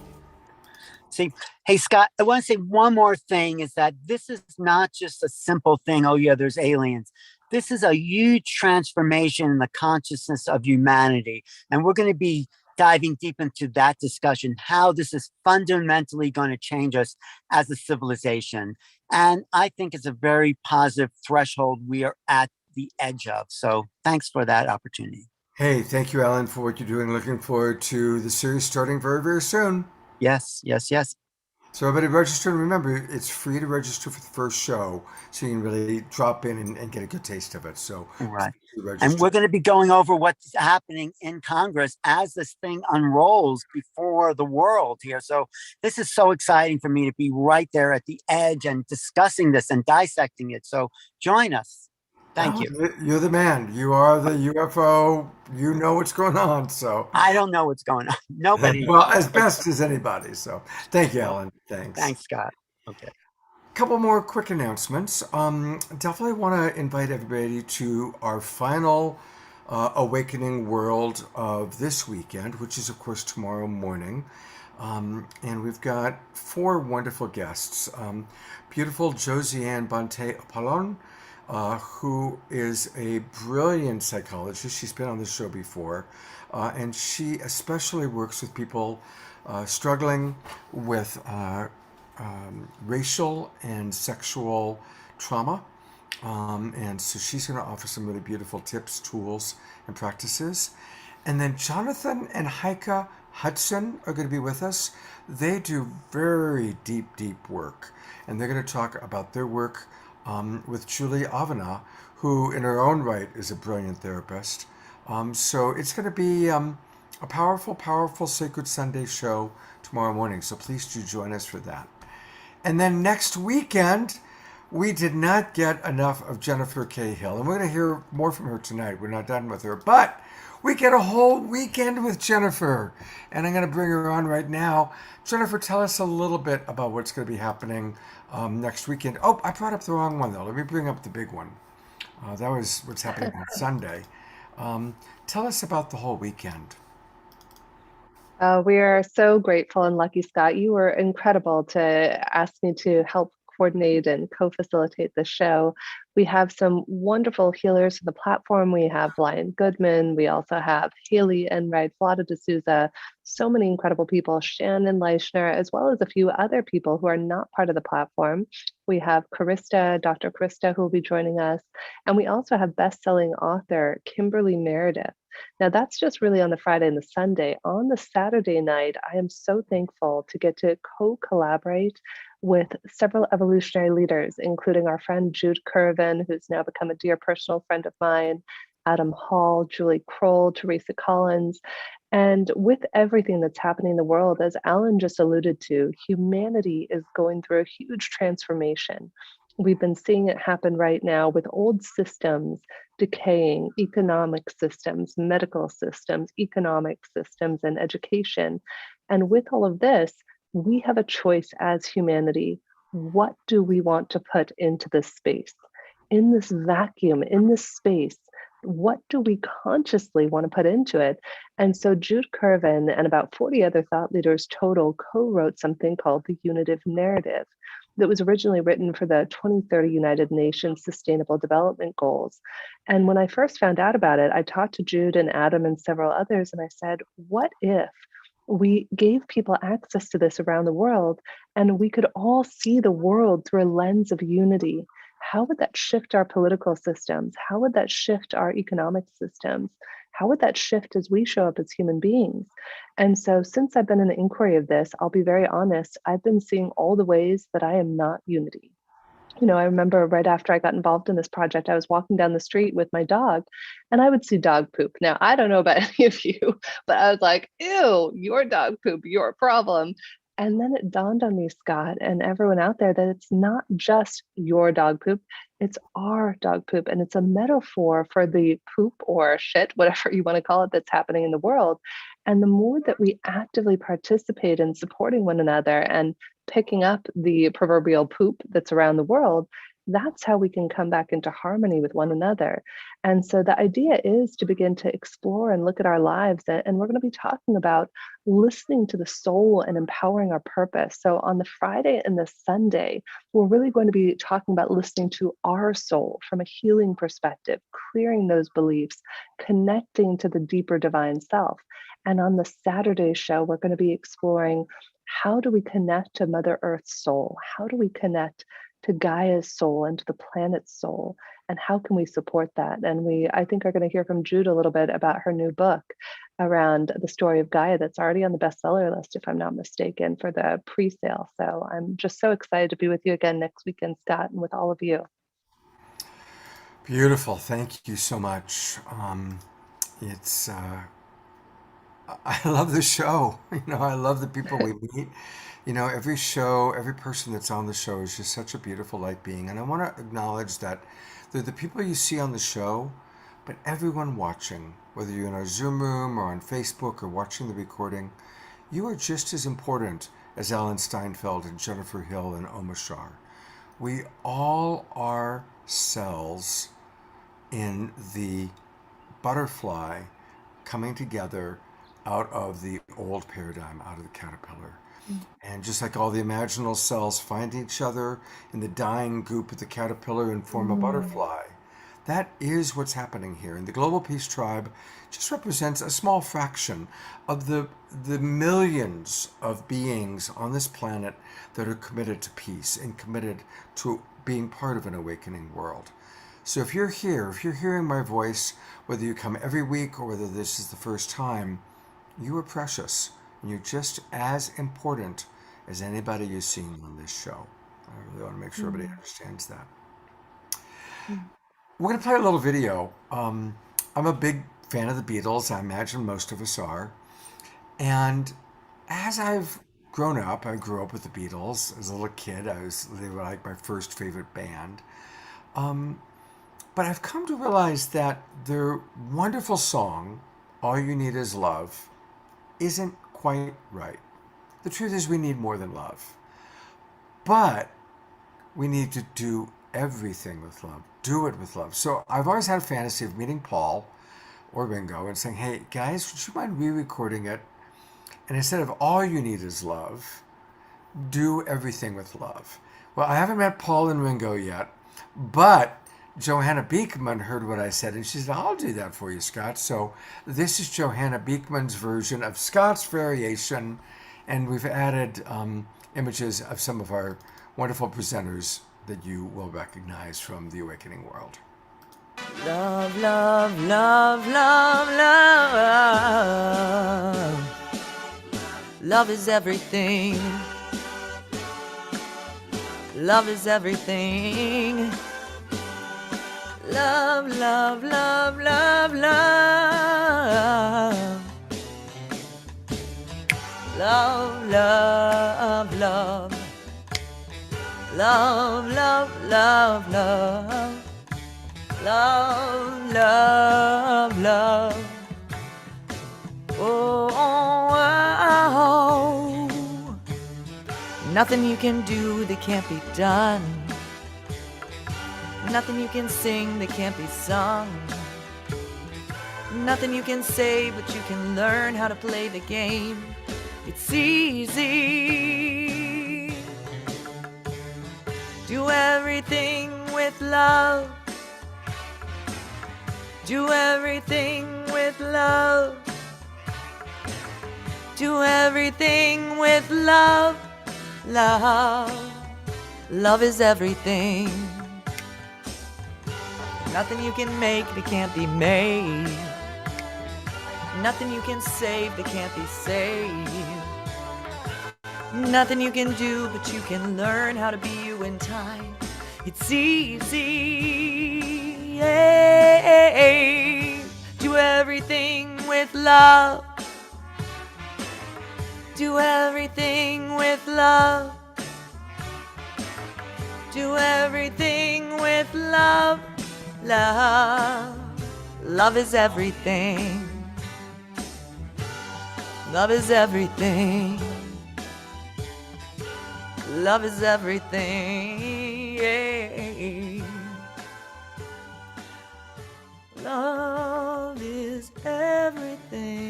See, hey, Scott, I want to say one more thing is that this is not just a simple thing. Oh, yeah, there's aliens. This is a huge transformation in the consciousness of humanity. And we're going to be diving deep into that discussion, how this is fundamentally going to change us as a civilization. And I think it's a very positive threshold we are at the edge of. So thanks for that opportunity. Hey, thank you, Alan, for what you're doing. Looking forward to the series starting very, very soon. Yes. So everybody register, and remember, it's free to register for the first show, so you can really drop in and get a good taste of it. So right. And we're going to be going over what's happening in Congress as this thing unrolls before the world here. So this is so exciting for me to be right there at the edge and discussing this and dissecting it. So join us. Thank you. You're the man. You are the UFO. You know what's going on. So I don't know what's going on. Nobody. Well, as best as anybody. So thank you, Alan. Thanks. Thanks, Scott. Okay. Couple more quick announcements. Definitely want to invite everybody to our final Awakening World of this weekend, which is, of course, tomorrow morning. And we've got 4 wonderful guests. Beautiful Josiane Bonte Apollon, who is a brilliant psychologist. She's been on the show before, and she especially works with people struggling with racial and sexual trauma. And so she's going to offer some really beautiful tips, tools, and practices. And then Jonathan and Heike Hudson are going to be with us. They do very deep work, and they're going to talk about their work with Julie Avena, who in her own right is a brilliant therapist. So it's going to be a powerful Sacred Sunday show tomorrow morning. So please do join us for that. And then next weekend, we did not get enough of Jennifer Cahill, and we're going to hear more from her tonight. We're not done with her, but we get a whole weekend with Jennifer, and I'm going to bring her on right now. Jennifer, tell us a little bit about what's going to be happening next weekend. Oh, I brought up the wrong one, though. Let me bring up the big one. That was what's happening on Sunday. Tell us about the whole weekend. We are so grateful and lucky, Scott. You were incredible to ask me to help coordinate and co-facilitate the show. We have some wonderful healers on the platform. We have Lion Goodman. We also have Haley Enright, Flada D'Souza, so many incredible people, Shannon Leischner, as well as a few other people who are not part of the platform. We have Dr. Krista, who will be joining us. And we also have best-selling author Kimberly Meredith. Now, that's just really on the Friday and the Sunday. On the Saturday night, I am so thankful to get to co-collaborate with several evolutionary leaders, including our friend Jude Curvin, who's now become a dear personal friend of mine, Adam Hall, Julie Kroll, Teresa Collins. And with everything that's happening in the world, as Alan just alluded to, humanity is going through a huge transformation. We've been seeing it happen right now with old systems decaying, economic systems, medical systems, economic systems, and education. And with all of this, we have a choice as humanity. What do we want to put into this space? In this vacuum, in this space, what do we consciously want to put into it? And so Jude Curvin and about 40 other thought leaders total co-wrote something called the Unitive Narrative that was originally written for the 2030 United Nations Sustainable Development Goals. And when I first found out about it, I talked to Jude and Adam and several others, and I said, what if we gave people access to this around the world and we could all see the world through a lens of unity? How would that shift our political systems? How would that shift our economic systems? How would that shift as we show up as human beings? And so, since I've been in the inquiry of this, I'll be very honest, I've been seeing all the ways that I am not unity. I remember right after I got involved in this project, I was walking down the street with my dog and I would see dog poop. Now, I don't know about any of you, but I was like, ew, your dog poop, your problem. And then it dawned on me, Scott, and everyone out there, that it's not just your dog poop, it's our dog poop. And it's a metaphor for the poop or shit, whatever you want to call it, that's happening in the world. And the more that we actively participate in supporting one another and picking up the proverbial poop that's around the world, that's how we can come back into harmony with one another. And so the idea is to begin to explore and look at our lives. And we're going to be talking about listening to the soul and empowering our purpose. So on the Friday and the Sunday, we're really going to be talking about listening to our soul from a healing perspective, clearing those beliefs, connecting to the deeper divine self. And on the Saturday show, we're going to be exploring, how do we connect to Mother Earth's soul? How do we connect to Gaia's soul and to the planet's soul? And how can we support that? And I think, are going to hear from Jude a little bit about her new book around the story of Gaia that's already on the bestseller list, if I'm not mistaken, for the pre-sale. So I'm just so excited to be with you again next weekend, Scott, and with all of you. Beautiful. Thank you so much. I love the show. I love the people we meet. Every show, every person that's on the show is just such a beautiful light being. And I want to acknowledge that they're the people you see on the show, but everyone watching, whether you're in our Zoom room or on Facebook or watching the recording, you are just as important as Alan Steinfeld and Jennifer Hill and Oma Shar. We all are cells in the butterfly coming together out of the old paradigm, out of the caterpillar. And just like all the imaginal cells find each other in the dying goop of the caterpillar and form a butterfly, that is what's happening here. And the Global Peace Tribe just represents a small fraction of the millions of beings on this planet that are committed to peace and committed to being part of an awakening world. So if you're here, if you're hearing my voice, whether you come every week or whether this is the first time, you are precious, and you're just as important as anybody you've seen on this show. I really want to make sure everybody understands that. We're going to play a little video. I'm a big fan of the Beatles. I imagine most of us are. And as I've grown up, I grew up with the Beatles. As a little kid, they were like my first favorite band. But I've come to realize that their wonderful song, All You Need Is Love, isn't quite right. The truth is, we need more than love. But we need to do everything with love. Do it with love. So I've always had a fantasy of meeting Paul or Ringo and saying, hey, guys, would you mind re-recording it? And instead of all you need is love, do everything with love. Well, I haven't met Paul and Ringo yet, but Johanna Beekman heard what I said, and she said, I'll do that for you, Scott. So this is Johanna Beekman's version of Scott's variation, and we've added images of some of our wonderful presenters that you will recognize from the Awakening World. Love, love, love, love, love. Love is everything. Love is everything. Love, love, love, love, love. Love, love, love. Love, love, love, love. Love, love, love. Oh, oh, oh. Nothing you can do that can't be done. Nothing you can sing that can't be sung. Nothing you can say, but you can learn how to play the game. It's easy. Do everything with love. Do everything with love. Do everything with love. Love. Love is everything. Nothing you can make that can't be made. Nothing you can save that can't be saved. Nothing you can do, but you can learn how to be you in time. It's easy. Do everything with love. Do everything with love. Do everything with love. Love. Love is everything. Love is everything. Love is everything. Love is everything.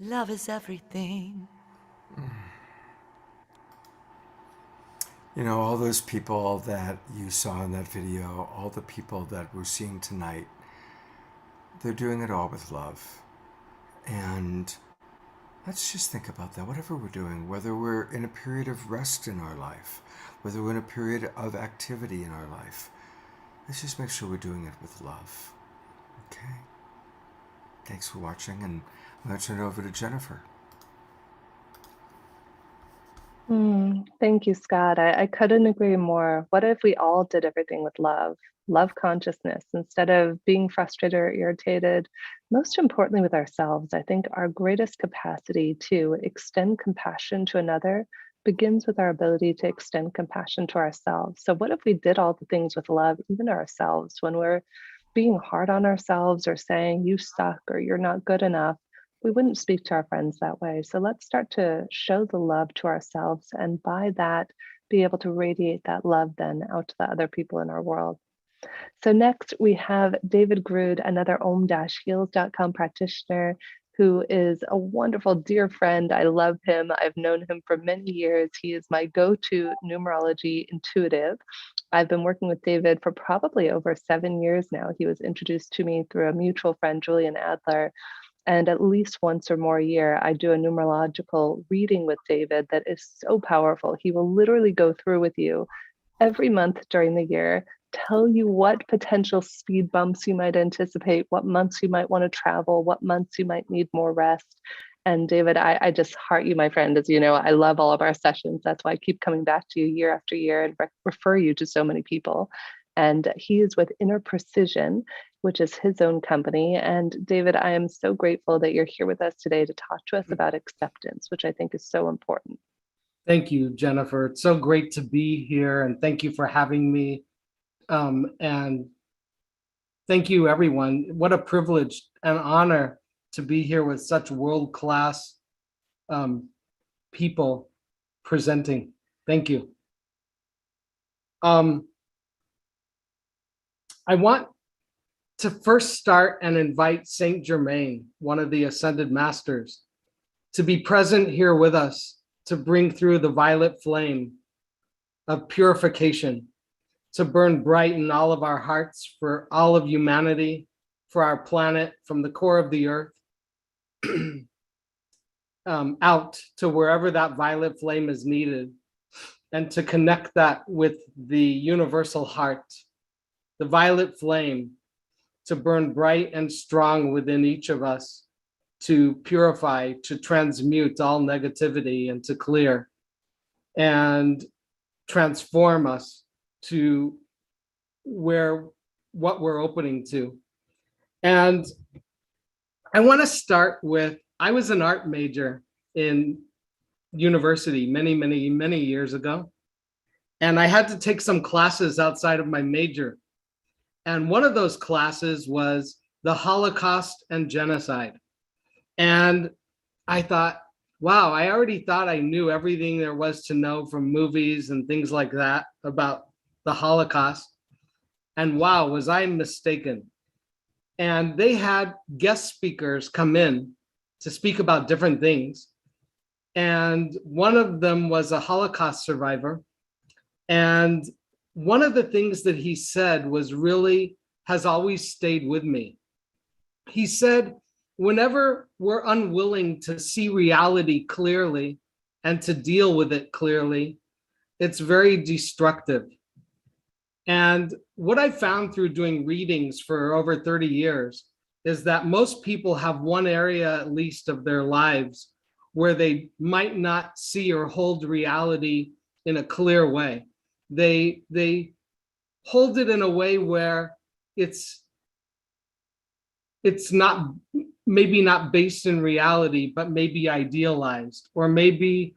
Love is everything. You know, all those people that you saw in that video, all the people that we're seeing tonight, they're doing it all with love. And let's just think about that. Whatever we're doing, whether we're in a period of rest in our life, whether we're in a period of activity in our life, let's just make sure we're doing it with love. Okay? Thanks for watching, and I'm going to turn it over to Jennifer. Thank you, Scott. I couldn't agree more. What if we all did everything with love, love consciousness, instead of being frustrated or irritated? Most importantly, with ourselves, I think our greatest capacity to extend compassion to another begins with our ability to extend compassion to ourselves. So what if we did all the things with love, even ourselves, when we're being hard on ourselves or saying you suck or you're not good enough? We wouldn't speak to our friends that way. So let's start to show the love to ourselves, and by that, be able to radiate that love then out to the other people in our world. So next we have David Grood, another om-heals.com practitioner who is a wonderful dear friend. I love him. I've known him for many years. He is my go-to numerology intuitive. I've been working with David for probably over 7 years now. He was introduced to me through a mutual friend, Julian Adler. And at least once or more a year, I do a numerological reading with David that is so powerful. He will literally go through with you every month during the year, tell you what potential speed bumps you might anticipate, what months you might want to travel, what months you might need more rest. And David, I just heart you, my friend. As you know, I love all of our sessions. That's why I keep coming back to you year after year and refer you to so many people. And he is with Inner Precision, which is his own company. And David, I am so grateful that you're here with us today to talk to us about acceptance, which I think is so important. Thank you, Jennifer. It's so great to be here, and thank you for having me. And thank you, everyone. What a privilege and honor to be here with such world-class people presenting. Thank you. I want to first start and invite Saint Germain, one of the Ascended Masters, to be present here with us, to bring through the violet flame of purification, to burn bright in all of our hearts for all of humanity, for our planet, from the core of the earth, out to wherever that violet flame is needed, and to connect that with the universal heart, the violet flame, to burn bright and strong within each of us, to purify, to transmute all negativity and to clear and transform us to what we're opening to. And I want to start with, I was an art major in university many years ago. And I had to take some classes outside of my major. And one of those classes was the Holocaust and genocide. And I thought, wow, I already thought I knew everything there was to know from movies and things like that about the Holocaust. And wow, was I mistaken. And they had guest speakers come in to speak about different things. And one of them was a Holocaust survivor. And one of the things that he said was really has always stayed with me. He said, whenever we're unwilling to see reality clearly and to deal with it clearly, it's very destructive. And what I found through doing readings for over 30 years is that most people have one area at least of their lives where they might not see or hold reality in a clear way. They hold it in a way where it's not, maybe not based in reality, but maybe idealized, or maybe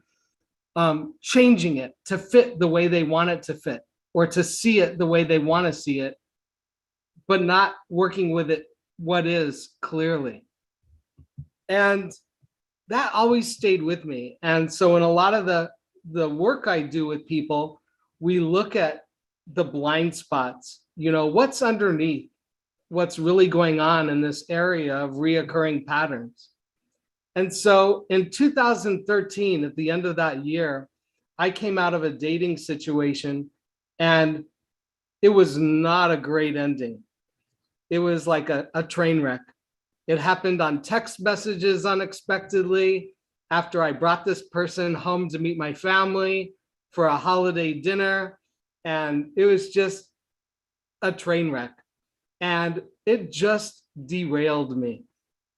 changing it to fit the way they want it to fit, or to see it the way they want to see it, but not working with it what is clearly. And that always stayed with me. And so in a lot of the work I do with people, we look at the blind spots, what's underneath, what's really going on in this area of reoccurring patterns. And so in 2013, at the end of that year, I came out of a dating situation, and it was not a great ending. It was like a train wreck. It happened on text messages unexpectedly after I brought this person home to meet my family for a holiday dinner. And it was just a train wreck. And it just derailed me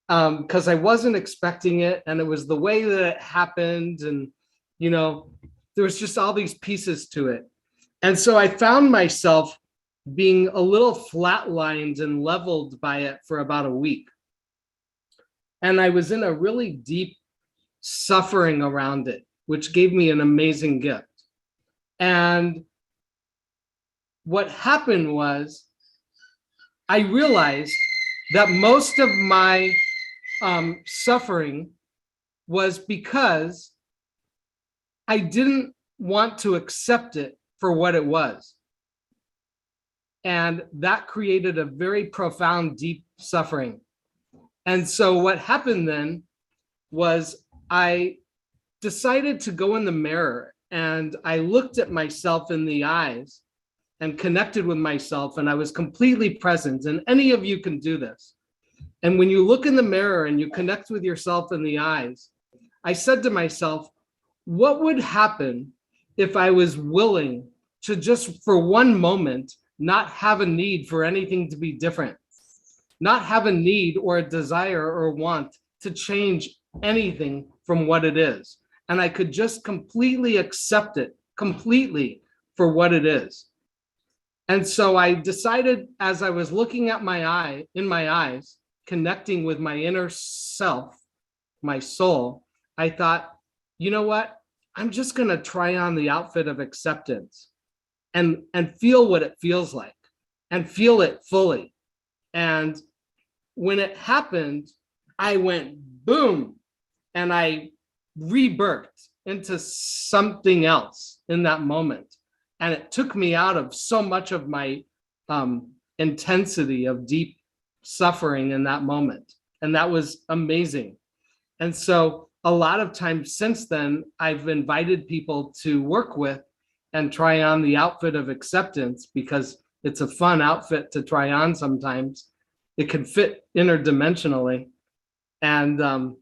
because I wasn't expecting it. And it was the way that it happened. And, there was just all these pieces to it. And so I found myself being a little flatlined and leveled by it for about a week. And I was in a really deep suffering around it, which gave me an amazing gift. And what happened was I realized that most of my suffering was because I didn't want to accept it for what it was. And that created a very profound, deep suffering. And so what happened then was I decided to go in the mirror, and I looked at myself in the eyes and connected with myself, and I was completely present. And any of you can do this. And when you look in the mirror and you connect with yourself in the eyes, I said to myself, what would happen if I was willing to just for one moment not have a need for anything to be different, not have a need or a desire or want to change anything from what it is. And I could just completely accept it completely for what it is. And so I decided, as I was looking at in my eyes, connecting with my inner self, my soul, I thought, you know what? I'm just going to try on the outfit of acceptance and feel what it feels like and feel it fully. And when it happened, I went boom, and I rebirthed into something else in that moment. And it took me out of so much of my intensity of deep suffering in that moment. And that was amazing. And so a lot of times since then, I've invited people to work with and try on the outfit of acceptance, because it's a fun outfit to try on sometimes. It can fit interdimensionally, and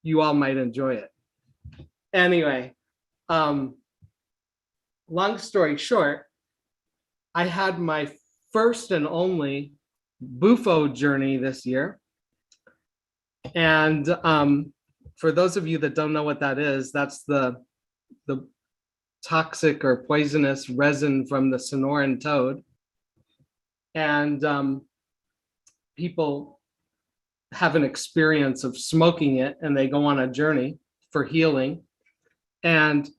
you all might enjoy it. Anyway, long story short, I had my first and only Bufo journey this year. And for those of you that don't know what that is, that's the toxic or poisonous resin from the Sonoran toad. And people have an experience of smoking it, and they go on a journey for healing. And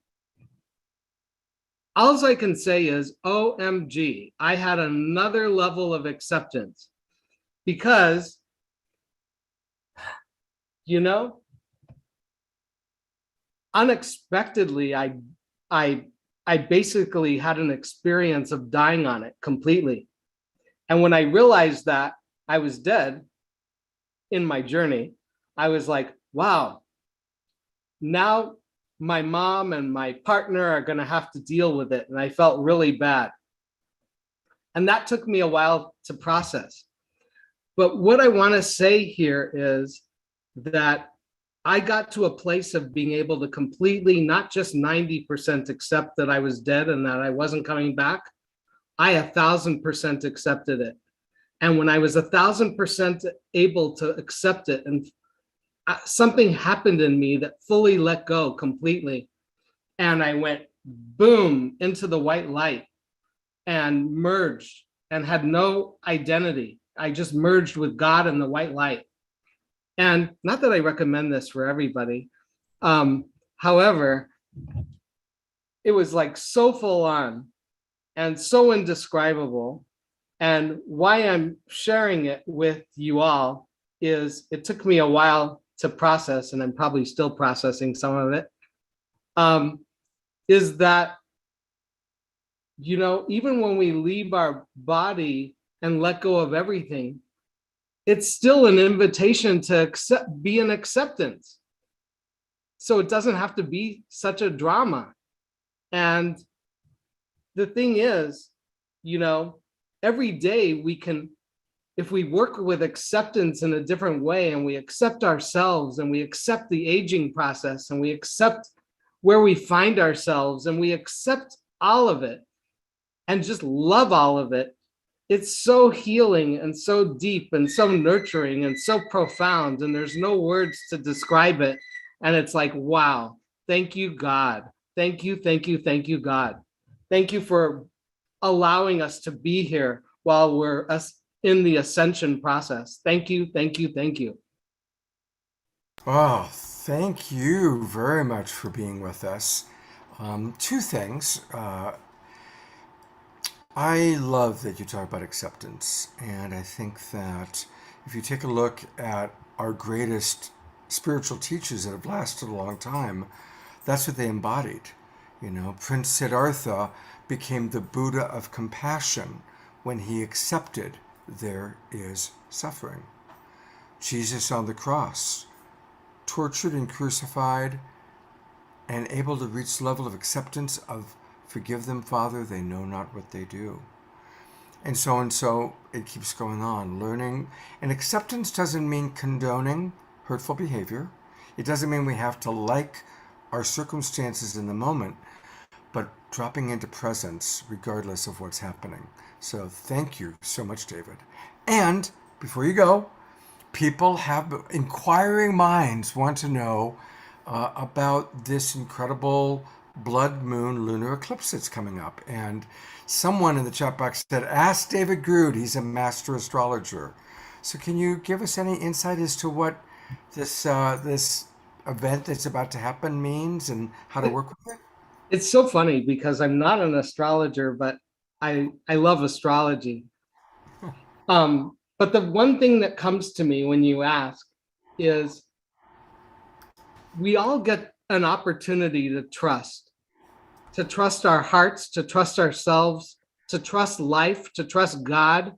all I can say is, OMG, I had another level of acceptance, because, unexpectedly, I I basically had an experience of dying on it completely. And when I realized that I was dead in my journey, I was like, wow, now my mom and my partner are going to have to deal with it. And I felt really bad. And that took me a while to process. But what I want to say here is that I got to a place of being able to completely, not just 90% accept that I was dead and that I wasn't coming back. I 1,000% accepted it. And when I was 1,000% able to accept it, and something happened in me that fully let go completely. And I went boom into the white light and merged and had no identity. I just merged with God in the white light. And not that I recommend this for everybody. However, it was like so full on and so indescribable. And why I'm sharing it with you all is it took me a while to process, and I'm probably still processing some of it, is that, you know, even when we leave our body and let go of everything, it's still an invitation to be an acceptance. So it doesn't have to be such a drama. And the thing is, you know, every day we can, if we work with acceptance in a different way, and we accept ourselves, and we accept the aging process, and we accept where we find ourselves, and we accept all of it and just love all of it, it's so healing and so deep and so nurturing and so profound, and there's no words to describe it. And it's like, wow, thank you, God. Thank you, thank you, thank you, God. Thank you for allowing us to be here while we're in the ascension process. Thank you, thank you, thank you. Oh, thank you very much for being with us. Two things. I love that you talk about acceptance, and I think that if you take a look at our greatest spiritual teachers that have lasted a long time, that's what they embodied. You know, Prince Siddhartha became the Buddha of compassion when he accepted there is suffering. Jesus on the cross, tortured and crucified, and able to reach the level of acceptance of forgive them, Father, they know not what they do. And so it keeps going on. Learning and acceptance doesn't mean condoning hurtful behavior. It doesn't mean we have to like our circumstances in the moment, but dropping into presence regardless of what's happening. So thank you so much, David. And before you go, people have inquiring minds want to know about this incredible blood moon lunar eclipse that's coming up. And someone in the chat box said, ask David Grood, he's a master astrologer. So can you give us any insight as to what this event that's about to happen means and how to work with it? It's so funny because I'm not an astrologer, but I love astrology. But the one thing that comes to me when you ask is we all get an opportunity to trust our hearts, to trust ourselves, to trust life, to trust God.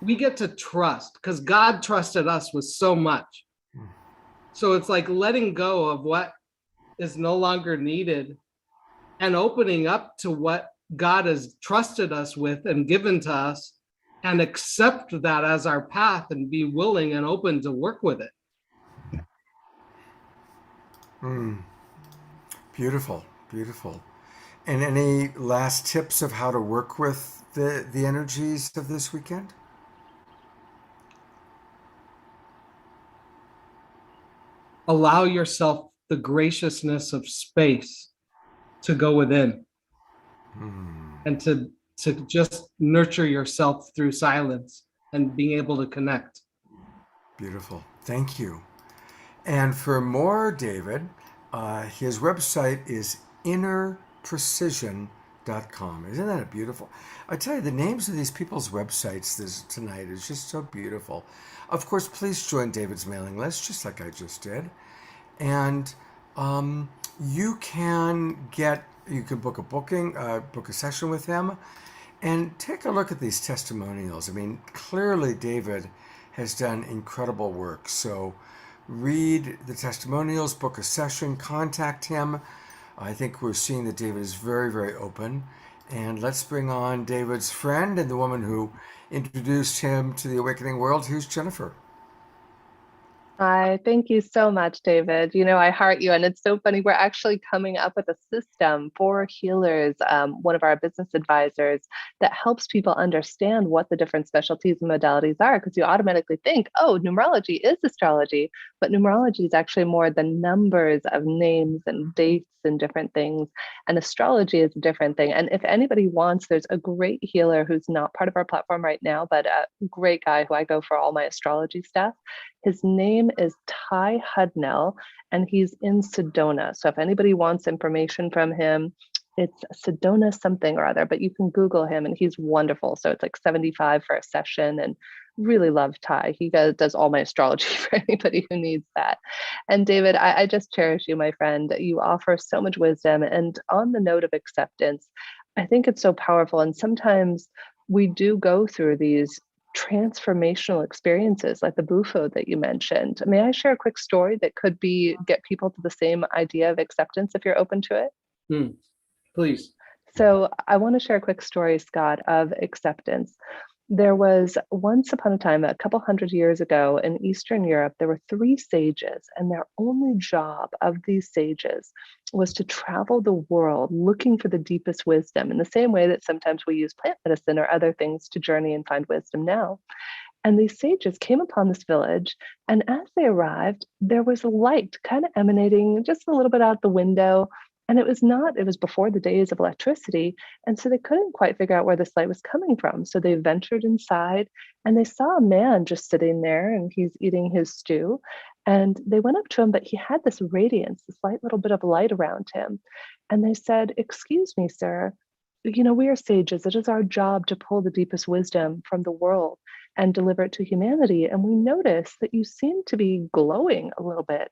We get to trust because God trusted us with so much. So it's like letting go of what is no longer needed and opening up to what God has trusted us with and given to us, and accept that as our path and be willing and open to work with it. Beautiful, beautiful. And any last tips of how to work with the energies of this weekend? Allow yourself the graciousness of space to go within and to just nurture yourself through silence and being able to connect. Beautiful. Thank you. And for more, David, his website is innerprecision.com. Isn't that beautiful? I tell you, the names of these people's websites tonight is just so beautiful. Of course, please join David's mailing list, just like I just did. And you can get you can book a session with him, and take a look at these testimonials. I mean, clearly David has done incredible work. So read the testimonials, book a session, contact him. I think we're seeing that David is very, very open. And let's bring on David's friend and the woman who introduced him to the awakening world. Here's Jennifer. Hi, thank you so much, David. You know, I heart you. And it's so funny. We're actually coming up with a system for healers, one of our business advisors, that helps people understand what the different specialties and modalities are. Because you automatically think, oh, numerology is astrology. But numerology is actually more than numbers of names and dates and different things. And astrology is a different thing. And if anybody wants, there's a great healer who's not part of our platform right now, but a great guy who I go for all my astrology stuff. His name is Ty Hudnell, and he's in Sedona. So if anybody wants information from him, it's Sedona something or other, but you can Google him and he's wonderful. So it's like $75 for a session, and really love Ty. He does all my astrology for anybody who needs that. And David, I just cherish you, my friend. You offer so much wisdom. And on the note of acceptance, I think it's so powerful. And sometimes we do go through these transformational experiences like the bufo that you mentioned. May I share a quick story that could get people to the same idea of acceptance if you're open to it? Please. So I want to share a quick story, Scott, of acceptance. There was once upon a time, a couple hundred years ago in Eastern Europe, there were 3 sages, and their only job of these sages was to travel the world looking for the deepest wisdom, in the same way that sometimes we use plant medicine or other things to journey and find wisdom now. And these sages came upon this village, and as they arrived, there was a light kind of emanating just a little bit out the window. And it was before the days of electricity. And so they couldn't quite figure out where this light was coming from. So they ventured inside and they saw a man just sitting there, and he's eating his stew. And they went up to him, but he had this radiance, this light little bit of light around him. And they said, "Excuse me, sir, you know, we are sages. It is our job to pull the deepest wisdom from the world and deliver it to humanity. And we notice that you seem to be glowing a little bit.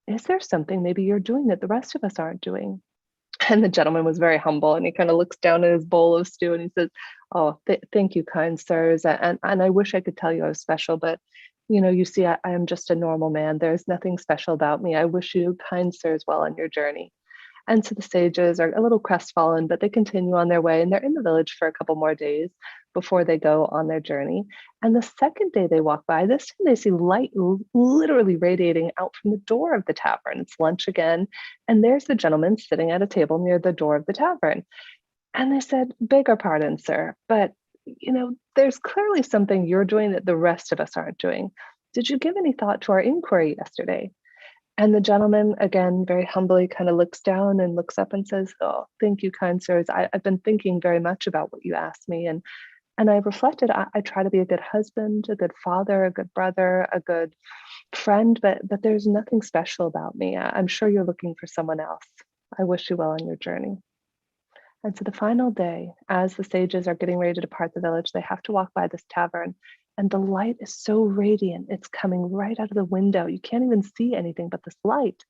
Is there something maybe you're doing that the rest of us aren't doing?" And the gentleman was very humble, and he kind of looks down at his bowl of stew and he says, "Oh, thank you, kind sirs. And I wish I could tell you I was special, but you know, you see, I am just a normal man. There's nothing special about me. I wish you, kind sirs, well on your journey." And so the sages are a little crestfallen, but they continue on their way, and they're in the village for a couple more days before they go on their journey. And the second day they walk by, this time they see light literally radiating out from the door of the tavern. It's lunch again, and there's the gentleman sitting at a table near the door of the tavern. And they said, "Beg our pardon, sir, but you know, there's clearly something you're doing that the rest of us aren't doing. Did you give any thought to our inquiry yesterday?" And the gentleman, again, very humbly kind of looks down and looks up and says, "Oh, thank you, kind sirs. I've been thinking very much about what you asked me. And I reflected, I try to be a good husband, a good father, a good brother, a good friend, but there's nothing special about me. I'm sure you're looking for someone else. I wish you well on your journey." And so the final day, as the sages are getting ready to depart the village, they have to walk by this tavern. And the light is so radiant, it's coming right out of the window. You can't even see anything but this light.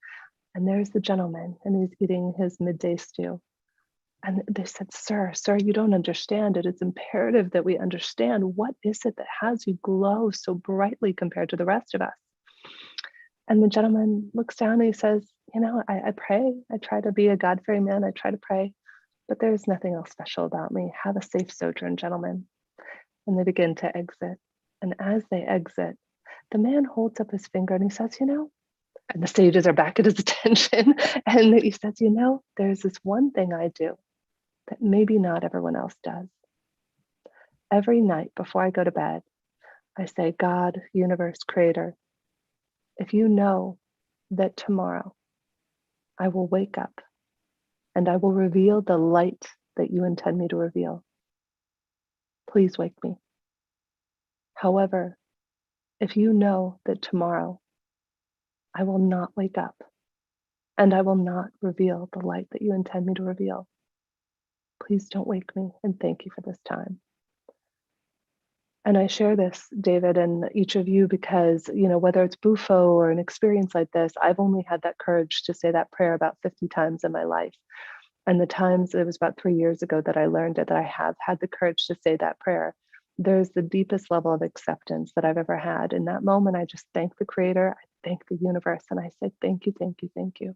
And there's the gentleman, and he's eating his midday stew. And they said, "Sir, you don't understand. It is imperative that we understand, what is it that has you glow so brightly compared to the rest of us?" And the gentleman looks down and he says, "You know, I pray. I try to be a God-fearing man. I try to pray, but there's nothing else special about me. Have a safe sojourn, gentlemen." And they begin to exit. And as they exit, the man holds up his finger and he says, "You know," and the sages are back at his attention, and he says, "You know, there's this one thing I do that maybe not everyone else does. Every night before I go to bed, I say, God, universe, creator, if you know that tomorrow I will wake up and I will reveal the light that you intend me to reveal, please wake me. However, if you know that tomorrow I will not wake up and I will not reveal the light that you intend me to reveal, please don't wake me, and thank you for this time." And I share this, David, and each of you, because, you know, whether it's Bufo or an experience like this, I've only had that courage to say that prayer about 50 times in my life. And the times, it was about 3 years ago that I learned it, that I have had the courage to say that prayer. There's the deepest level of acceptance that I've ever had. In that moment, I just thank the Creator, I thank the universe, and I say, thank you, thank you, thank you.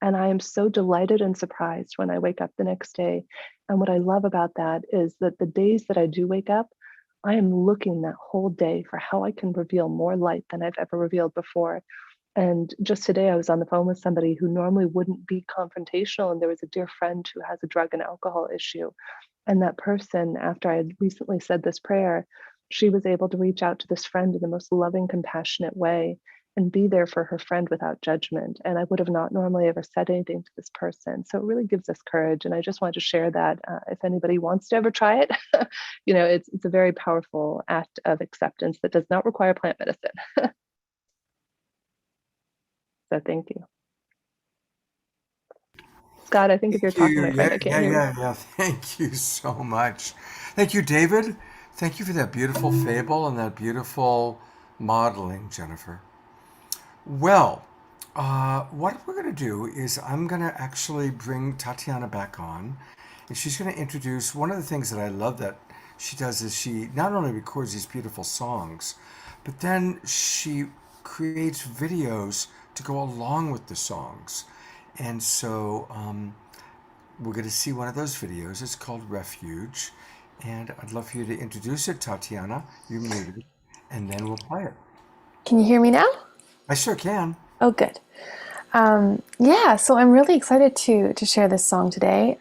And I am so delighted and surprised when I wake up the next day. And what I love about that is that the days that I do wake up, I am looking that whole day for how I can reveal more light than I've ever revealed before. And just today, I was on the phone with somebody who normally wouldn't be confrontational. And there was a dear friend who has a drug and alcohol issue. And that person, after I had recently said this prayer, she was able to reach out to this friend in the most loving, compassionate way and be there for her friend without judgment. And I would have not normally ever said anything to this person. So it really gives us courage. And I just wanted to share that if anybody wants to ever try it, it's a very powerful act of acceptance that does not require plant medicine. So thank you. Scott, I think if you're talking, my friend, I can't hear you. Yeah. Thank you so much. Thank you, David. Thank you for that beautiful fable and that beautiful modeling, Jennifer. Well, what we're going to do is I'm going to actually bring Tatiana back on, and she's going to introduce one of the things that I love that she does is she not only records these beautiful songs, but then she creates videos to go along with the songs. And so we're going to see one of those videos. It's called Refuge. And I'd love for you to introduce it, Tatiana. You're muted. And then we'll play it. Can you hear me now? I sure can. Oh, good. So I'm really excited to share this song today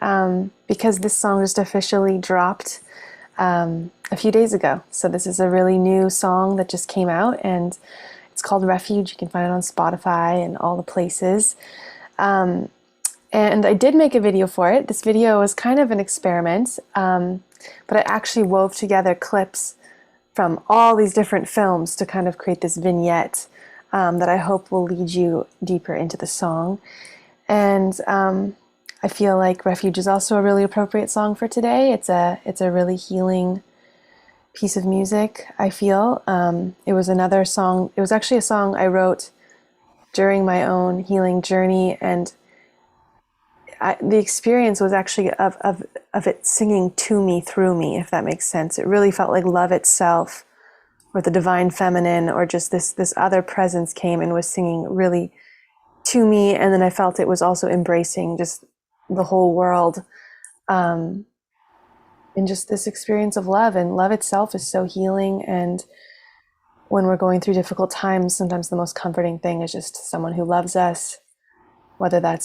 because this song just officially dropped a few days ago. So this is a really new song that just came out, and it's called Refuge. You can find it on Spotify and all the places. And I did make a video for it. This video was kind of an experiment, but I actually wove together clips from all these different films to kind of create this vignette that I hope will lead you deeper into the song. And I feel like Refuge is also a really appropriate song for today. It's a really healing piece of music, I feel. It was another song. It was actually a song I wrote during my own healing journey, and the experience was actually of it singing to me through me, if that makes sense. It really felt like love itself, or the divine feminine, or just this other presence came and was singing really to me, and then I felt it was also embracing just the whole world, and just this experience of love. And love itself is so healing, and when we're going through difficult times, sometimes the most comforting thing is just someone who loves us, whether we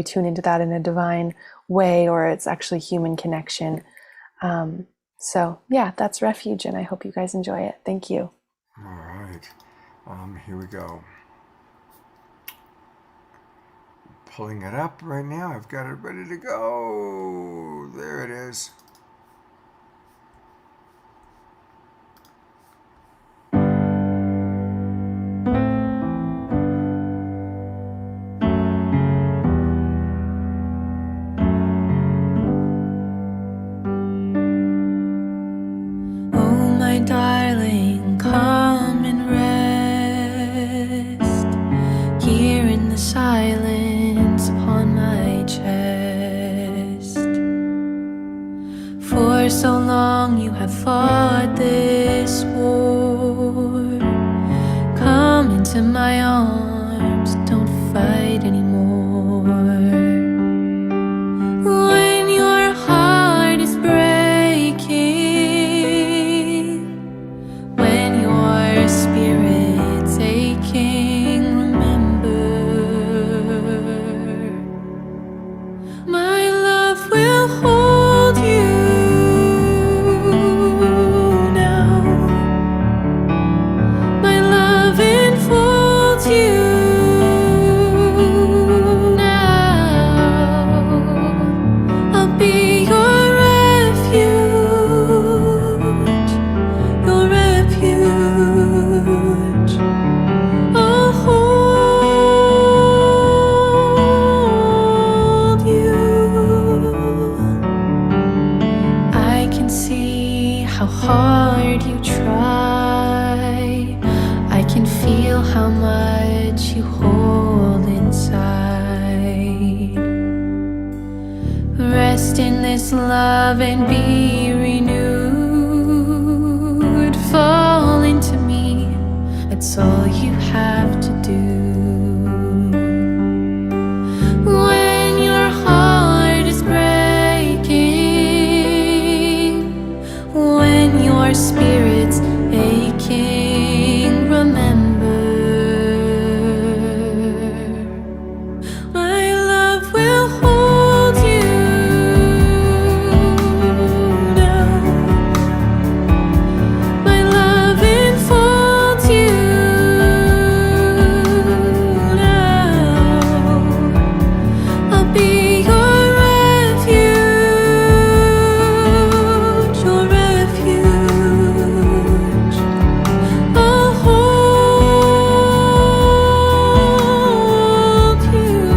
tune into that in a divine way, or it's actually human connection. So yeah, that's Refuge, and I hope you guys enjoy it. Thank you. All right. Here we go. Pulling it up right now. I've got it ready to go. There it is. Darling, come and rest here in the silence upon my chest. For so long you have fought this war. Come into my arms, don't fight anymore. When your heart is breaking, spirit's aching, remember, my love will hold you now. My love enfolds you. this love and be renewed. Fall into me, that's all you have to do. When your heart is breaking, when your spirit's aching, remember, my love will hold you now. My love enfolds you now. I'll be your refuge, your refuge. I'll hold you.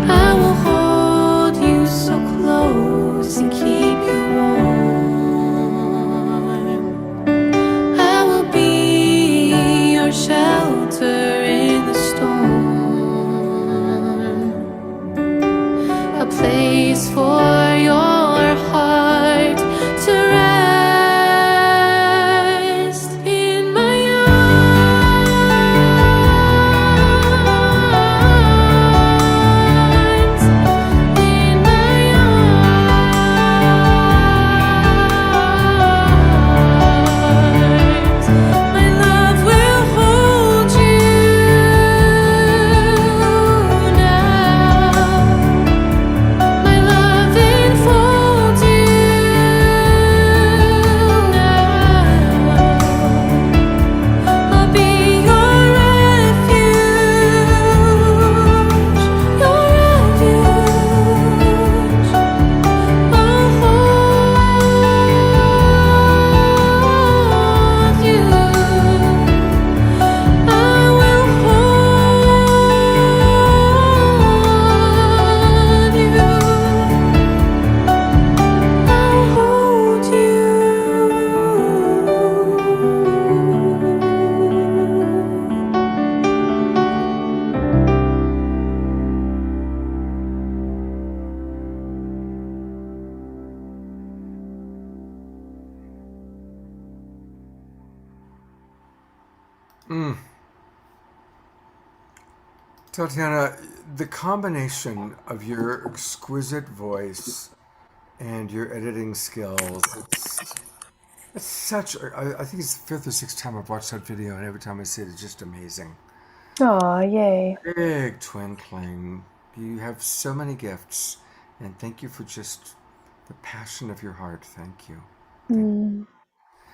I will hold you so close and keep you warm. I will be your shelter in the storm, a place for your heart to rest in my arms, in my arms. My love will hold you now. My love enfolds you now. I'll be your refuge, your refuge. I'll hold you. I will hold you. I'll hold you. Tatiana, the combination of your exquisite voice and your editing skills, it's such, I think it's the fifth or sixth time I've watched that video, and every time I see it, it's just amazing. Aw, yay. Big twinkling. You have so many gifts, and thank you for just the passion of your heart. Thank you.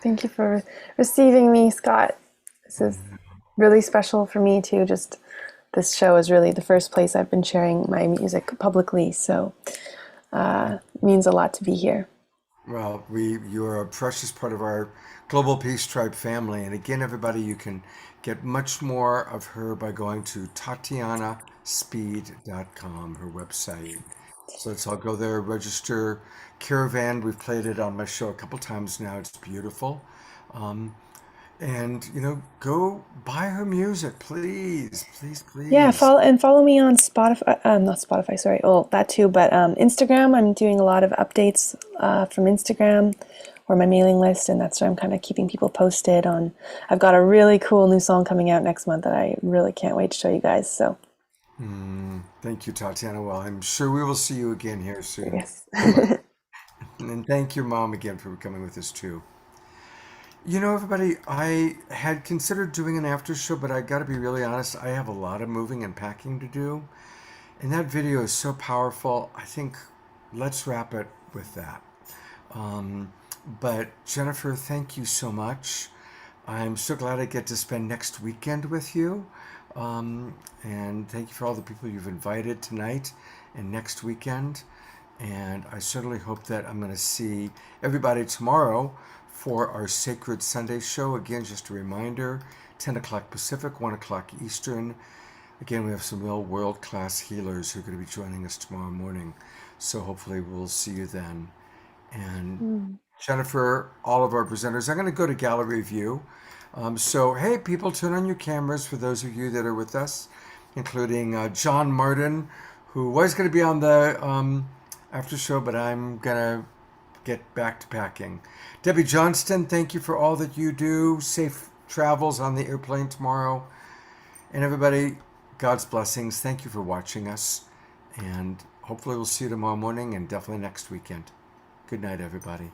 Thank you for receiving me, Scott. This is really special for me too. Just this show is really the first place I've been sharing my music publicly, so it means a lot to be here. Well, you're a precious part of our Global Peace Tribe family. And again, everybody, you can get much more of her by going to TatianaSpeed.com, her website. So let's all go there, register. Caravan, we've played it on my show a couple times now. It's beautiful. And, go buy her music, please, please, please. Yeah, follow me on Spotify. Not Spotify, sorry. Oh, that too. But Instagram, I'm doing a lot of updates from Instagram or my mailing list, and that's where I'm kind of keeping people posted on. I've got a really cool new song coming out next month that I really can't wait to show you guys. So. Thank you, Tatiana. Well, I'm sure we will see you again here soon. Yes. And thank your mom again for coming with us too. Everybody, I had considered doing an after show, but I got to be really honest, I have a lot of moving and packing to do. And that video is so powerful. I think let's wrap it with that. But Jennifer, thank you so much. I'm so glad I get to spend next weekend with you. And thank you for all the people you've invited tonight and next weekend. And I certainly hope that I'm going to see everybody tomorrow for our Sacred Sunday show. Again, just a reminder, 10 o'clock Pacific, 1 o'clock Eastern. Again, we have some real world-class healers who are going to be joining us tomorrow morning. So hopefully we'll see you then. And Jennifer, all of our presenters, I'm going to go to gallery view. So, hey, people, turn on your cameras for those of you that are with us, including John Martin, who was going to be on the after show, but I'm going to get back to packing. Debbie Johnston, thank you for all that you do. Safe travels on the airplane tomorrow. And everybody, God's blessings. Thank you for watching us. And hopefully we'll see you tomorrow morning and definitely next weekend. Good night, everybody.